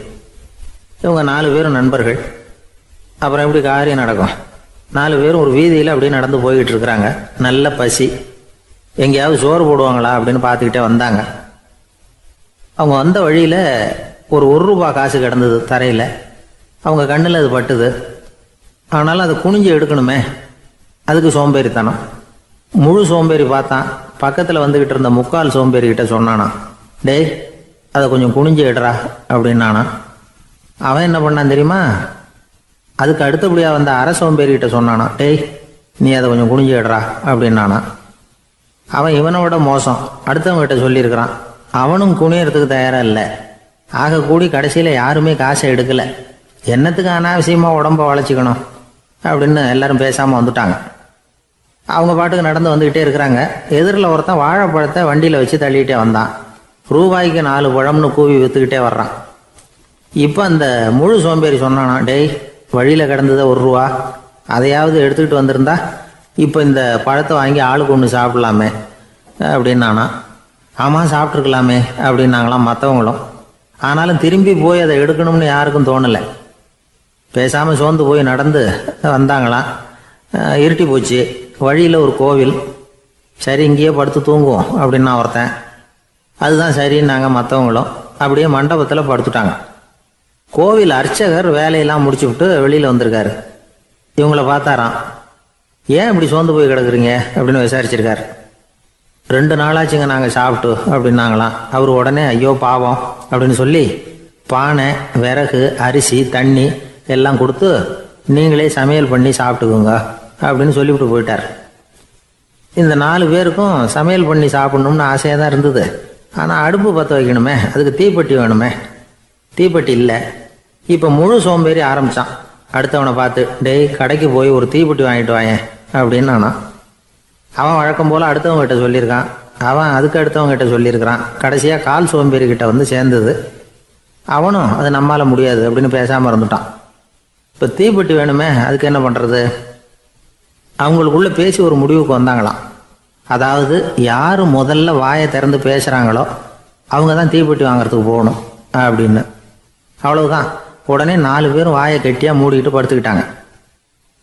இவங்க 4 பேரும் நண்பர்கள். அப்புறம் எப்படி காரியம் நடக்கும்? 4 பேரும் ஒரு வீதியில் அப்படியே நடந்து போய்கிட்டு இருக்கிறாங்க. நல்ல பசி. எங்கேயாவது சோறு போடுவாங்களா அப்படின்னு பார்த்துக்கிட்டே வந்தாங்க. அவங்க வந்த வழியில் ஒரு ரூபா காசு கிடந்தது தரையில். அவங்க கண்ணில் அது பட்டுது. ஆனாலும் அதை குனிஞ்சு எடுக்கணுமே, அதுக்கு சோம்பேறித்தனம். முழு சோம்பேறி பார்த்தான். பக்கத்தில் வந்துக்கிட்டு இருந்த முக்கால் சோம்பேறிக்கிட்ட சொன்னானா, டேய் அதை கொஞ்சம் குனிஞ்சு எடுறா அப்படின்னானா. அவன் என்ன பண்ணான் தெரியுமா? அதுக்கு அடுத்தபடியாக வந்த அரை சோம்பேறிக்கிட்ட சொன்னானா, டேய் நீ அதை கொஞ்சம் குனிஞ்சு எடுறா அப்படின்னானா. அவன் இவனை விட மோசம். அடுத்தவங்ககிட்ட சொல்லியிருக்கிறான். அவனும் குனியறதுக்கு தயாராக இல்லை. ஆக கூடி கடைசியில் யாருமே காசை எடுக்கலை. என்னத்துக்கு அனாவசியமாக உடம்ப வளைச்சிக்கணும் அப்படின்னு எல்லாரும் பேசாமல் வந்துட்டாங்க. அவங்க பாட்டுக்கு நடந்து வந்துக்கிட்டே இருக்கிறாங்க. எதிரில் ஒருத்தன் வாழைப்பழத்தை வண்டியில் வச்சு தள்ளிகிட்டே வந்தான். ரூபாய்க்கு 4 பழம்னு கூவி விற்றுக்கிட்டே வர்றான். இப்போ அந்த முழு சோம்பேறி சொன்னானா, டேய் வழியில் கிடந்ததை ரூபா, அதையாவது எடுத்துக்கிட்டு வந்திருந்தா இப்போ இந்த பழத்தை வாங்கி ஆளுக்கு ஒன்று சாப்பிடலாமே அப்படின்னானா. ஆமாம் சாப்பிட்ருக்கலாமே அப்படின்னாங்களாம் மற்றவங்களும். ஆனாலும் திரும்பி போய் அதை எடுக்கணும்னு யாருக்கும் தோணலை. பேசாமல் சோர்ந்து போய் நடந்து வந்தாங்களாம். இருட்டி போச்சு. வழியில் ஒரு கோவில். சரி இங்கேயே படுத்து தூங்குவோம் அப்படின்னா ஒருத்தன். அதுதான் சரின்னாங்க மற்றவங்களும். அப்படியே மண்டபத்தில் படுத்துட்டாங்க. கோவில் அர்ச்சகர் வேலையெல்லாம் முடிச்சு விட்டு வெளியில் வந்திருக்காரு. இவங்கள பார்த்தாராம். ஏன் இப்படி சோர்ந்து போய் கிடக்குறீங்க அப்படின்னு விசாரிச்சிருக்காரு. 2 நாளாச்சுங்க நாங்கள் சாப்பிட்டு அப்படின்னாங்களாம். அவர் உடனே ஐயோ பாவம் அப்படின்னு சொல்லி பானை, விறகு, அரிசி, தண்ணி எல்லாம் கொடுத்து நீங்களே சமையல் பண்ணி சாப்பிட்டுக்குங்க அப்படின்னு சொல்லிவிட்டு போயிட்டார். இந்த 4 பேருக்கும் சமையல் பண்ணி சாப்பிடணும்னு ஆசையாக தான் இருந்தது. ஆனால் அடுப்பு பற்ற வைக்கணுமே, அதுக்கு தீப்பெட்டி வேணுமே. தீப்பெட்டி இல்லை. இப்போ முழு சோம்பேறி ஆரம்பித்தான். அடுத்தவனை பார்த்து, டேய் கடைக்கு போய் ஒரு தீப்பெட்டி வாங்கிட்டு வாயேன் அப்படின்னு நானா. அவன் வழக்கம் போல் அடுத்தவங்ககிட்ட சொல்லியிருக்கான். அவன் அதுக்கு அடுத்தவங்ககிட்ட சொல்லியிருக்கிறான். கடைசியாக கால் சோம்பேறிக்கிட்ட வந்து சேர்ந்தது. அவனும் அது நம்மளால் முடியாது அப்படின்னு பேசாமல் இருந்துட்டான். இப்போ தீப்பெட்டி வேணுமே, அதுக்கு என்ன பண்ணுறது? அவங்களுக்குள்ள பேசி ஒரு முடிவுக்கு வந்தாங்களாம். அதாவது யார் முதல்ல வாயை திறந்து பேசுகிறாங்களோ அவங்க தான் தீப்பெட்டி வாங்கிறதுக்கு போகணும் அப்படின்னு. அவ்வளவுதான். உடனே 4 பேரும் வாயை கெட்டியாக மூடிக்கிட்டு படுத்துக்கிட்டாங்க.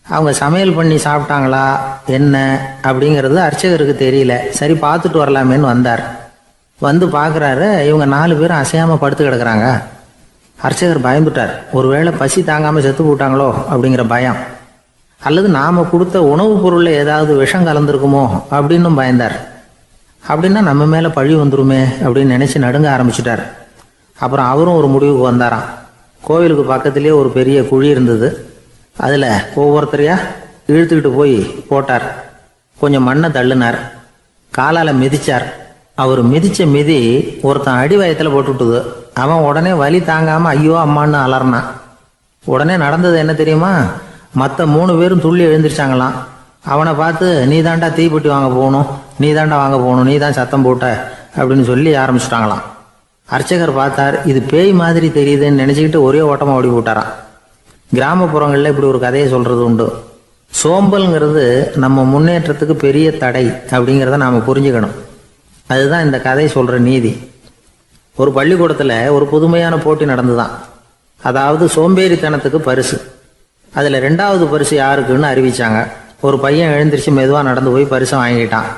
அவங்க சமையல் பண்ணி சாப்பிட்டாங்களா என்ன அப்படிங்கிறது அர்ச்சகருக்கு தெரியல. சரி பார்த்துட்டு வரலாமேன்னு வந்தார். வந்து பார்க்குறாரு, இவங்க 4 பேரும் அசையாமல் படுத்து கிடக்குறாங்க. அர்ச்சகர் பயந்துட்டார். ஒருவேளை பசி தாங்காமல் செத்து போட்டாங்களோ அப்படிங்கிற பயம், அல்லது நாம் கொடுத்த உணவுப் பொருளில் ஏதாவது விஷம் கலந்துருக்குமோ அப்படின்னும் பயந்தார். அப்படின்னா நம்ம மேலே பழி வந்துருமே அப்படின்னு நினச்சி நடுங்க ஆரம்பிச்சிட்டார். அப்புறம் அவரும் ஒரு முடிவுக்கு வந்தாராம். கோவிலுக்கு பக்கத்துலேயே ஒரு பெரிய குழி இருந்தது. அதில் ஒவ்வொருத்தரையா இழுத்துக்கிட்டு போய் போட்டார். கொஞ்சம் மண்ணை தள்ளினார். காலால் மிதிச்சார். அவர் மிதித்த மிதி ஒருத்தன் அடி வயத்தில் போட்டுவிட்டுது. அவன் உடனே வலி தாங்காமல் ஐயோ அம்மான்னு அலறினான். உடனே நடந்தது என்ன தெரியுமா? மற்ற 3 பேரும் துள்ளி எழுந்திரிச்சாங்களாம். அவனை பார்த்து நீ தாண்டா தீப்பெட்டி வாங்க போகணும், நீ தாண்டா வாங்க போகணும், நீ தான் சத்தம் போட்ட அப்படின்னு சொல்லி ஆரம்பிச்சிட்டாங்களாம். அர்ச்சகர் பார்த்தார். இது பேய் மாதிரி தெரியுதுன்னு நினச்சிக்கிட்டு ஒரே ஓட்டமாக ஓடி போட்டாராம். கிராமப்புறங்களில் இப்படி ஒரு கதையை சொல்கிறது உண்டு. சோம்பல்ங்கிறது நம்ம முன்னேற்றத்துக்கு பெரிய தடை அப்படிங்கிறத நாம் புரிஞ்சுக்கணும். அதுதான் இந்த கதை சொல்கிற நீதி. ஒரு பள்ளிக்கூடத்தில் ஒரு புதுமையான போட்டி நடந்துதான். அதாவது சோம்பேறித்தனத்துக்கு பரிசு. அதில் 2வது பரிசு யாருக்குன்னு அறிவிச்சாங்க. ஒரு பையன் எழுந்திரிச்சு மெதுவாக நடந்து போய் பரிசை வாங்கிட்டான்.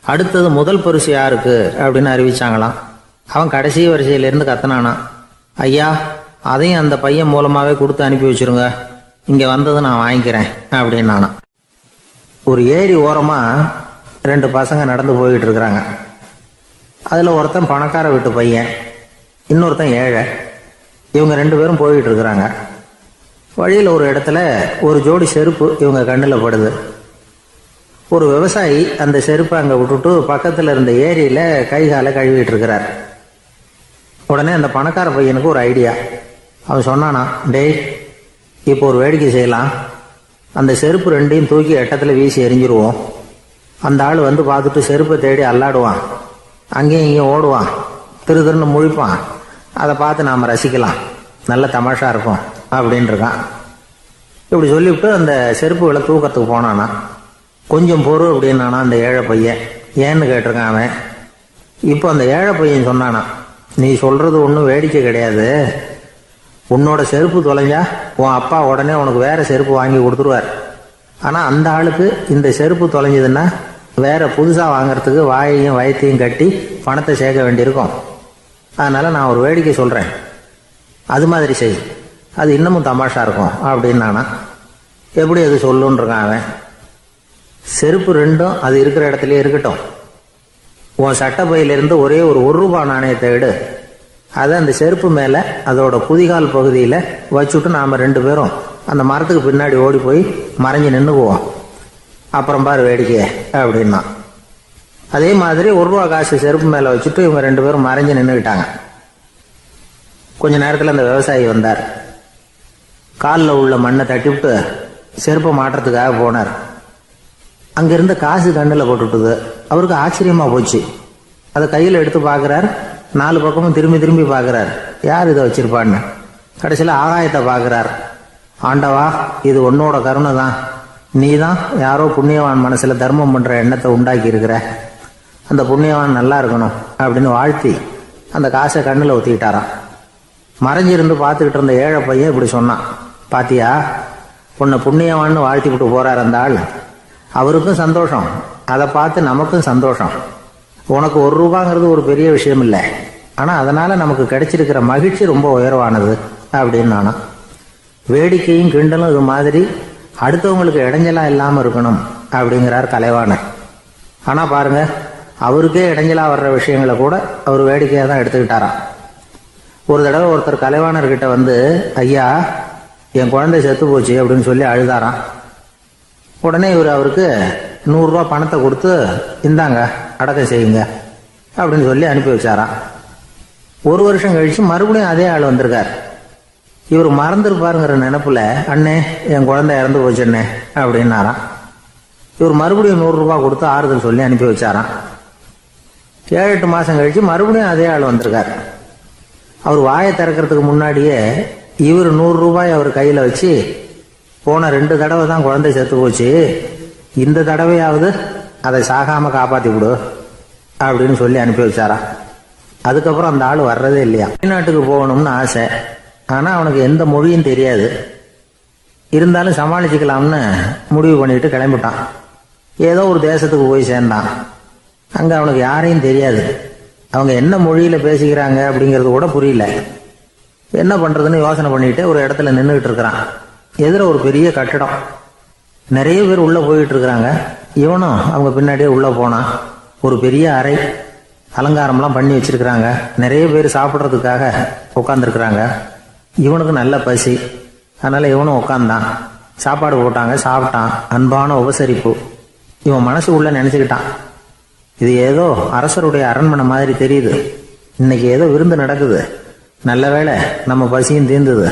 அடுத்தது முதல் பரிசு யாருக்கு அப்படின்னு அறிவிச்சாங்களாம். அவன் கடைசி வரிசையிலேருந்து கத்தனானா, ஐயா அதையும் அந்த பையன் மூலமாகவே கொடுத்து அனுப்பி வச்சுருங்க, இங்கே வந்தது நான் வாங்கிக்கிறேன் அப்படின்னு நானா. ஒரு ஏரி ஓரமாக 2 பசங்க நடந்து போய்கிட்டு இருக்கிறாங்க. அதில் ஒருத்தன் பணக்கார வீட்டு பையன், இன்னொருத்தன் ஏழை. இவங்க 2 பேரும் போயிட்டு இருக்கிறாங்க. வழியில் ஒரு இடத்துல ஒரு ஜோடி செருப்பு இவங்க கண்ணில் படுது. ஒரு விவசாயி அந்த செருப்பை அங்கே விட்டுட்டு பக்கத்தில் இருந்த ஏரியில் கை காலை கழுவிட்டு இருக்கிறார். உடனே அந்த பணக்கார பையனுக்கு ஒரு ஐடியா. அவன் சொன்னானா, டேய், இப்போ ஒரு வேடிக்கை செய்யலாம். அந்த செருப்பு 2ஐயும் தூக்கி எட்டத்தில் வீசி எரிஞ்சிருவோம். அந்த ஆள் வந்து பார்த்துட்டு செருப்பை தேடி அல்லாடுவான், அங்கேயும் இங்கேயும் ஓடுவான், திருன்னு முழிப்பான். அதை பார்த்து நாம் ரசிக்கலாம், நல்ல தமாஷா இருக்கும் அப்படின்னு இருக்கான். இப்படி சொல்லிவிட்டு அந்த செருப்புகளை தூக்கத்துக்கு போனானா. கொஞ்சம் பொறு அப்படின்னானா அந்த ஏழை பையன். ஏன்னு கேட்டிருக்கான் அவன். இப்போ அந்த ஏழை பையன் சொன்னானா, நீ சொல்றது ஒன்றும் வேடிக்கை கிடையாது. உன்னோட செருப்பு தொலைஞ்சா உன் அப்பா உடனே உனக்கு வேற செருப்பு வாங்கி கொடுத்துருவார். ஆனால் அந்த ஆளுக்கு இந்த செருப்பு தொலைஞ்சதுன்னா வேற புதுசாக வாங்கறதுக்கு வாயையும் வயத்தையும் கட்டி பணத்தை சேர்க்க வேண்டியிருக்கும். அதனால நான் ஒரு வேடிக்கை சொல்கிறேன், அது மாதிரி செய், அது இன்னமும் தமாஷா இருக்கும் அப்படின்னானா. எப்படி அது சொல்லுன்னு இருக்கான் அவன். செருப்பு 2ம் அது இருக்கிற இடத்துலயே இருக்கட்டும். உன் சட்டை பையிலிருந்து ஒரே ஒரு ரூபாய் நாணயத்தை எடு. அதை அந்த செருப்பு மேலே அதோட குதிகால் பகுதியில் வச்சுட்டு நாம் 2 பேரும் அந்த மரத்துக்கு பின்னாடி ஓடி போய் மறைஞ்சு நின்றுக்குவோம். அப்புறம் பாரு வேடிக்கையே அப்படின்னா. அதே மாதிரி ரூபா காசு செருப்பு மேலே வச்சுட்டு இவங்க 2 பேரும் மறைஞ்சு நின்றுக்கிட்டாங்க. கொஞ்ச நேரத்தில் அந்த விவசாயி வந்தார். காலில் உள்ள மண்ணை தட்டிவிட்டு செருப்பை மாட்டுறதுக்காக போனார். அங்கிருந்த காசு கண்ணில் போட்டுட்டுது. அவருக்கு ஆச்சரியமாக போச்சு. அதை கையில் எடுத்து பார்க்குறார். 4 பக்கமும் திரும்பி திரும்பி பார்க்குறார், யார் இதை வச்சிருப்பான்னு. கடைசியில் ஆகாயத்தை பார்க்குறார். ஆண்டவா, இது உன்னோட கருணை தான். நீ தான் யாரோ புண்ணியவான் மனசில் தர்மம் பண்ணுற எண்ணத்தை உண்டாக்கி இருக்கிற. அந்த புண்ணியவான் நல்லா இருக்கணும் அப்படின்னு வாழ்த்தி அந்த காசை கண்ணில் ஒத்திக்கிட்டாராம். மறைஞ்சிருந்து பார்த்துக்கிட்டு இருந்த ஏழை பையன் இப்படி சொன்னான், பாத்தியா, உன்னை புண்ணியவான்னு வாழ்த்திக்கிட்டு போறார் அந்த ஆள். அவருக்கும் சந்தோஷம், அதை பார்த்து நமக்கும் சந்தோஷம். உனக்கு ரூபாங்கிறது ஒரு பெரிய விஷயம் இல்லை, ஆனால் அதனால் நமக்கு கிடைச்சிருக்கிற மகிழ்ச்சி ரொம்ப உயர்வானது அப்படின்னு நானா. வேடிக்கையும் கிண்டலும் இது மாதிரி அடுத்தவங்களுக்கு இடைஞ்சலாக இல்லாமல் இருக்கணும் அப்படிங்கிறார் கலைவாணர். ஆனால் பாருங்க, அவருக்கே இடைஞ்சலாக வர்ற விஷயங்களை கூட அவர் வேடிக்கையாக தான் எடுத்துக்கிட்டாராம். ஒரு தடவை ஒருத்தர் கலைவாணர்கிட்ட வந்து, ஐயா, என் குழந்தை செத்து போச்சு அப்படின்னு சொல்லி அழுதாராம். உடனே இவர் அவருக்கு 100 ரூபா பணத்தை கொடுத்து, இந்தாங்க அடக்கம் செய்யுங்க அப்படின்னு சொல்லி அனுப்பி வச்சாராம். 1 வருஷம் கழிச்சு மறுபடியும் அதே ஆள் வந்திருக்கார். இவர் மறந்துருப்பாருங்கிற நினைப்புல, அண்ணே, என் குழந்தை இறந்து போச்சுண்ணே அப்படின்னாராம். இவர் மறுபடியும் 100 ரூபா கொடுத்து ஆறுதல் சொல்லி அனுப்பி வச்சாராம். 7-8 மாசம் கழிச்சு மறுபடியும் அதே ஆள் வந்திருக்கார். அவர் வாயை திறக்கிறதுக்கு முன்னாடியே இவர் 100 ரூபாய் அவர் கையில வச்சு, போன 2 தடவை தான் குழந்தை செத்து போச்சு, இந்த தடவையாவது அதை சாகாம காப்பாத்தி விடு அப்படின்னு சொல்லி அனுப்பி வச்சாராம். அதுக்கப்புறம் அந்த ஆள் வர்றதே இல்லையா. வெளிநாட்டுக்கு போகணும்னு ஆசை, ஆனா அவனுக்கு எந்த மொழியும் தெரியாது. இருந்தாலும் சமாளிச்சுக்கலாம்னு முடிவு பண்ணிட்டு கிளம்பிட்டான். ஏதோ ஒரு தேசத்துக்கு போய் சேர்ந்தான். அங்க அவனுக்கு யாரையும் தெரியாது. அவங்க என்ன மொழியில பேசிக்கிறாங்க அப்படிங்கிறது கூட புரியல. என்ன பண்றதுன்னு யோசனை பண்ணிட்டு ஒரு இடத்துல நின்றுகிட்டு இருக்கிறான். எதிர ஒரு பெரிய கட்டடம், நிறைய பேர் உள்ள போயிட்டு இருக்கிறாங்க. இவனும் அவங்க பின்னாடியே உள்ள போனான். ஒரு பெரிய அறை, அலங்காரம்லாம் பண்ணி வச்சிருக்கிறாங்க. நிறைய பேர் சாப்பிட்றதுக்காக உட்காந்துருக்குறாங்க. இவனுக்கு நல்ல பசி, அதனால இவனும் உட்காந்தான். சாப்பாடு போட்டாங்க, சாப்பிட்டான். அன்பான உபசரிப்பு. இவன் மனசு உள்ள நினைச்சுக்கிட்டான், இது ஏதோ அரசருடைய அரண்மனை மாதிரி தெரியுது, இன்னைக்கு ஏதோ விருந்து நடக்குது, நல்ல வேளை நம்ம பசியும் தீர்ந்தது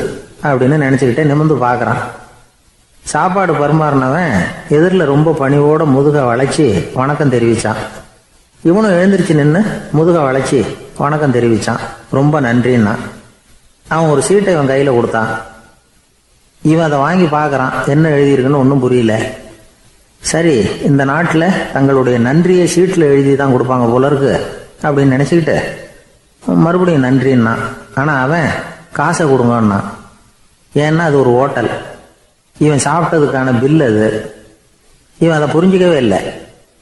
அப்படின்னு நினைச்சுக்கிட்டே நிமிர்ந்து பார்க்கறான். சாப்பாடு பரிமாறினவன் எதிரில் ரொம்ப பணிவோட முதுக வளைச்சி வணக்கம் தெரிவிச்சான். இவனும் எழுந்திரிச்சு நின்று முதுக வளைச்சி வணக்கம் தெரிவிச்சான். ரொம்ப நன்றின்னா. அவன் ஒரு சீட்டை இவன் கையில கொடுத்தான். இவன் அதை வாங்கி பார்க்கறான். என்ன எழுதியிருக்குன்னு ஒன்றும் புரியல. சரி, இந்த நாட்டில் தங்களுடைய நன்றியை சீட்டில் எழுதி தான் கொடுப்பாங்க போல இருக்கு அப்படின்னு நினைச்சுக்கிட்டு மறுபடியும் நன்றின்னா. ஆனா அவன் காசை கொடுங்கன்னா. ஏன்னா அது ஒரு ஹோட்டல், இவன் சாப்பிட்டதுக்கான பில் அது. இவன் அதை புரிஞ்சிக்கவே இல்லை.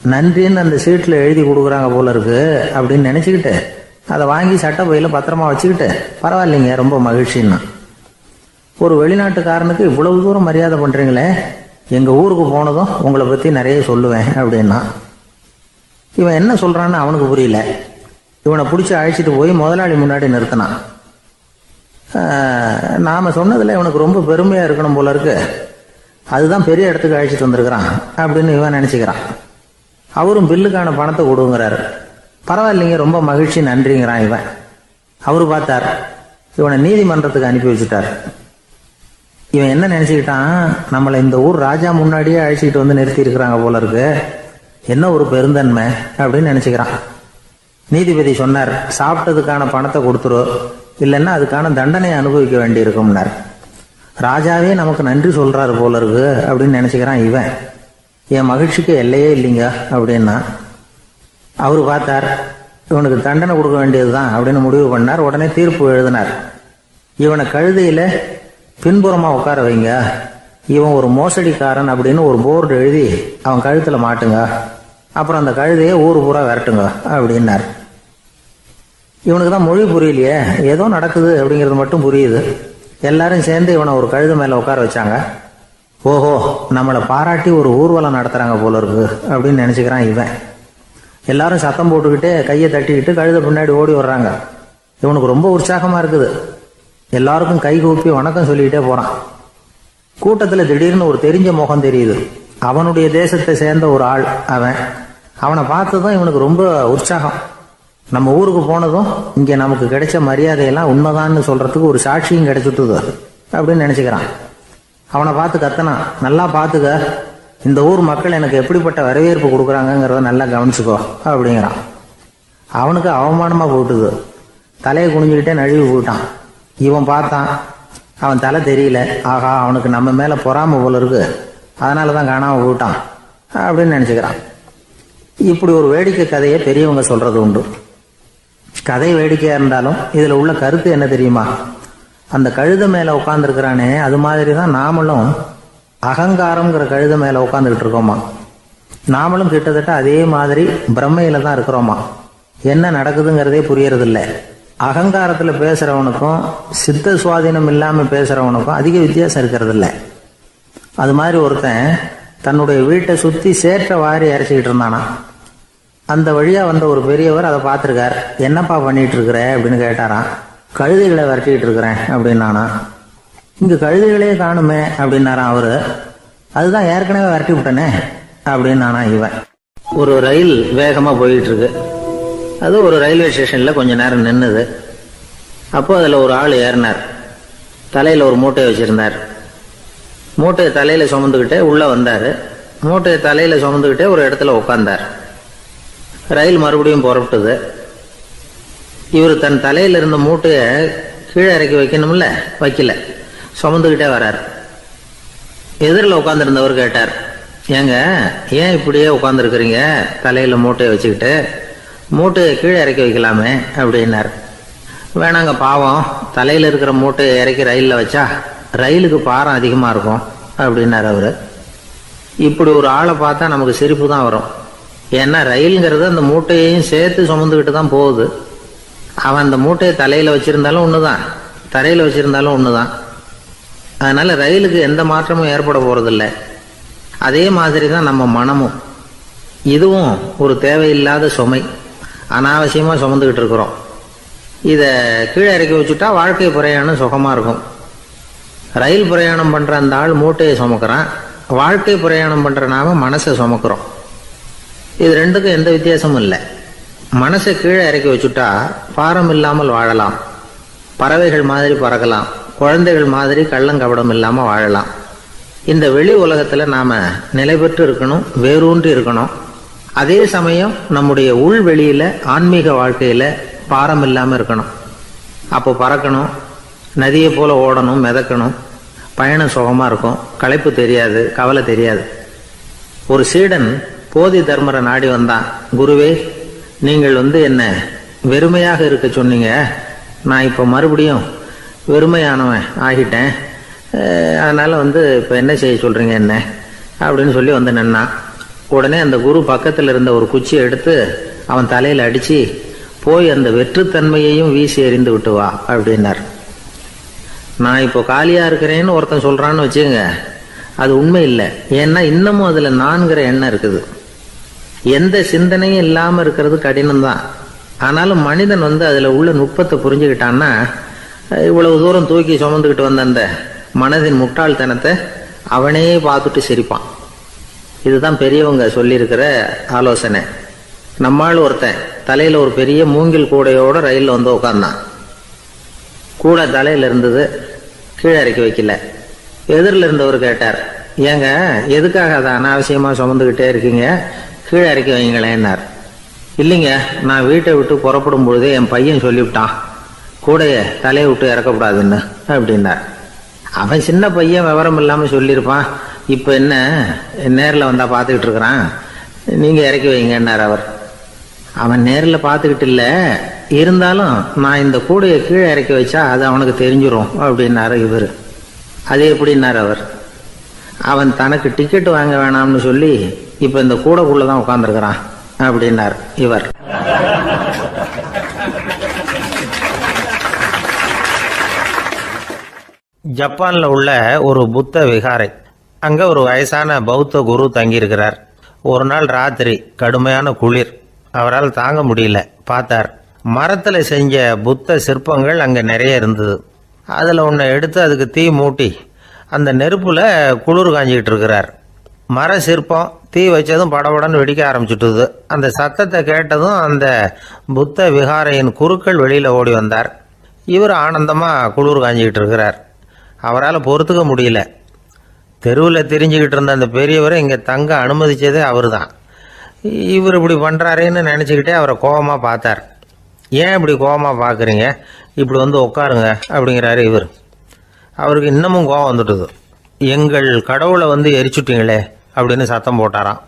நன்றின்னு அந்த சீட்டில் எழுதி கொடுக்குறாங்க போல இருக்கு அப்படின்னு நினைச்சுக்கிட்டு அதை வாங்கி சட்டை பையில பத்திரமா வச்சுக்கிட்டு, பரவாயில்லைங்க, ரொம்ப மகிழ்ச்சின்னா. ஒரு வெளிநாட்டுக்காரனுக்கு இவ்வளவு தூரம் மரியாதை பண்றீங்களே, எங்க ஊருக்கு போனதும் உங்களை பத்தி நிறைய சொல்லுவேன் அப்படின்னா. இவன் என்ன சொல்றான்னு அவனுக்கு புரியல. இவனை பிடிச்சி அழைச்சிட்டு போய் முதலாளி முன்னாடி நிறுத்தினான். நாம் சொன்னதில் இவனுக்கு ரொம்ப பெருமையாக இருக்கணும் போல இருக்கு, அதுதான் பெரிய இடத்துக்கு அழைச்சிட்டு வந்திருக்கிறான் அப்படின்னு இவன் நினச்சிக்கிறான். அவரும் பில்லுக்கான பணத்தை கொடுங்கிறாரு. பரவாயில்லைங்க, ரொம்ப மகிழ்ச்சி, நன்றிங்கிறான் இவன். அவரு பார்த்தார், இவனை நீதிமன்றத்துக்கு அனுப்பி வச்சுட்டார். இவன் என்ன நினச்சிக்கிட்டான், நம்மளை இந்த ஊர் ராஜா முன்னாடியே அழைச்சிக்கிட்டு வந்து நிறுத்தி இருக்கிறாங்க போல இருக்கு, என்ன ஒரு பெருந்தன்மை அப்படின்னு நினச்சிக்கிறான். நீதிபதி சொன்னார், சாப்பிட்டதுக்கான பணத்தை கொடுத்துரு, இல்லைன்னா அதுக்கான தண்டனையை அனுபவிக்க வேண்டி இருக்கும்னார். ராஜாவே நமக்கு நன்றி சொல்றாரு போல இருக்கு அப்படின்னு நினச்சிக்கிறான் இவன். என் மகிழ்ச்சிக்கு எல்லையே இல்லைங்க அப்படின்னா. அவரு பார்த்தார், இவனுக்கு தண்டனை கொடுக்க வேண்டியதுதான் அப்படின்னு முடிவு பண்ணார். உடனே தீர்ப்பு எழுதினார். இவனை கழுதையில பின்புறமா உட்கார வைங்க, இவன் ஒரு மோசடிக்காரன் அப்படின்னு ஒரு போர்டு எழுதி அவன் கழுத்துல மாட்டுங்க, அப்புறம் அந்த கழுதையை ஊரு பூரா விரட்டுங்க அப்படின்னார். இவனுக்கு தான் மொழி புரியலையே, ஏதோ நடக்குது அப்படிங்கிறது மட்டும் புரியுது. எல்லாரும் சேர்ந்து இவனை ஒரு கழுதை மேல உட்கார வச்சாங்க. ஓஹோ, நம்மளை பாராட்டி ஒரு ஊர்வலம் நடத்துறாங்க போல இருக்கு அப்படின்னு நினைச்சுக்கிறான் இவன். எல்லாரும் சத்தம் போட்டுக்கிட்டே கையை தட்டிக்கிட்டு கழுதை பின்னாடி ஓடி வர்றாங்க. இவனுக்கு ரொம்ப உற்சாகமா இருக்குது. எல்லாருக்கும் கை கூப்பி வணக்கம் சொல்லிக்கிட்டே போறான். கூட்டத்துல திடீர்னு ஒரு தெரிஞ்ச முகம் தெரியுது. அவனுடைய தேசத்தை சேர்ந்த ஒரு ஆள் அவன். அவனை பார்த்ததும் இவனுக்கு ரொம்ப உற்சாகம். நம்ம ஊருக்கு போனதும் இங்க நமக்கு கிடைச்ச மரியாதையெல்லாம் உண்மைதான்னு சொல்றதுக்கு ஒரு சாட்சியும் கிடைச்சிட்டுது அப்படின்னு நினைச்சுக்கிறான். அவனை பார்த்து கத்தனான், நல்லா பார்த்துக்க, இந்த ஊர் மக்கள் எனக்கு எப்படிப்பட்ட வரவேற்பு கொடுக்குறாங்கிறத நல்லா கவனிச்சுக்கோ அப்படிங்கிறான். அவனுக்கு அவமானமா போட்டுது. தலையை குனிஞ்சுக்கிட்டே நழுவி போயிட்டான். இவன் பார்த்தான், அவன் தலை தெரியல. ஆகா, அவனுக்கு நம்ம மேல பொறாம போல இருக்கு, அதனாலதான் காணாம போயிட்டான் அப்படின்னு நினைச்சுக்கிறான். இப்படி ஒரு வேடிக்கை கதையை பெரியவங்க சொல்றது உண்டு. கதை வேடிக்கையா இருந்தாலும் இதுல உள்ள கருத்து என்ன தெரியுமா? அந்த கழுதை மேல உட்காந்துருக்கிறானே, அது மாதிரி தான் நாமளும் அகங்காரம்ங்கிற கழுதை மேல உட்காந்துக்கிட்டு இருக்கோமா. நாமளும் கிட்டத்தட்ட அதே மாதிரி பிரம்மையில தான் இருக்கிறோமா. என்ன நடக்குதுங்கிறதே புரியறது இல்லை. அகங்காரத்துல பேசுறவனுக்கும் சித்த சுவாதீனம் இல்லாம பேசுறவனுக்கும் அதிக வித்தியாசம் இருக்கிறது இல்லை. அது மாதிரி ஒருத்தன் தன்னுடைய வீட்டை சுத்தி சேற்ற வாரி இறைச்சிக்கிட்டு இருந்தானா. அந்த வழியா வந்த ஒரு பெரியவர் அதை பார்த்திருக்கார். என்னப்பா பண்ணிட்டு இருக்கிற அப்படின்னு கேட்டாராம். கழுதைகளை விரட்டிக்கிட்டு இருக்கிறேன் அப்படின்னானா. இங்க கழுதைகளே காணுமே அப்படின்னாராம் அவரு. அதுதான் ஏற்கனவே விரட்டி விட்டனே அப்படின்னானா இவன். ஒரு ரயில் வேகமா போயிட்டு இருக்கு. அது ஒரு ரயில்வே ஸ்டேஷன்ல கொஞ்ச நேரம் நின்னுது. அப்போ அதுல ஒரு ஆள் ஏறினார். தலையில ஒரு மூட்டையை வச்சிருந்தார். மூட்டையை தலையில சுமந்துக்கிட்டே உள்ள வந்தாரு. மூட்டையை தலையில சுமந்துக்கிட்டே ஒரு இடத்துல உட்கார்ந்தார். ரயில் மறுபடியும் புறப்பட்டது. இவர் தன் தலையில இருந்த மூட்டையை கீழே இறக்கி வைக்கணும்ல, வைக்கல, சுமந்துக்கிட்டே வர்றார். எதிரில் உட்காந்துருந்தவர் கேட்டார், ஏங்க ஏன் இப்படியே உட்காந்துருக்குறீங்க தலையில மூட்டையை வச்சுக்கிட்டு? மூட்டையை கீழே இறக்கி வைக்கலாமே அப்படின்னார். வேணாங்க, பாவம், தலையில இருக்கிற மூட்டையை இறக்கி ரயிலில் வச்சா ரயிலுக்கு பாரம் அதிகமா இருக்கும் அப்படின்னார் அவரு. இப்படி ஒரு ஆளை பார்த்தா நமக்கு சிரிப்பு தான் வரும். ஏன்னா ரயிலுங்கிறது அந்த மூட்டையையும் சேர்த்து சுமந்துக்கிட்டு தான் போகுது. அவன் அந்த மூட்டையை தலையில வச்சிருந்தாலும் ஒண்ணுதான், தரையில வச்சிருந்தாலும் ஒண்ணுதான். அதனால ரயிலுக்கு எந்த மாற்றமும் ஏற்பட போறதில்லை. அதே மாதிரி தான் நம்ம மனமும். இதுவும் ஒரு தேவையில்லாத சுமை, அனாவசியமா சுமந்துக்கிட்டு இருக்கிறோம். இத கீழே இறக்கி வச்சுட்டா வாழ்க்கை பிரயாணம் சுகமா இருக்கும். ரயில் பிரயாணம் பண்ற அந்த ஆள் மூட்டையை சுமக்கிறான், வாழ்க்கை பிரயாணம் பண்ற நாம மனசை சுமக்கிறோம். இது ரெண்டுக்கும் எந்த வித்தியாசமும் இல்லை. மனசை கீழே இறக்கி வச்சுட்டா பாரம் இல்லாமல் வாழலாம், பறவைகள் மாதிரி பறக்கலாம், குழந்தைகள் மாதிரி கள்ளங்கபடம் இல்லாம வாழலாம். இந்த வெளி உலகத்துல நாம நிலை பெற்று இருக்கணும், வேரூன்றி இருக்கணும். அதே சமயம் நம்முடைய உள் வெளியில ஆன்மீக வாழ்க்கையில பாரம் இல்லாம இருக்கணும். அப்போ பறக்கணும், நதியை போல ஓடணும், மிதக்கணும். பயணம் சுகமா இருக்கும், களைப்பு தெரியாது, கவலை தெரியாது. ஒரு சீடன் போதி தர்மரை நாடி வந்தான். குருவே, நீங்கள் என்ன வெறுமையாக இருக்க சொன்னீங்க, நான் இப்போ மறுபடியும் வெறுமையானவன் ஆகிட்டேன், அதனால இப்போ என்ன செய்ய சொல்றீங்க என்ன அப்படின்னு சொல்லி நின்னான். உடனே அந்த குரு பக்கத்தில் இருந்த ஒரு குச்சியை எடுத்து அவன் தலையில அடிச்சு, போய் அந்த வெற்றுத்தன்மையையும் வீசி எறிந்து விட்டு வா அப்படின்னார். நான் இப்போ காலியா இருக்கிறேன்னு ஒருத்தன் சொல்றான்னு வச்சுங்க, அது உண்மை இல்லை. ஏன்னா இன்னமும் அதுல நான்கிற எண்ணம் இருக்குது. எந்த சிந்தனையும் இல்லாம இருக்கிறது கடினம்தான். ஆனாலும் மனிதன் அதுல உள்ள நுட்பத்தை புரிஞ்சுக்கிட்டான்னா இவ்வளவு தூரம் தூக்கி சுமந்துக்கிட்டு வந்த அந்த மனதின் முட்டாள்தனத்தை அவனே பார்த்துட்டு சிரிப்பான். இதுதான் பெரியவங்க சொல்லியிருக்கிற ஆலோசனை. நம்மால் ஒருத்தன் தலையில் ஒரு பெரிய மூங்கில் கூடையோட ரயிலில் வந்து உட்கார்ந்தான். கூடை தலையில் இருந்தது, கீழே இறக்கி வைக்கல. எதிரில் இருந்தவர் கேட்டார், ஏங்க எதுக்காக அதை அனாவசியமாக சுமந்துக்கிட்டே இருக்கீங்க, கீழே இறக்கி வைங்களேன்னார். இல்லைங்க, நான் வீட்டை விட்டு புறப்படும் பொழுதே என் பையன் சொல்லிவிட்டான் கூடைய தலையை விட்டு இறக்கக்கூடாதுன்னு அப்படின்னார். அவன் சின்ன பையன், விவரம் இல்லாமல் சொல்லியிருப்பான். இப்போ என்ன நேரில் வந்தால் பார்த்துக்கிட்டு இருக்கிறான், நீங்கள் இறக்கி வைங்கன்னார் அவர். அவன் நேரில் பார்த்துக்கிட்டு இல்லை, இருந்தாலும் நான் இந்த கூடையை கீழே இறக்கி வச்சா அது அவனுக்கு தெரிஞ்சிடும் அப்படின்னாரு இவர். அது எப்படின்னார் அவர். அவன் தனக்கு டிக்கெட் வாங்க வேணாம்னு சொல்லி இப்போ இந்த கூடைக்குள்ளே தான் உட்காந்துருக்கிறான் அப்படின்னார் இவர். ஜப்பானில் உள்ள ஒரு புத்த விகாரை, அங்கே ஒரு வயசான பௌத்த குரு தங்கியிருக்கிறார். ஒரு நாள் ராத்திரி கடுமையான குளிர், அவரால் தாங்க முடியல. பார்த்தார், மரத்தில் செஞ்ச புத்த சிற்பங்கள் அங்கே நிறைய இருந்தது. அதில் ஒன்று எடுத்து அதுக்கு தீ மூட்டி அந்த நெருப்பில் குளிர் காஞ்சிக்கிட்டு இருக்கிறார். மர சிற்பம் தீ வச்சதும் படபடன்னு வெடிக்க ஆரம்பிச்சுட்டுது. அந்த சத்தத்தை கேட்டதும் அந்த புத்த விகாரையின் குருக்கள் வெளியில் ஓடி வந்தார். இவர் ஆனந்தமாக குளிர் காஞ்சிக்கிட்டு இருக்கிறார். அவரால் பொறுத்துக்க முடியல. தெருவில் தெரிஞ்சுக்கிட்டு இருந்த அந்த பெரியவரை இங்கே தங்க அனுமதித்ததே அவர் தான். இவர் இப்படி பண்ணுறாருன்னு நினச்சிக்கிட்டே அவரை கோபமாக பார்த்தார். ஏன் இப்படி கோபமாக பார்க்குறீங்க, இப்படி வந்து உட்காருங்க அப்படிங்கிறாரு இவர். அவருக்கு இன்னமும் கோபம் வந்துட்டுது. எங்கள் கடவுளை வந்து எரிச்சுட்டீங்களே அப்படின்னு சத்தம் போட்டாராம்.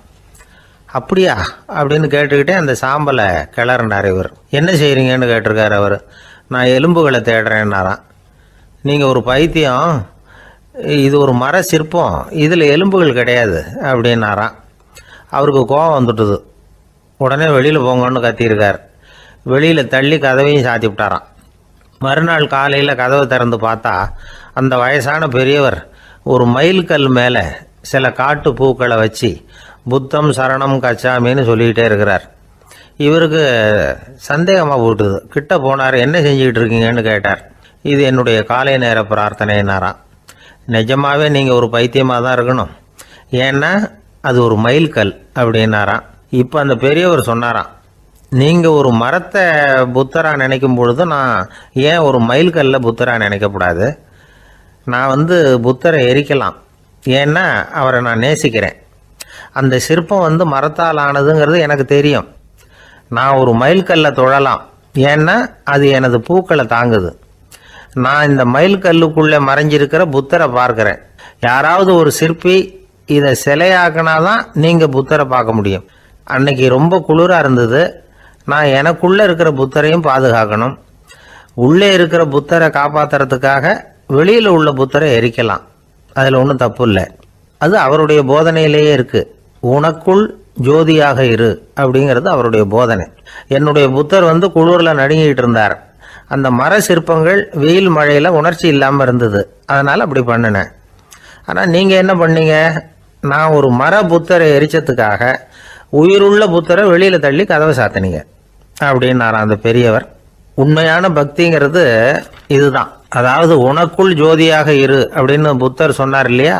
அப்படியா அப்படின்னு கேட்டுக்கிட்டே அந்த சாம்பலை கிளறினார் இவர். என்ன செய்கிறீங்கன்னு கேட்டிருக்காரு அவர். நான் எலும்புகளை தேடுறேன்னாராம். நீங்கள் ஒரு பைத்தியம், இது ஒரு மர சிற்பம், இதில் எலும்புகள் கிடையாது அப்படின்னாராம். அவருக்கு கோபம் வந்துட்டுது. உடனே வெளியில் போங்கன்னு கத்தியிருக்கார். வெளியில் தள்ளி கதவையும் சாத்தி விட்டாராம். மறுநாள் காலையில் கதவை திறந்து பார்த்தா அந்த வயசான பெரியவர் ஒரு மைல்கல் மேலே சில காட்டு பூக்களை வச்சு புத்தம் சரணம் கச்சாமின்னு சொல்லிக்கிட்டே இருக்கிறார். இவருக்கு சந்தேகமாக போட்டுது. கிட்ட போனார். என்ன செஞ்சுக்கிட்டு இருக்கீங்கன்னு கேட்டார். இது என்னுடைய காலை நேர பிரார்த்தனைனாராம். நிஜமாகவே நீங்கள் ஒரு பைத்தியமாக தான் இருக்கணும், ஏன்னா அது ஒரு மைல்கல் அப்படின்னாராம். இப்போ அந்த பெரியவர் சொன்னாராம், நீங்கள் ஒரு மரத்தை புத்தராக நினைக்கும் பொழுது நான் ஏன் ஒரு மைல்கல்ல புத்தராக நினைக்கக்கூடாது? நான் வந்து புத்தரை எரிக்கலாம், ஏன்னா அவரை நான் நேசிக்கிறேன். அந்த சிற்பம் வந்து மரத்தால் ஆனதுங்கிறது எனக்கு தெரியும். நான் ஒரு மைல்கல்லை தொழலாம், ஏன்னா அது எனது பூக்களை தாங்குது. நான் இந்த மைல்கல்லுக்குள்ளே மறைஞ்சிருக்கிற புத்தரை பார்க்குறேன். யாராவது ஒரு சிற்பி இதை சிலையாக்கினாதான் நீங்கள் புத்தரை பார்க்க முடியும். அன்னைக்கு ரொம்ப குளிராக இருந்தது. நான் எனக்குள்ளே இருக்கிற புத்தரையும் பாதுகாக்கணும். உள்ளே இருக்கிற புத்தரை காப்பாற்றுறதுக்காக வெளியில் உள்ள புத்தரை எரிக்கலாம், அதில் ஒன்றும் தப்பு இல்லை. அது அவருடைய போதனையிலேயே இருக்குது. உனக்குள் ஜோதியாக இரு அப்படிங்கிறது அவருடைய போதனை. என்னுடைய புத்தர் வந்து குளிரில் நடுங்கிட்டு இருந்தார். அந்த மர சிற்பங்கள் வெயில் மழையில் உணர்ச்சி இல்லாமல் இருந்தது, அதனால் அப்படி பண்ணினேன். ஆனால் நீங்கள் என்ன பண்ணீங்க? நான் ஒரு மர புத்தரை எரிச்சதுக்காக உயிருள்ள புத்தரை வெளியில் தள்ளி கதவை சாத்தினீங்க அப்படின்னாராம் அந்த பெரியவர். உண்மையான பக்திங்கிறது இதுதான். அதாவது உனக்குள் ஜோதியாக இரு அப்படின்னு புத்தர் சொன்னார் இல்லையா,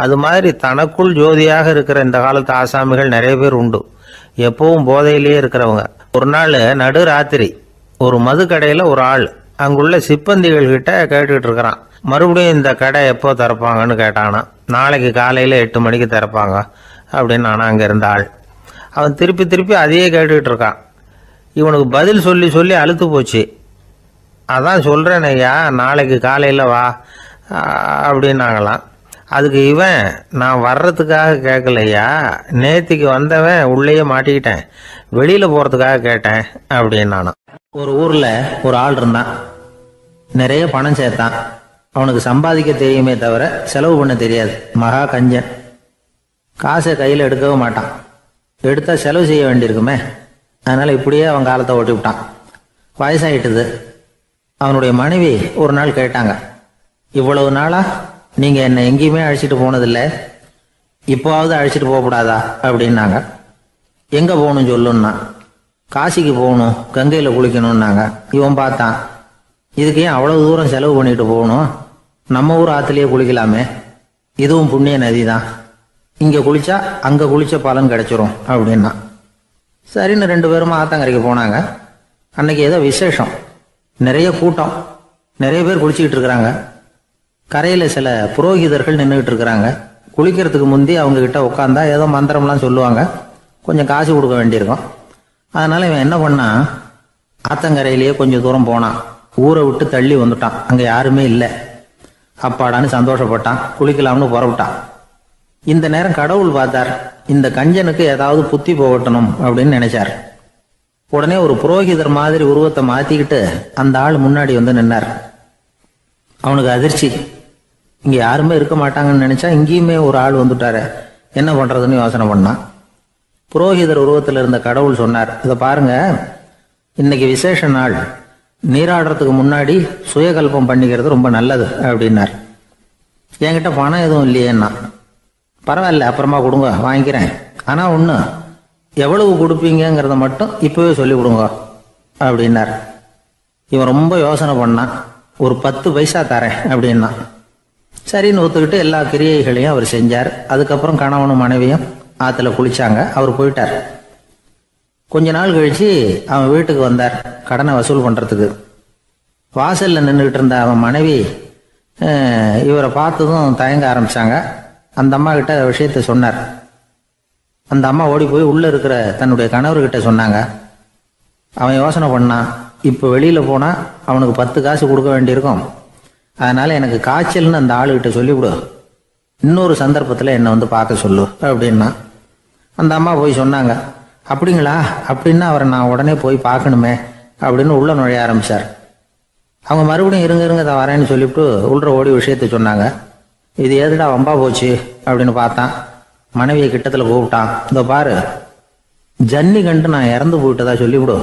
அது மாதிரி தனக்குள் ஜோதியாக இருக்கிற இந்த காலத்து ஆசாமிகள் நிறைய பேர் உண்டு. எப்பவும் போதையிலேயே இருக்கிறவங்க. ஒரு நாள் நடு ராத்திரி ஒரு மது கடையில் ஒரு ஆள் அங்குள்ள சிப்பந்திகள் கிட்ட கேட்டுக்கிட்டு இருக்கிறான். மறுபடியும் இந்த கடை எப்போ திறப்பாங்கன்னு கேட்டானா. நாளைக்கு காலையில் 8 மணிக்கு திறப்பாங்க அப்படின்னு நானும் அங்கே இருந்த ஆள். அவன் திருப்பி திருப்பி அதையே கேட்டுக்கிட்டு இருக்கான். இவனுக்கு பதில் சொல்லி சொல்லி அழுத்து போச்சு. அதான் சொல்கிறேன் ஐயா, நாளைக்கு காலையில் வா அப்படின்னாங்களாம். அதுக்கு இவன், நான் வர்றதுக்காக கேட்கலையா, நேற்றுக்கு வந்தவன் உள்ளேயே மாட்டிக்கிட்டேன், வெளியில் போகிறதுக்காக கேட்டேன் அப்படின்னானான். ஒரு ஊரில் ஒரு ஆள் இருந்தான். நிறைய பணம் சேர்த்தான். அவனுக்கு சம்பாதிக்க தெரியுமே தவிர செலவு பண்ண தெரியாது. மகா கஞ்சன். காசை கையில் எடுக்கவும் மாட்டான். எடுத்தால் செலவு செய்ய வேண்டியிருக்குமே, அதனால் இப்படியே அவன் காலத்தை ஓட்டி விட்டான். வயசாயிட்டுது. அவனுடைய மனைவி ஒரு நாள் கேட்டாங்க, இவ்வளவு நாளா நீங்கள் என்னை எங்கேயுமே அழைச்சிட்டு போனதில்லை, இப்போவாவது அழைச்சிட்டு போகக்கூடாதா அப்படின்னாங்க. எங்கே போகணும் சொல்லுன்னா. காசிக்கு போகணும், கங்கையில் குளிக்கணும்னாங்க. இவன் பார்த்தான், இதுக்கு ஏன் அவ்வளவு தூரம் செலவு பண்ணிட்டு போகணும்? நம்ம ஊர் ஆற்றுலேயே குளிக்கலாமே, இதுவும் புண்ணிய நதி தான், இங்கே குளிச்சா அங்கே குளிச்ச பலன் கிடைச்சிரும் அப்படின்னா. சரின்னு 2 பேரும் ஆத்தங்கரைக்கு போனாங்க. அன்னைக்கு ஏதோ விசேஷம், நிறைய கூட்டம், நிறைய பேர் குளிச்சுக்கிட்டு இருக்கிறாங்க. கரையில் சில புரோகிதர்கள் நின்றுக்கிட்டு இருக்கிறாங்க. குளிக்கிறதுக்கு முந்தி அவங்க கிட்ட உட்காந்தா ஏதோ மந்திரம்லாம் சொல்லுவாங்க, கொஞ்சம் காசு கொடுக்க வேண்டியிருக்கும். அதனால இவன் என்ன பண்ணான், ஆத்தங்கரையிலேயே கொஞ்சம் தூரம் போனான். ஊரை விட்டு தள்ளி வந்துட்டான், அங்கே யாருமே இல்லை. அப்பாடான்னு சந்தோஷப்பட்டான், குளிக்கலாம்னு புறப்பட்டான். இந்த நேரம் கடவுள் பார்த்தார், இந்த கஞ்சனுக்கு ஏதாவது புத்தி போகட்டணும் அப்படின்னு நினைச்சார். உடனே ஒரு புரோகிதர் மாதிரி உருவத்தை மாத்திக்கிட்டு அந்த ஆள் முன்னாடி வந்து நின்னார். அவனுக்கு அதிர்ச்சி, இங்க யாருமே இருக்க மாட்டாங்கன்னு நினைச்சா இங்கேயுமே ஒரு ஆள் வந்துட்டாரு, என்ன பண்றதுன்னு யோசனை பண்ணான். புரோகிதர் உருவத்தில் இருந்த கடவுள் சொன்னார், இதை பாருங்க, இன்னைக்கு விசேஷ நாள், நீராடுறதுக்கு முன்னாடி சுயகல்பம் பண்ணிக்கிறது ரொம்ப நல்லது அப்படின்னார். என்கிட்ட பணம் எதுவும் இல்லையேன்னா. பரவாயில்ல, அப்புறமா கொடுங்க, வாங்கிக்கிறேன். ஆனா ஒண்ணு, எவ்வளவு கொடுப்பீங்கிறத மட்டும் இப்பவே சொல்லி கொடுங்க அப்படின்னார். இவன் ரொம்ப யோசனை பண்ணான். ஒரு 10 பைசா தரேன் அப்படின்னா. சரின்னு ஒத்துக்கிட்டு எல்லா கிரியைகளையும் அவர் செஞ்சார். அதுக்கப்புறம் கணவனும் மனைவியும் ஆத்துல குளிச்சாங்க. அவர் போயிட்டார். கொஞ்ச நாள் கழிச்சு அவன் வீட்டுக்கு வந்தார் கடனை வசூல் பண்றதுக்கு. வாசல்ல நின்றுகிட்டு இருந்த அவன் மனைவி இவரை பார்த்ததும் தயங்க ஆரம்பிச்சாங்க. அந்த அம்மா கிட்ட விஷயத்த சொன்னார். அந்த அம்மா ஓடி போய் உள்ள இருக்கிற தன்னுடைய கணவர்கிட்ட சொன்னாங்க. அவன் யோசனை பண்ணான், இப்போ வெளியில போனா அவனுக்கு 10 காசு கொடுக்க வேண்டியிருக்கும், அதனால எனக்கு காய்ச்சல்னு அந்த ஆளுகிட்ட சொல்லிவிடு, இன்னொரு சந்தர்ப்பத்தில் என்னை வந்து பார்க்க சொல்லு அப்படின்னா. அந்த அம்மா போய் சொன்னாங்க. அப்படிங்களா, அப்படின்னா அவரை நான் உடனே போய் பார்க்கணுமே அப்படின்னு உள்ள நுழைய ஆரம்பிச்சார். அவங்க மறுபடியும் இருங்க தான் வரேன்னு சொல்லிவிட்டு உள்ள ஓடி விஷயத்த சொன்னாங்க. இது எதுடா வம்பா போச்சு அப்படின்னு பார்த்தான். மனைவியை கிட்டத்தில் கூப்பிட்டான். இதோ பாரு, ஜன்னி கண்டு நான் இறந்து போயிட்டதா சொல்லிவிடு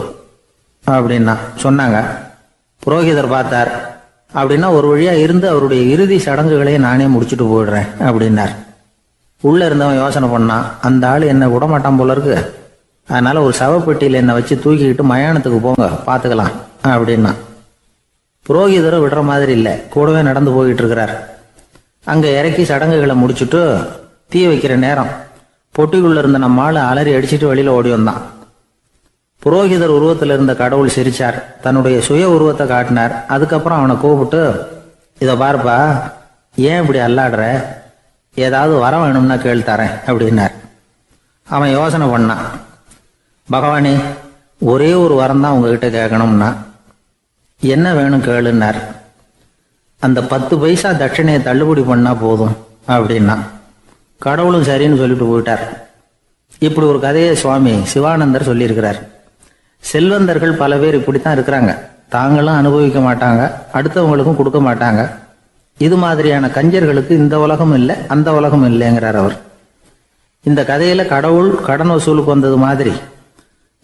அப்படின்னா சொன்னாங்க. புரோகிதர் பார்த்தார். அப்படின்னா ஒரு வழியா இருந்து அவருடைய இறுதி சடங்குகளையே நானே முடிச்சுட்டு போயிடுறேன் அப்படின்னார். உள்ள இருந்தவன் யோசனை பண்ணான், அந்த ஆள் என்ன விட மாட்டான் போல இருக்கு, அதனால ஒரு சவப்பெட்டியில் என்னை வச்சு தூக்கிக்கிட்டு மயானத்துக்கு போங்க, பார்த்துக்கலாம் அப்படின்னா. புரோகிதரை விடுற மாதிரி இல்லை, கூடவே நடந்து போயிட்டு இருக்கிறார். அங்க இறக்கி சடங்குகளை முடிச்சுட்டு தீ வைக்கிற நேரம் பொட்டிக்குள்ள இருந்த நம்ம ஆளு அலறி அடிச்சுட்டு வெளியில ஓடி வந்தான். புரோகிதர் உருவத்தில் இருந்த கடவுள் சிரிச்சார், தன்னுடைய சுய உருவத்தை காட்டினார். அதுக்கப்புறம் அவனை கூப்பிட்டு, இதை பாருப்பா, ஏன் இப்படி அல்லாடுற, ஏதாவது வரம் வேணும்னா கேள் தரேன் அப்படின்னார். அவன் யோசனை பண்ணான். பகவானே, ஒரே ஒரு வரம் தான் உங்ககிட்ட கேட்கணும்னா. என்ன வேணும் கேளுன்னார். அந்த 10 பைசா தட்சணையை தள்ளுபடி பண்ணா போதும் அப்படின்னா. கடவுளும் சரின்னு சொல்லிட்டு போயிட்டார். இப்படி ஒரு கதையை சுவாமி சிவானந்தர் சொல்லியிருக்கிறார். செல்வந்தர்கள் பல பேர் இப்படித்தான் இருக்கிறாங்க, தாங்களும் அனுபவிக்க மாட்டாங்க, அடுத்தவங்களுக்கும் கொடுக்க மாட்டாங்க. இது மாதிரியான கஞ்சர்களுக்கு இந்த உலகம் இல்லை, அந்த உலகம் இல்லைங்கிறார் அவர். இந்த கதையில கடவுள் கடன் வசூலுக்கு வந்தது மாதிரி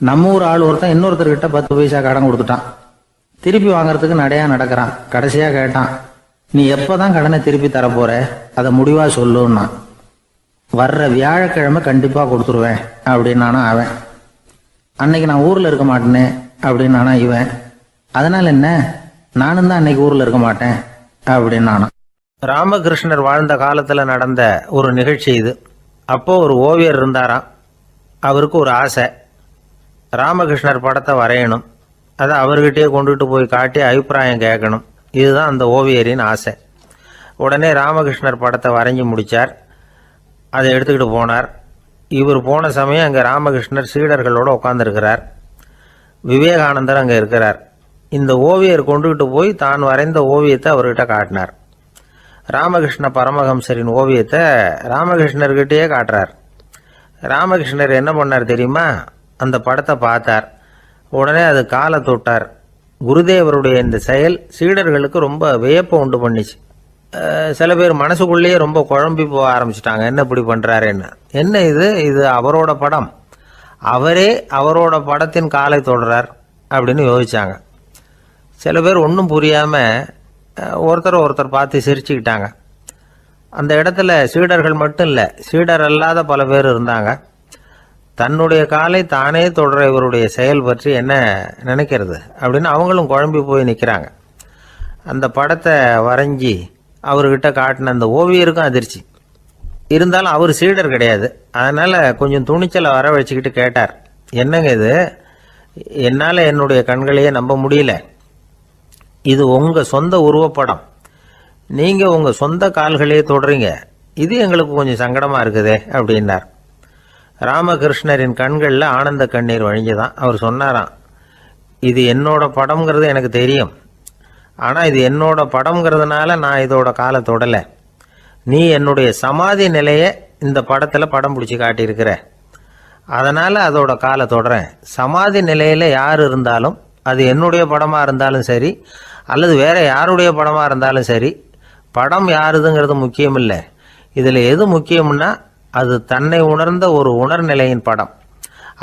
நம்ம ஊர் ஆள் ஒருத்தன் இன்னொருத்தர்கிட்ட 10 பைசா கடன் கொடுத்துட்டான். திருப்பி வாங்கறதுக்கு நடையா நடக்கிறான். கடைசியா கேட்டான், நீ எப்பதான் கடனை திருப்பி தரப்போற, அதை முடிவா சொல்லுன்னா. வர்ற வியாழக்கிழமை கண்டிப்பா கொடுத்துருவேன் அப்படின்னானா அவன். அன்னைக்கு நான் ஊர்ல இருக்க மாட்டேனே அப்படின்னானா இவன். அதனால என்ன, நானும் தான் அன்னைக்கு ஊர்ல இருக்க மாட்டேன் அப்படின்னானா. ராமகிருஷ்ணர் வாழ்ந்த காலத்துல நடந்த ஒரு நிகழ்ச்சி இது. அப்போ ஒரு ஓவியர் இருந்தாராம். அவருக்கு ஒரு ஆசை, ராமகிருஷ்ணர் படத்தை வரையணும், அதை அவர்கிட்டயே கொண்டுட்டு போய் காட்டி அபிப்பிராயம் கேட்கணும். இதுதான் அந்த ஓவியரின் ஆசை. உடனே ராமகிருஷ்ணர் படத்தை வரைஞ்சி முடித்தார். அதை எடுத்துக்கிட்டு போனார். இவர் போன சமயம் அங்கே ராமகிருஷ்ணர் சீடர்களோடு உட்காந்துருக்கிறார். விவேகானந்தர் அங்கே இருக்கிறார். இந்த ஓவியர் கொண்டுகிட்டு போய் தான் வரைந்த ஓவியத்தை அவர்கிட்ட காட்டினார். ராமகிருஷ்ண பரமஹம்சரின் ஓவியத்தை ராமகிருஷ்ணர்கிட்டயே காட்டுறார். ராமகிருஷ்ணர் என்ன பண்ணார் தெரியுமா, அந்த படத்தை பார்த்தார். உடனே அது காலை தொட்டார். குருதேவருடைய இந்த செயல் சீடர்களுக்கு ரொம்ப வியப்பை உண்டு பண்ணிச்சு. சில பேர் மனசுக்குள்ளேயே ரொம்ப குழம்பி போக ஆரம்பிச்சிட்டாங்க, என்ன இப்படி பண்றாருன்னு. என்ன இது அவரோட படம், அவரே அவரோட படத்தின் காலை தொடுறார் அப்படின்னு யோசிச்சாங்க. சில பேர் ஒன்றும் புரியாம ஒருத்தர் பார்த்து சிரிச்சுக்கிட்டாங்க. அந்த இடத்துல சீடர்கள் மட்டும் இல்லை, சீடர் அல்லாத பல பேர் இருந்தாங்க. தன்னுடைய காலை தானே தொடர இவருடைய செயல் பற்றி என்ன நினைக்கிறது அப்படின்னு அவங்களும் குழம்பி போய் நிற்கிறாங்க. அந்த படத்தை வரைஞ்சி அவர்கிட்ட காட்டின அந்த ஓவியருக்கும் அதிர்ச்சி. இருந்தாலும் அவர் சீடர் கிடையாது. அதனால் கொஞ்சம் துணிச்சலை வர வச்சுக்கிட்டு கேட்டார், என்னங்க இது, என்னால் என்னுடைய கண்களையே நம்ப முடியல. இது உங்கள் சொந்த உருவப்படம், நீங்கள் உங்கள் சொந்த கால்களையே தொடுறீங்க, இது எங்களுக்கு கொஞ்சம் சங்கடமாக இருக்குதே அப்படின்னார். ராமகிருஷ்ணரின் கண்களில் ஆனந்த கண்ணீர் வழிஞ்சுதான். அவர் சொன்னாராம், இது என்னோட படம்ங்கிறது எனக்கு தெரியும், ஆனால் இது என்னோட படம்ங்கிறதுனால நான் இதோட காலை தொடலை. நீ என்னுடைய சமாதி நிலையை இந்த படத்தில் படம் பிடிச்சி காட்டியிருக்கிற, அதனால் அதோட காலை தொடறேன். சமாதி நிலையில் யார் இருந்தாலும், அது என்னுடைய படமாக இருந்தாலும் சரி அல்லது வேற யாருடைய படமாக இருந்தாலும் சரி, படம் யாருதுங்கிறது முக்கியம் இல்லை. இதில் எது முக்கியம்னா அது தன்னை உணர்ந்த ஒரு உணர்நிலையின் படம்.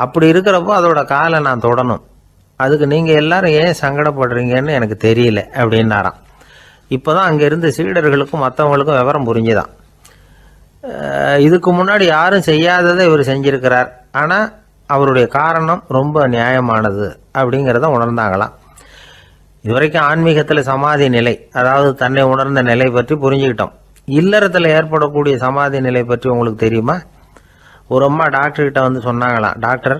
அப்படி இருக்கிறப்போ அதோட காலை நான் தொடணும். அதுக்கு நீங்கள் எல்லாரும் ஏன் சங்கடப்படுறீங்கன்னு எனக்கு தெரியல அப்படின்னாராம். இப்போ தான் அங்கே இருந்த சீடர்களுக்கும் மற்றவங்களுக்கும் விவரம் புரிஞ்சுதான். இதுக்கு முன்னாடி யாரும் செய்யாததை இவர் செஞ்சிருக்கிறார், ஆனால் அவருடைய காரணம் ரொம்ப நியாயமானது அப்படிங்கிறத உணர்ந்தாங்களாம். இதுவரைக்கும் ஆன்மீகத்தில் சமாதி நிலை, அதாவது தன்னை உணர்ந்த நிலை பற்றி புரிஞ்சுக்கிட்டோம். இல்லறத்தில் ஏற்படக்கூடிய சமாதி நிலை பற்றி உங்களுக்கு தெரியுமா? ஒரு அம்மா டாக்டர்கிட்ட வந்து சொன்னாங்களாம், டாக்டர்,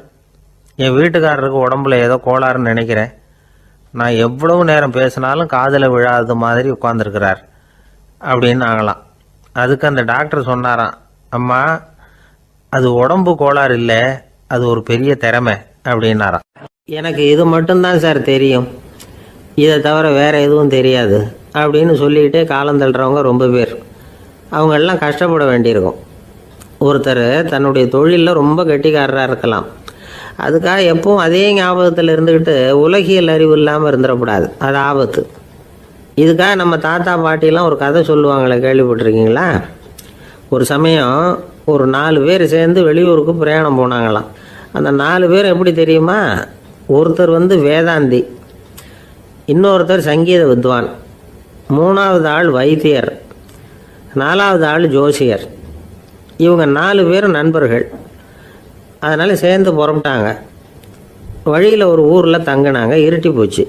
என் வீட்டுக்காரருக்கு உடம்புல ஏதோ கோளாறுன்னு நினைக்கிறேன், நான் எவ்வளவு நேரம் பேசினாலும் காதில் விழாத மாதிரி உட்கார்ந்துருக்கிறார் அப்படின்னு ஆகலாம். அதுக்கு அந்த டாக்டர் சொன்னாராம், அம்மா, அது உடம்பு கோளாறு இல்லை, அது ஒரு பெரிய திறமை அப்படின்னாராம். எனக்கு இது மட்டும்தான் சார் தெரியும், இதை தவிர வேற எதுவும் தெரியாது அப்படின்னு சொல்லிக்கிட்டே காலம் தள்ளுறவங்க ரொம்ப பேர். அவங்கெல்லாம் கஷ்டப்பட வேண்டியிருக்கும். ஒருத்தர் தன்னுடைய தொழிலில் ரொம்ப கெட்டிக்காரராக இருக்கலாம், அதுக்காக எப்பவும் அதே ஞாபகத்தில் இருந்துக்கிட்டு உலகியல் அறிவு இல்லாமல் இருந்துடக்கூடாது, அது ஆபத்து. இதுக்காக நம்ம தாத்தா பாட்டிலாம் ஒரு கதை சொல்லுவாங்களே, கேள்விப்பட்டிருக்கீங்களா? ஒரு சமயம் ஒரு 4 பேர் சேர்ந்து வெளியூருக்கு பிரயாணம் போனாங்களாம். அந்த 4 பேர் எப்படி தெரியுமா? ஒருத்தர் வந்து வேதாந்தி, இன்னொருத்தர் சங்கீத வித்வான், 3வது ஆள் வைத்தியர், 4வது ஆள் ஜோசியர். இவங்க 4 பேரும் நண்பர்கள். அதனால் சேர்ந்து புறப்பட்டாங்க. வழியில் ஒரு ஊரில் தங்கினாங்க. இருட்டி போச்சு.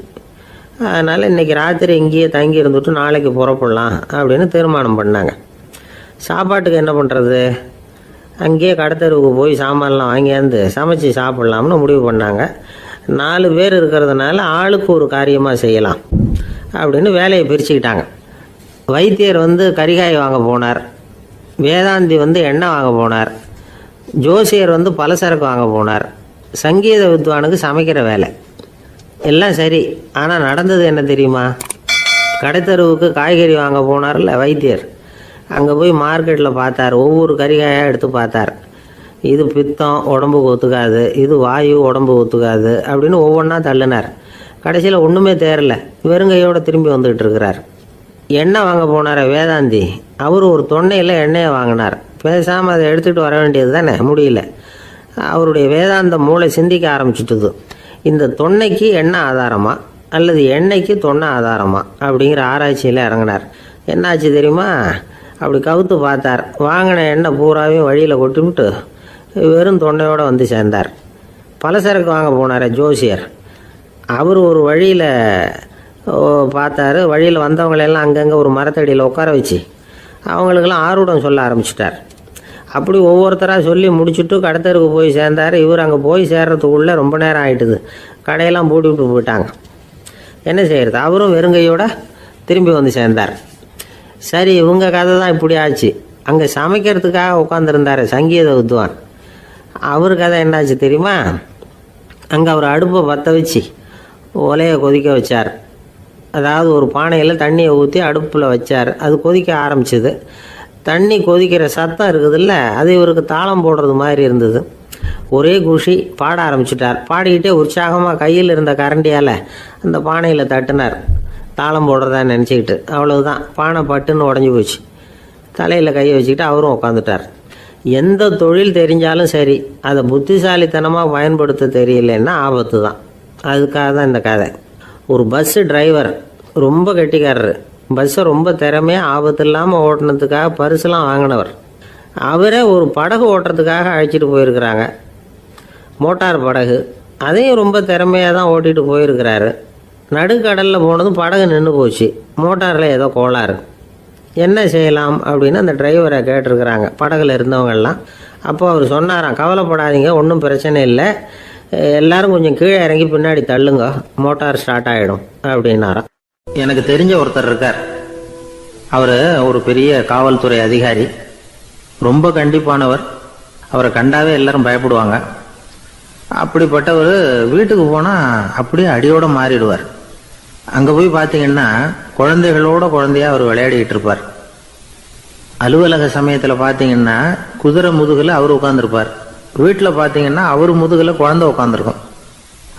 அதனால் இன்றைக்கி ராத்திரி இங்கேயே தங்கி இருந்துட்டு நாளைக்கு புறப்படலாம் அப்படின்னு தீர்மானம் பண்ணாங்க. சாப்பாட்டுக்கு என்ன பண்ணுறது? அங்கேயே கடத்தெருவுக்கு போய் சாமான்லாம் வாங்கியாந்து சமைச்சு சாப்பிட்லாம்னு முடிவு பண்ணாங்க. 4 பேர் இருக்கிறதுனால ஆளுக்கு ஒரு காரியமாக செய்யலாம் அப்படின்னு வேலையை பிரிச்சுக்கிட்டாங்க. வைத்தியர் வந்து கரிகாய் வாங்க போனார், வேதாந்தி வந்து எண்ணெய் வாங்க போனார், ஜோசியர் வந்து பலசரக்கு வாங்க போனார், சங்கீத வித்வானுக்கு சமைக்கிற வேலை. எல்லாம் சரி, ஆனால் நடந்தது என்ன தெரியுமா? கடைத்தெருவுக்கு காய்கறி வாங்க போனார்ல வைத்தியர், அங்கே போய் மார்க்கெட்டில் பார்த்தார், ஒவ்வொரு கறிகாயாக எடுத்து பார்த்தார். இது பித்தம், உடம்புக்கு ஒத்துக்காது, இது வாயு, உடம்பு ஒத்துக்காது அப்படின்னு ஒவ்வொன்றா தள்ளினார். கடைசியில் ஒன்றுமே தேரல, வெறுங்கையோடு திரும்பி வந்துக்கிட்டு இருக்கிறார். எண்ணெய் வாங்க போனார் வேதாந்தி, அவர் ஒரு தொன்னையில் எண்ணெயை வாங்கினார். பேசாமல் அதை எடுத்துகிட்டு வர வேண்டியது தானே, முடியல. அவருடைய வேதாந்த மூளை சிந்திக்க ஆரம்பிச்சுட்டுது. இந்த தொன்னைக்கு எண்ணெய் ஆதாரமா அல்லது எண்ணெய்க்கு தொன்னை ஆதாரமா அப்படிங்கிற ஆராய்ச்சியில் இறங்கினார். என்னாச்சு தெரியுமா? அப்படி கவுத்து பார்த்தார். வாங்கின எண்ணெய் பூராவையும் வழியில் கொட்டிவிட்டு வெறும் தொன்னையோடு வந்து சேர்ந்தார். பலசரக்கு வாங்க போனார் ஜோசியர், அவர் ஒரு வழியில் பார்த்தாரு. வழியில் வந்தவங்களெல்லாம் அங்கங்கே ஒரு மரத்தடியில் உட்கார வச்சு அவங்களுக்கெல்லாம் ஆர்வம் சொல்ல ஆரம்பிச்சிட்டார். அப்படி ஒவ்வொருத்தராக சொல்லி முடிச்சுட்டு கடத்தருக்கு போய் சேர்ந்தார். இவர் அங்கே போய் சேர்றதுக்குள்ளே ரொம்ப நேரம் ஆகிட்டுது. கடையெல்லாம் பூட்டி விட்டு போயிட்டாங்க. என்ன செய்கிறது? அவரும் வெறுங்கையோட திரும்பி வந்து சேர்ந்தார். சரி, இவங்க கதை தான் இப்படி ஆச்சு. அங்கே சமைக்கிறதுக்காக உட்காந்துருந்தார் சங்கீத வித்வான், அவர் கதை என்னாச்சு தெரியுமா? அங்கே அவர் அடுப்பை பற்ற வச்சு ஒலையை கொதிக்க வச்சார். அதாவது ஒரு பானையில் தண்ணியை ஊற்றி அடுப்பில் வச்சார். அது கொதிக்க ஆரம்பிச்சிது. தண்ணி கொதிக்கிற சத்தம் இருக்குதுல்ல, அது இவருக்கு தாளம் போடுறது மாதிரி இருந்தது. ஒரே குஷி, பாட ஆரம்பிச்சிட்டார். பாடிக்கிட்டே உற்சாகமாக கையில் இருந்த கரண்டியால் அந்த பானையில் தட்டினார், தாளம் போடுறதா நினச்சிக்கிட்டு. அவ்வளவுதான், பானை பட்டுன்னு உடஞ்சி போச்சு. தலையில் கையை வச்சுக்கிட்டு அவரும் உட்காந்துட்டார். எந்த தொழில் தெரிஞ்சாலும் சரி, அதை புத்திசாலித்தனமாக பயன்படுத்த தெரியலன்னா ஆபத்து தான். அதுக்காக தான் இந்த கதை. ஒரு பஸ்ஸு டிரைவர் ரொம்ப கெட்டிக்காரரு. பஸ்ஸை ரொம்ப திறமையாக ஆபத்து இல்லாமல் ஓட்டினதுக்காக பரிசுலாம் வாங்கினவர். அவரே ஒரு படகு ஓட்டுறதுக்காக அழைச்சிட்டு போயிருக்கிறாங்க, மோட்டார் படகு. அதையும் ரொம்ப திறமையாக தான் ஓட்டிகிட்டு போயிருக்கிறாரு. நடுக்கடலில் போனதும் படகு நின்று போச்சு. மோட்டாரில் ஏதோ கோளாறு. என்ன செய்யலாம் அப்படின்னு அந்த டிரைவரை கேட்டிருக்கிறாங்க படகுல இருந்தவங்கெல்லாம். அப்போ அவர் சொன்னாராம், கவலைப்படாதீங்க, ஒன்றும் பிரச்சனை இல்லை, எல்லாரும் கொஞ்சம் கீழே இறங்கி பின்னாடி தள்ளுங்க, மோட்டார் ஸ்டார்ட் ஆகிடும் அப்படின்னாராம். எனக்கு தெரிஞ்ச ஒருத்தர் இருக்கார். அவர் ஒரு பெரிய காவல்துறை அதிகாரி, ரொம்ப கண்டிப்பானவர். அவரை கண்டாவே எல்லாரும் பயப்படுவாங்க. அப்படிப்பட்டவர் வீட்டுக்கு போனால் அப்படியே அடியோடு மாறிடுவார். அங்கே போய் பார்த்தீங்கன்னா குழந்தைகளோட குழந்தையா அவர் விளையாடிக்கிட்டு இருப்பார். அலுவலக சமயத்தில் பார்த்தீங்கன்னா குதிரை முதுகில் அவர் உட்காந்துருப்பார். வீட்டில் பார்த்தீங்கன்னா அவர் முதுகில் குழந்தை உட்காந்துருக்கும்.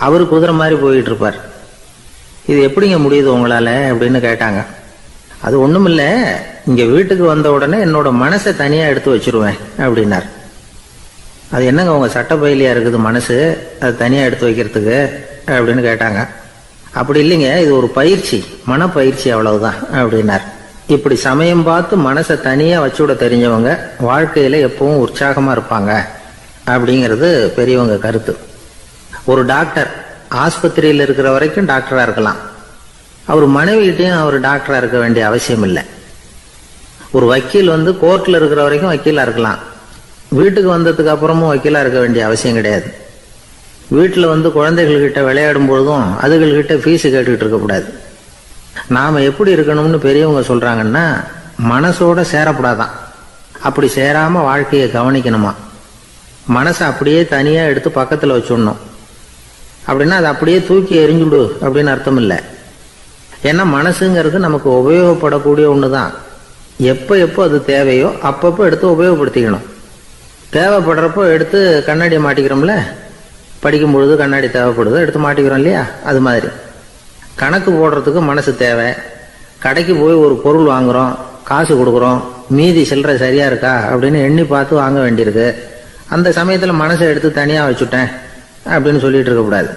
அவர் குதிரை மாதிரி போயிட்டு இருப்பார். இது எப்படிங்க முடியுது உங்களால் அப்படின்னு கேட்டாங்க. அது ஒன்றும் இல்லை, இங்கே வீட்டுக்கு வந்த உடனே என்னோட மனசை தனியாக எடுத்து வச்சிருவேன் அப்படின்னார். அது என்னங்க உங்கள் சட்டப்பையிலையா இருக்குது மனசு, அது தனியாக எடுத்து வைக்கிறதுக்கு அப்படின்னு கேட்டாங்க. அப்படி இல்லைங்க, இது ஒரு பயிற்சி, மனப்பயிற்சி, அவ்வளவுதான் அப்படின்னார். இப்படி சமயம் பார்த்து மனசை தனியாக வச்சுவிட தெரிஞ்சவங்க வாழ்க்கையில் எப்பவும் உற்சாகமாக இருப்பாங்க அப்படிங்கிறது பெரியவங்க கருத்து. ஒரு டாக்டர் ஆஸ்பத்திரியில் இருக்கிற வரைக்கும் டாக்டராக இருக்கலாம். அவர் மனைவிகிட்டையும் அவர் டாக்டராக இருக்க வேண்டிய அவசியம் இல்லை. ஒரு வக்கீல் கோர்ட்டில் இருக்கிற வரைக்கும் வக்கீலாக இருக்கலாம். வீட்டுக்கு வந்ததுக்கு அப்புறமும் வக்கீலாக இருக்க வேண்டிய அவசியம் கிடையாது. வீட்டில் குழந்தைகள்கிட்ட விளையாடும் பொழுதும் அதுகள்கிட்ட ஃபீஸு கேட்டுக்கிட்டு இருக்கக்கூடாது. நாம் எப்படி இருக்கணும்னு பெரியவங்க சொல்கிறாங்கன்னா, மனசோட சேரப்படாதான், அப்படி சேராமல் வாழ்க்கையை கவனிக்கணுமா. மனசை அப்படியே தனியாக எடுத்து பக்கத்தில் வச்சுடணும். அப்படின்னா அதை அப்படியே தூக்கி எறிஞ்சுடு அப்படின்னு அர்த்தம் இல்லை. ஏன்னா மனசுங்கிறது நமக்கு உபயோகப்படக்கூடிய ஒன்று தான். எப்போ எப்போ அது தேவையோ அப்பப்போ எடுத்து உபயோகப்படுத்திக்கணும். தேவைப்படுறப்போ எடுத்து கண்ணாடியை மாட்டிக்கிறோம்ல, படிக்கும் பொழுது கண்ணாடி தேவைப்படுது, எடுத்து மாட்டிக்கிறோம் இல்லையா, அது மாதிரி கணக்கு போடுறதுக்கு மனசு தேவை. கடைக்கு போய் ஒரு பொருள் வாங்குகிறோம், காசு கொடுக்குறோம், மீதி சில்லறை சரியாக இருக்கா அப்படின்னு எண்ணி பார்த்து வாங்க வேண்டியிருக்கு. அந்த சமயத்தில் மனசை எடுத்து தனியாக வச்சுட்டேன் அப்படின்னு சொல்லிட்டு இருக்கக்கூடாது.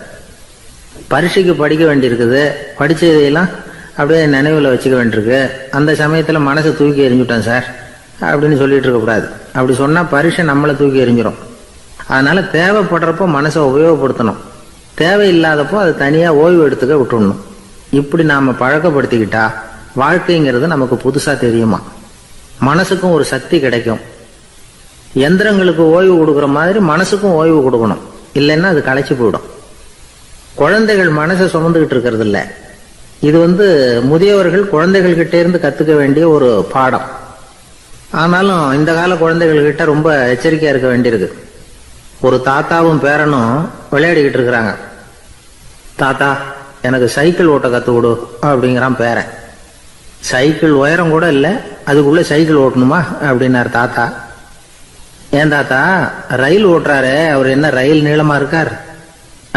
பரீட்சைக்கு படிக்க வேண்டியிருக்குது, படித்ததையெல்லாம் அப்படியே நினைவில் வச்சுக்க வேண்டியிருக்கு, அந்த சமயத்தில் மனசை தூக்கி எறிஞ்சுட்டேன் சார் அப்படின்னு சொல்லிட்டு இருக்கக்கூடாது. அப்படி சொன்னால் பரீட்சை நம்மளை தூக்கி எறிஞ்சிடும். அதனால் தேவைப்படுறப்போ மனசை உபயோகப்படுத்தணும், தேவையில்லாதப்போ அது தனியாக ஓய்வு எடுத்துக்க விட்டுடணும். இப்படி நாம் பழக்கப்படுத்திக்கிட்டா வாழ்க்கைங்கிறது நமக்கு புதுசாக தெரியுமா. மனசுக்கும் ஒரு சக்தி கிடைக்கும். எந்திரங்களுக்கு ஓய்வு கொடுக்குற மாதிரி மனசுக்கும் ஓய்வு கொடுக்கணும், இல்லைன்னா அது களைச்சி போயிடும். குழந்தைகள் மனசை சுமந்துக்கிட்டு இருக்கிறது இல்லை. இது முதியவர்கள் குழந்தைகள்கிட்ட இருந்து கற்றுக்க வேண்டிய ஒரு பாடம். ஆனாலும் இந்த கால குழந்தைகள்கிட்ட ரொம்ப எச்சரிக்கையாக இருக்க வேண்டியிருக்கு. ஒரு தாத்தாவும் பேரனும் விளையாடிக்கிட்டு இருக்கிறாங்க. தாத்தா, எனக்கு சைக்கிள் ஓட்ட கற்றுக் கொடு அப்படிங்கிறான் பேரன். சைக்கிள் உயரம் கூட இல்லை, அதுக்குள்ளே சைக்கிள் ஓட்டணுமா அப்படின்னார் தாத்தா. ஏன் தாத்தா, ரயில் ஓட்டுறாரு, அவர் என்ன ரயில் நீளமாக இருக்கார்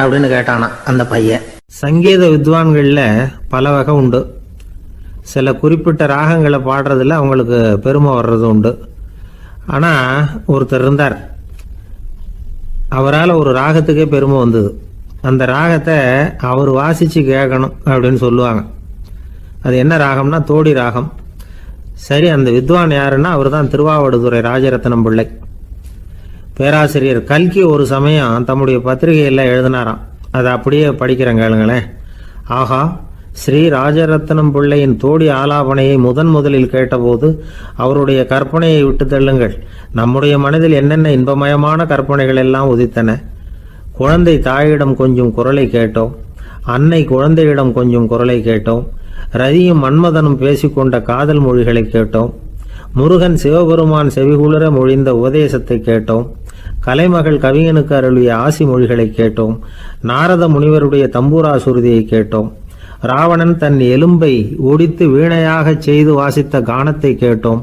அப்படின்னு கேட்டானா அந்த பையன். சங்கீத வித்வான்களில் பல வகை உண்டு. சில குறிப்பிட்ட ராகங்களை பாடுறதுல அவங்களுக்கு பெருமை வர்றது உண்டு. ஆனால் ஒருத்தர் இருந்தார், அவரால் ஒரு ராகத்துக்கே பெருமை வந்தது. அந்த ராகத்தை அவர் வாசித்து கேட்கணும் அப்படின்னு சொல்லுவாங்க. அது என்ன ராகம்னா தோடி ராகம். சரி, அந்த வித்வான் யாருன்னா அவர் தான் திருவாவடுதுறை ராஜரத்னம் பிள்ளை. பேராசிரியர் கல்கி ஒரு சமயம் தம்முடைய பத்திரிகையில் எழுதினாராம். அதை அப்படியே படிக்கிறேன் கேளுங்களேன். ஆகா, ஸ்ரீ ராஜரத்னம் பிள்ளையின் தோடி ஆலாபனையை முதலில் கேட்டபோது அவருடைய கற்பனையை விட்டு தள்ளுங்கள். நம்முடைய மனதில் என்னென்ன இன்பமயமான கற்பனைகள் எல்லாம் உதித்தன. குழந்தை தாயிடம் கொஞ்சம் குரலை கேட்டோம், அன்னை குழந்தையிடம் கொஞ்சம் குரலை கேட்டோம், ரதியும் மன்மதனும் பேசிக்கொண்ட காதல் மொழிகளை கேட்டோம், முருகன் சிவபெருமான் செவிகுளிர மொழிந்த உபதேசத்தை கேட்டோம், கலைமகள் கவிஞனுக்கு அருளிய ஆசி மொழிகளை கேட்டோம், நாரத முனிவருடைய தம்பூரா சுருதியை கேட்டோம், ராவணன் தன் எலும்பை ஒடித்து வீணையாகச் செய்து வாசித்த கானத்தை கேட்டோம்,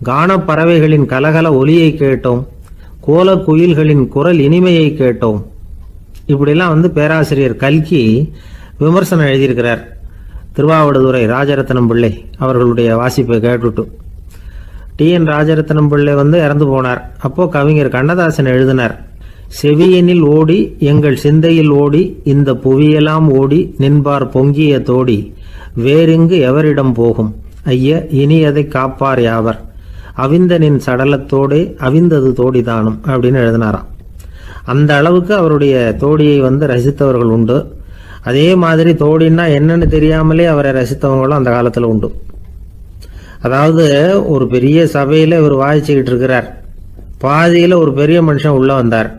கானப் பறவைகளின் கலகல ஒலியை கேட்டோம், கோலக் குயில்களின் குரல் இனிமையை கேட்டோம். இப்படிலாம் பேராசிரியர் கல்கி விமர்சனம் எழுதியிருக்கிறார். திருவாவடுதுறை ராஜரத்னம் பிள்ளை அவர்களுடைய வாசிப்பை கேட்டுட்டு டி.என். ராஜரத்னம் பிள்ளை இறந்து போனார். அப்போ கவிஞர் கண்ணதாசன் எழுதினார், செவியனில் ஓடி எங்கள் சிந்தையில் ஓடி இந்த புவியெல்லாம் ஓடி நின்பார் பொங்கிய தோடி வேறிங்கு எவரிடம் போகும் ஐய இனி அதை காப்பார் யாவர் அவிந்தனின் சடலத்தோடே அவிந்தது தோடிதானும் அப்படின்னு எழுதினாராம். அந்த அளவுக்கு அவருடைய தோடியை ரசித்தவர்கள் உண்டு. அதே மாதிரி தோடின்னா என்னன்னு தெரியாமலே அவரை ரசித்தவங்களும் அந்த காலத்தில் உண்டு. அதாவது ஒரு பெரிய சபையில் இவர் வாதிச்சுக்கிட்டு இருக்கிறார். பாதியில் ஒரு பெரிய மனுஷன் உள்ளே வந்தார்.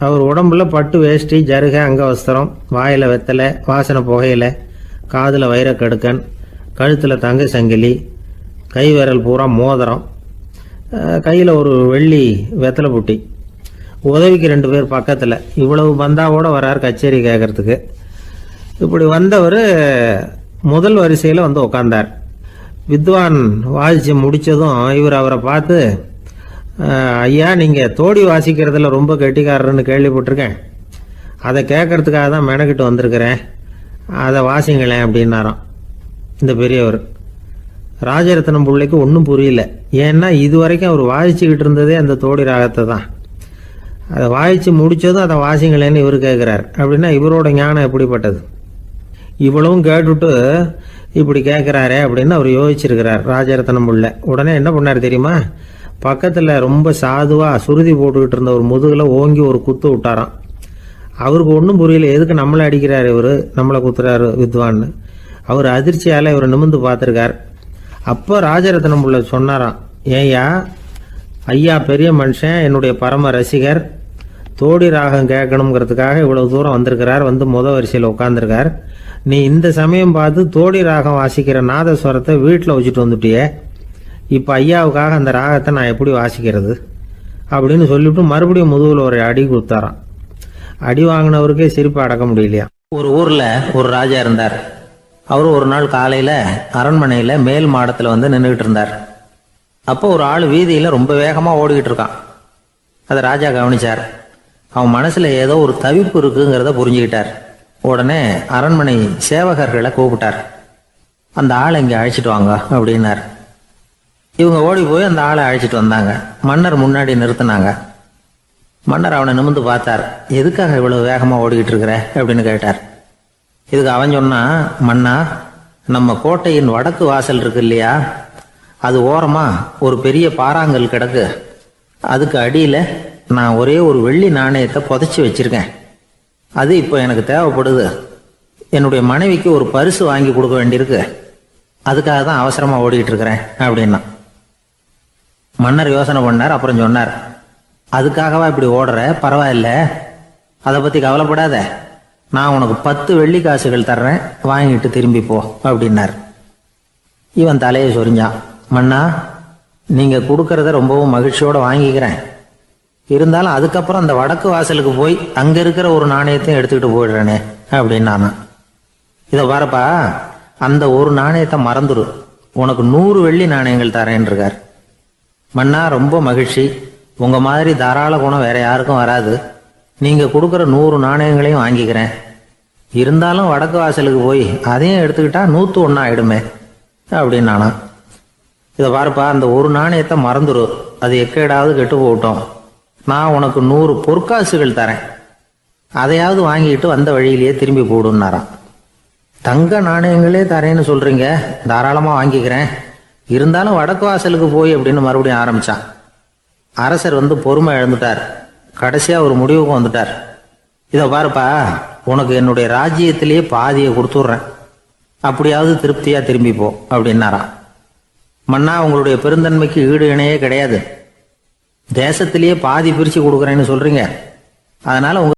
அவர் உடம்புல பட்டு வேஷ்டி, ஜருகை, அங்கவஸ்திரம், வாயில் வெத்தலை, வாசனை புகையில, காதில் வைரக்கடுக்கன், கழுத்தில் தங்க சங்கிலி, கை விரல் பூரா மோதிரம், கையில் ஒரு வெள்ளி வெத்தலை புட்டி, உதவிக்கு 2 பேர் பக்கத்தில். இவ்வளவு பந்தாவோடு வரார் கச்சேரி கேட்கறதுக்கு. இப்படி வந்தவர் முதல் வரிசையில் வந்து உட்கார்ந்தார். வித்வான் வாசித்து முடித்ததும் இவர் அவரை பார்த்து, ஐயா, நீங்கள் தோடி வாசிக்கிறதுல ரொம்ப கெட்டிக்காரர்னு கேள்விப்பட்டிருக்கேன், அதை கேட்கறதுக்காக தான் மெனக்கிட்டு வந்திருக்கிறேன், அதை வாசிங்களேன் அப்படின்னாராம் இந்த பெரியவர். ராஜரத்னம் பிள்ளைக்கு ஒன்றும் புரியல. ஏன்னா இது வரைக்கும் அவர் வாசிச்சுக்கிட்டு இருந்ததே அந்த தோடி ராகத்தை தான். அதை வாசித்து முடித்ததும் அதை வாசிங்களேன்னு இவர் கேட்குறார். அப்படின்னா இவரோட ஞானம் எப்படிப்பட்டது? இவ்வளவும் கேட்டுட்டு இப்படி கேட்குறாரே அப்படின்னு அவர் யோசிச்சிருக்கிறார் ராஜரத்னம் பிள்ளை. உடனே என்ன பண்ணார் தெரியுமா? பக்கத்தில் ரொம்ப சாதுவாக சுருதி போட்டுக்கிட்டு இருந்த ஒரு முதுகில் ஓங்கி ஒரு குத்து விட்டாராம். அவருக்கு ஒன்றும் புரியல, எதுக்கு நம்மளை அடிக்கிறார் இவர், நம்மளை குத்துறாரு வித்வான்னு. அவர் அதிர்ச்சியால் இவர் நிமிர்ந்து பார்த்துருக்கார். அப்போ ராஜரத்னம் பிள்ளை சொன்னாராம், ஏய்யா, ஐயா பெரிய மனுஷன், என்னுடைய பரம ரசிகர், தோடி ராகம் கேட்கணுங்கிறதுக்காக இவ்வளவு தூரம் வந்திருக்கிறார், வந்து வரிசையில் உட்காந்துருக்கார். நீ இந்த சமயம் பார்த்து தோடி ராகம் வாசிக்கிற நாதஸ்வரத்தை வீட்டில் வச்சுட்டு வந்துட்டியே, இப்போ ஐயாவுக்காக அந்த ராகத்தை நான் எப்படி வாசிக்கிறது அப்படின்னு சொல்லிவிட்டு மறுபடியும் முதுகில் ஒரு அடி கொடுத்தாராம். அடி வாங்கினவருக்கே சிரிப்பு அடக்க முடியலையா. ஒரு ஊரில் ஒரு ராஜா இருந்தார். அவர் ஒரு நாள் காலையில் அரண்மனையில் மேல் மாடத்தில் வந்து நின்றுக்கிட்டு இருந்தார். அப்போ ஒரு ஆள் வீதியில் ரொம்ப வேகமாக ஓடிக்கிட்டு இருக்கான். அதை ராஜா கவனிச்சார். அவன் மனசில் ஏதோ ஒரு தவிப்பு இருக்குங்கிறத புரிஞ்சுக்கிட்டார். உடனே அரண்மனை சேவகர்களை கூப்பிட்டார். அந்த ஆளை இங்கே அழைச்சிட்டு வாங்க அப்படின்னார். இவங்க ஓடி போய் அந்த ஆளை அழைச்சிட்டு வந்தாங்க. மன்னர் முன்னாடி நிறுத்தினாங்க. மன்னர் அவனை நிமிர்ந்து பார்த்தார். எதுக்காக இவ்வளவு வேகமாக ஓடிக்கிட்டு இருக்கிற அப்படின்னு கேட்டார். இதுக்கு அவன் சொன்னா, மன்னா, நம்ம கோட்டையின் வடக்கு வாசல் இருக்கு இல்லையா, அது ஓரமா ஒரு பெரிய பாறாங்கல் கிடக்கு. அதுக்கு அடியில் நான் ஒரே ஒரு வெள்ளி நாணயத்தை புதைச்சி வச்சிருக்கேன். அது இப்போ எனக்கு தேவைப்படுது. என்னுடைய மனைவிக்கு ஒரு பரிசு வாங்கி கொடுக்க வேண்டியிருக்கு. அதுக்காக தான் அவசரமாக ஓடிக்கிட்டு இருக்கிறேன் அப்படின்னா. மன்னர் யோசனை பண்ணார். அப்புறம் சொன்னார், அதுக்காகவா இப்படி ஓடுற? பரவாயில்ல, அதை பற்றி கவலைப்படாத. நான் உனக்கு 10 வெள்ளி காசுகள் தர்றேன், வாங்கிட்டு திரும்பி போ அப்படின்னார். இவன் தலையை சொரிஞ்சான். மன்னா, நீங்கள் கொடுக்கறத ரொம்பவும் மகிழ்ச்சியோடு வாங்கிக்கிறேன். இருந்தாலும் அதுக்கப்புறம் அந்த வடக்கு வாசலுக்கு போய் அங்கே இருக்கிற ஒரு நாணயத்தையும் எடுத்துக்கிட்டு போயிடுறேனே அப்படின்னானா. இதை பாருப்பா, அந்த ஒரு நாணயத்தை மறந்துடு, உனக்கு 100 வெள்ளி நாணயங்கள் தரேன் இருக்கார். மன்னா, ரொம்ப மகிழ்ச்சி. உங்கள் மாதிரி தாராள குணம் வேற யாருக்கும் வராது. நீங்கள் கொடுக்குற 100 நாணயங்களையும் வாங்கிக்கிறேன். இருந்தாலும் வடக்கு வாசலுக்கு போய் அதையும் எடுத்துக்கிட்டா 101 ஆயிடுமே அப்படின்னானா. இதை பாருப்பா, அந்த ஒரு நாணயத்தை மறந்துடு, அது எக்கேடாவது கெட்டு போகட்டும். நான் உனக்கு 100 பொற்காசுகள் தரேன், அதையாவது வாங்கிட்டு வந்த வழியிலேயே திரும்பி போடுன்னாராம். தங்க நாணயங்களே தரேன்னு சொல்றீங்க, தாராளமாக வாங்கிக்கிறேன். இருந்தாலும் வடக்கு வாசலுக்கு போய் அப்படின்னு மறுபடியும் ஆரம்பிச்சான். அரசர் வந்து பொறுமை இழந்துட்டார். கடைசியாக ஒரு முடிவுக்கு வந்துட்டார். இதை பாருப்பா, உனக்கு என்னுடைய ராஜ்யத்திலேயே பாதியை கொடுத்துட்றேன், அப்படியாவது திருப்தியா திரும்பி போ அப்படின்னாராம். மன்னா, உங்களுடைய பெருந்தன்மைக்கு ஈடு இணையே கிடையாது. தேசத்திலேயே பாதி பிரித்து கொடுக்குறேன்னு சொல்றீங்க, அதனால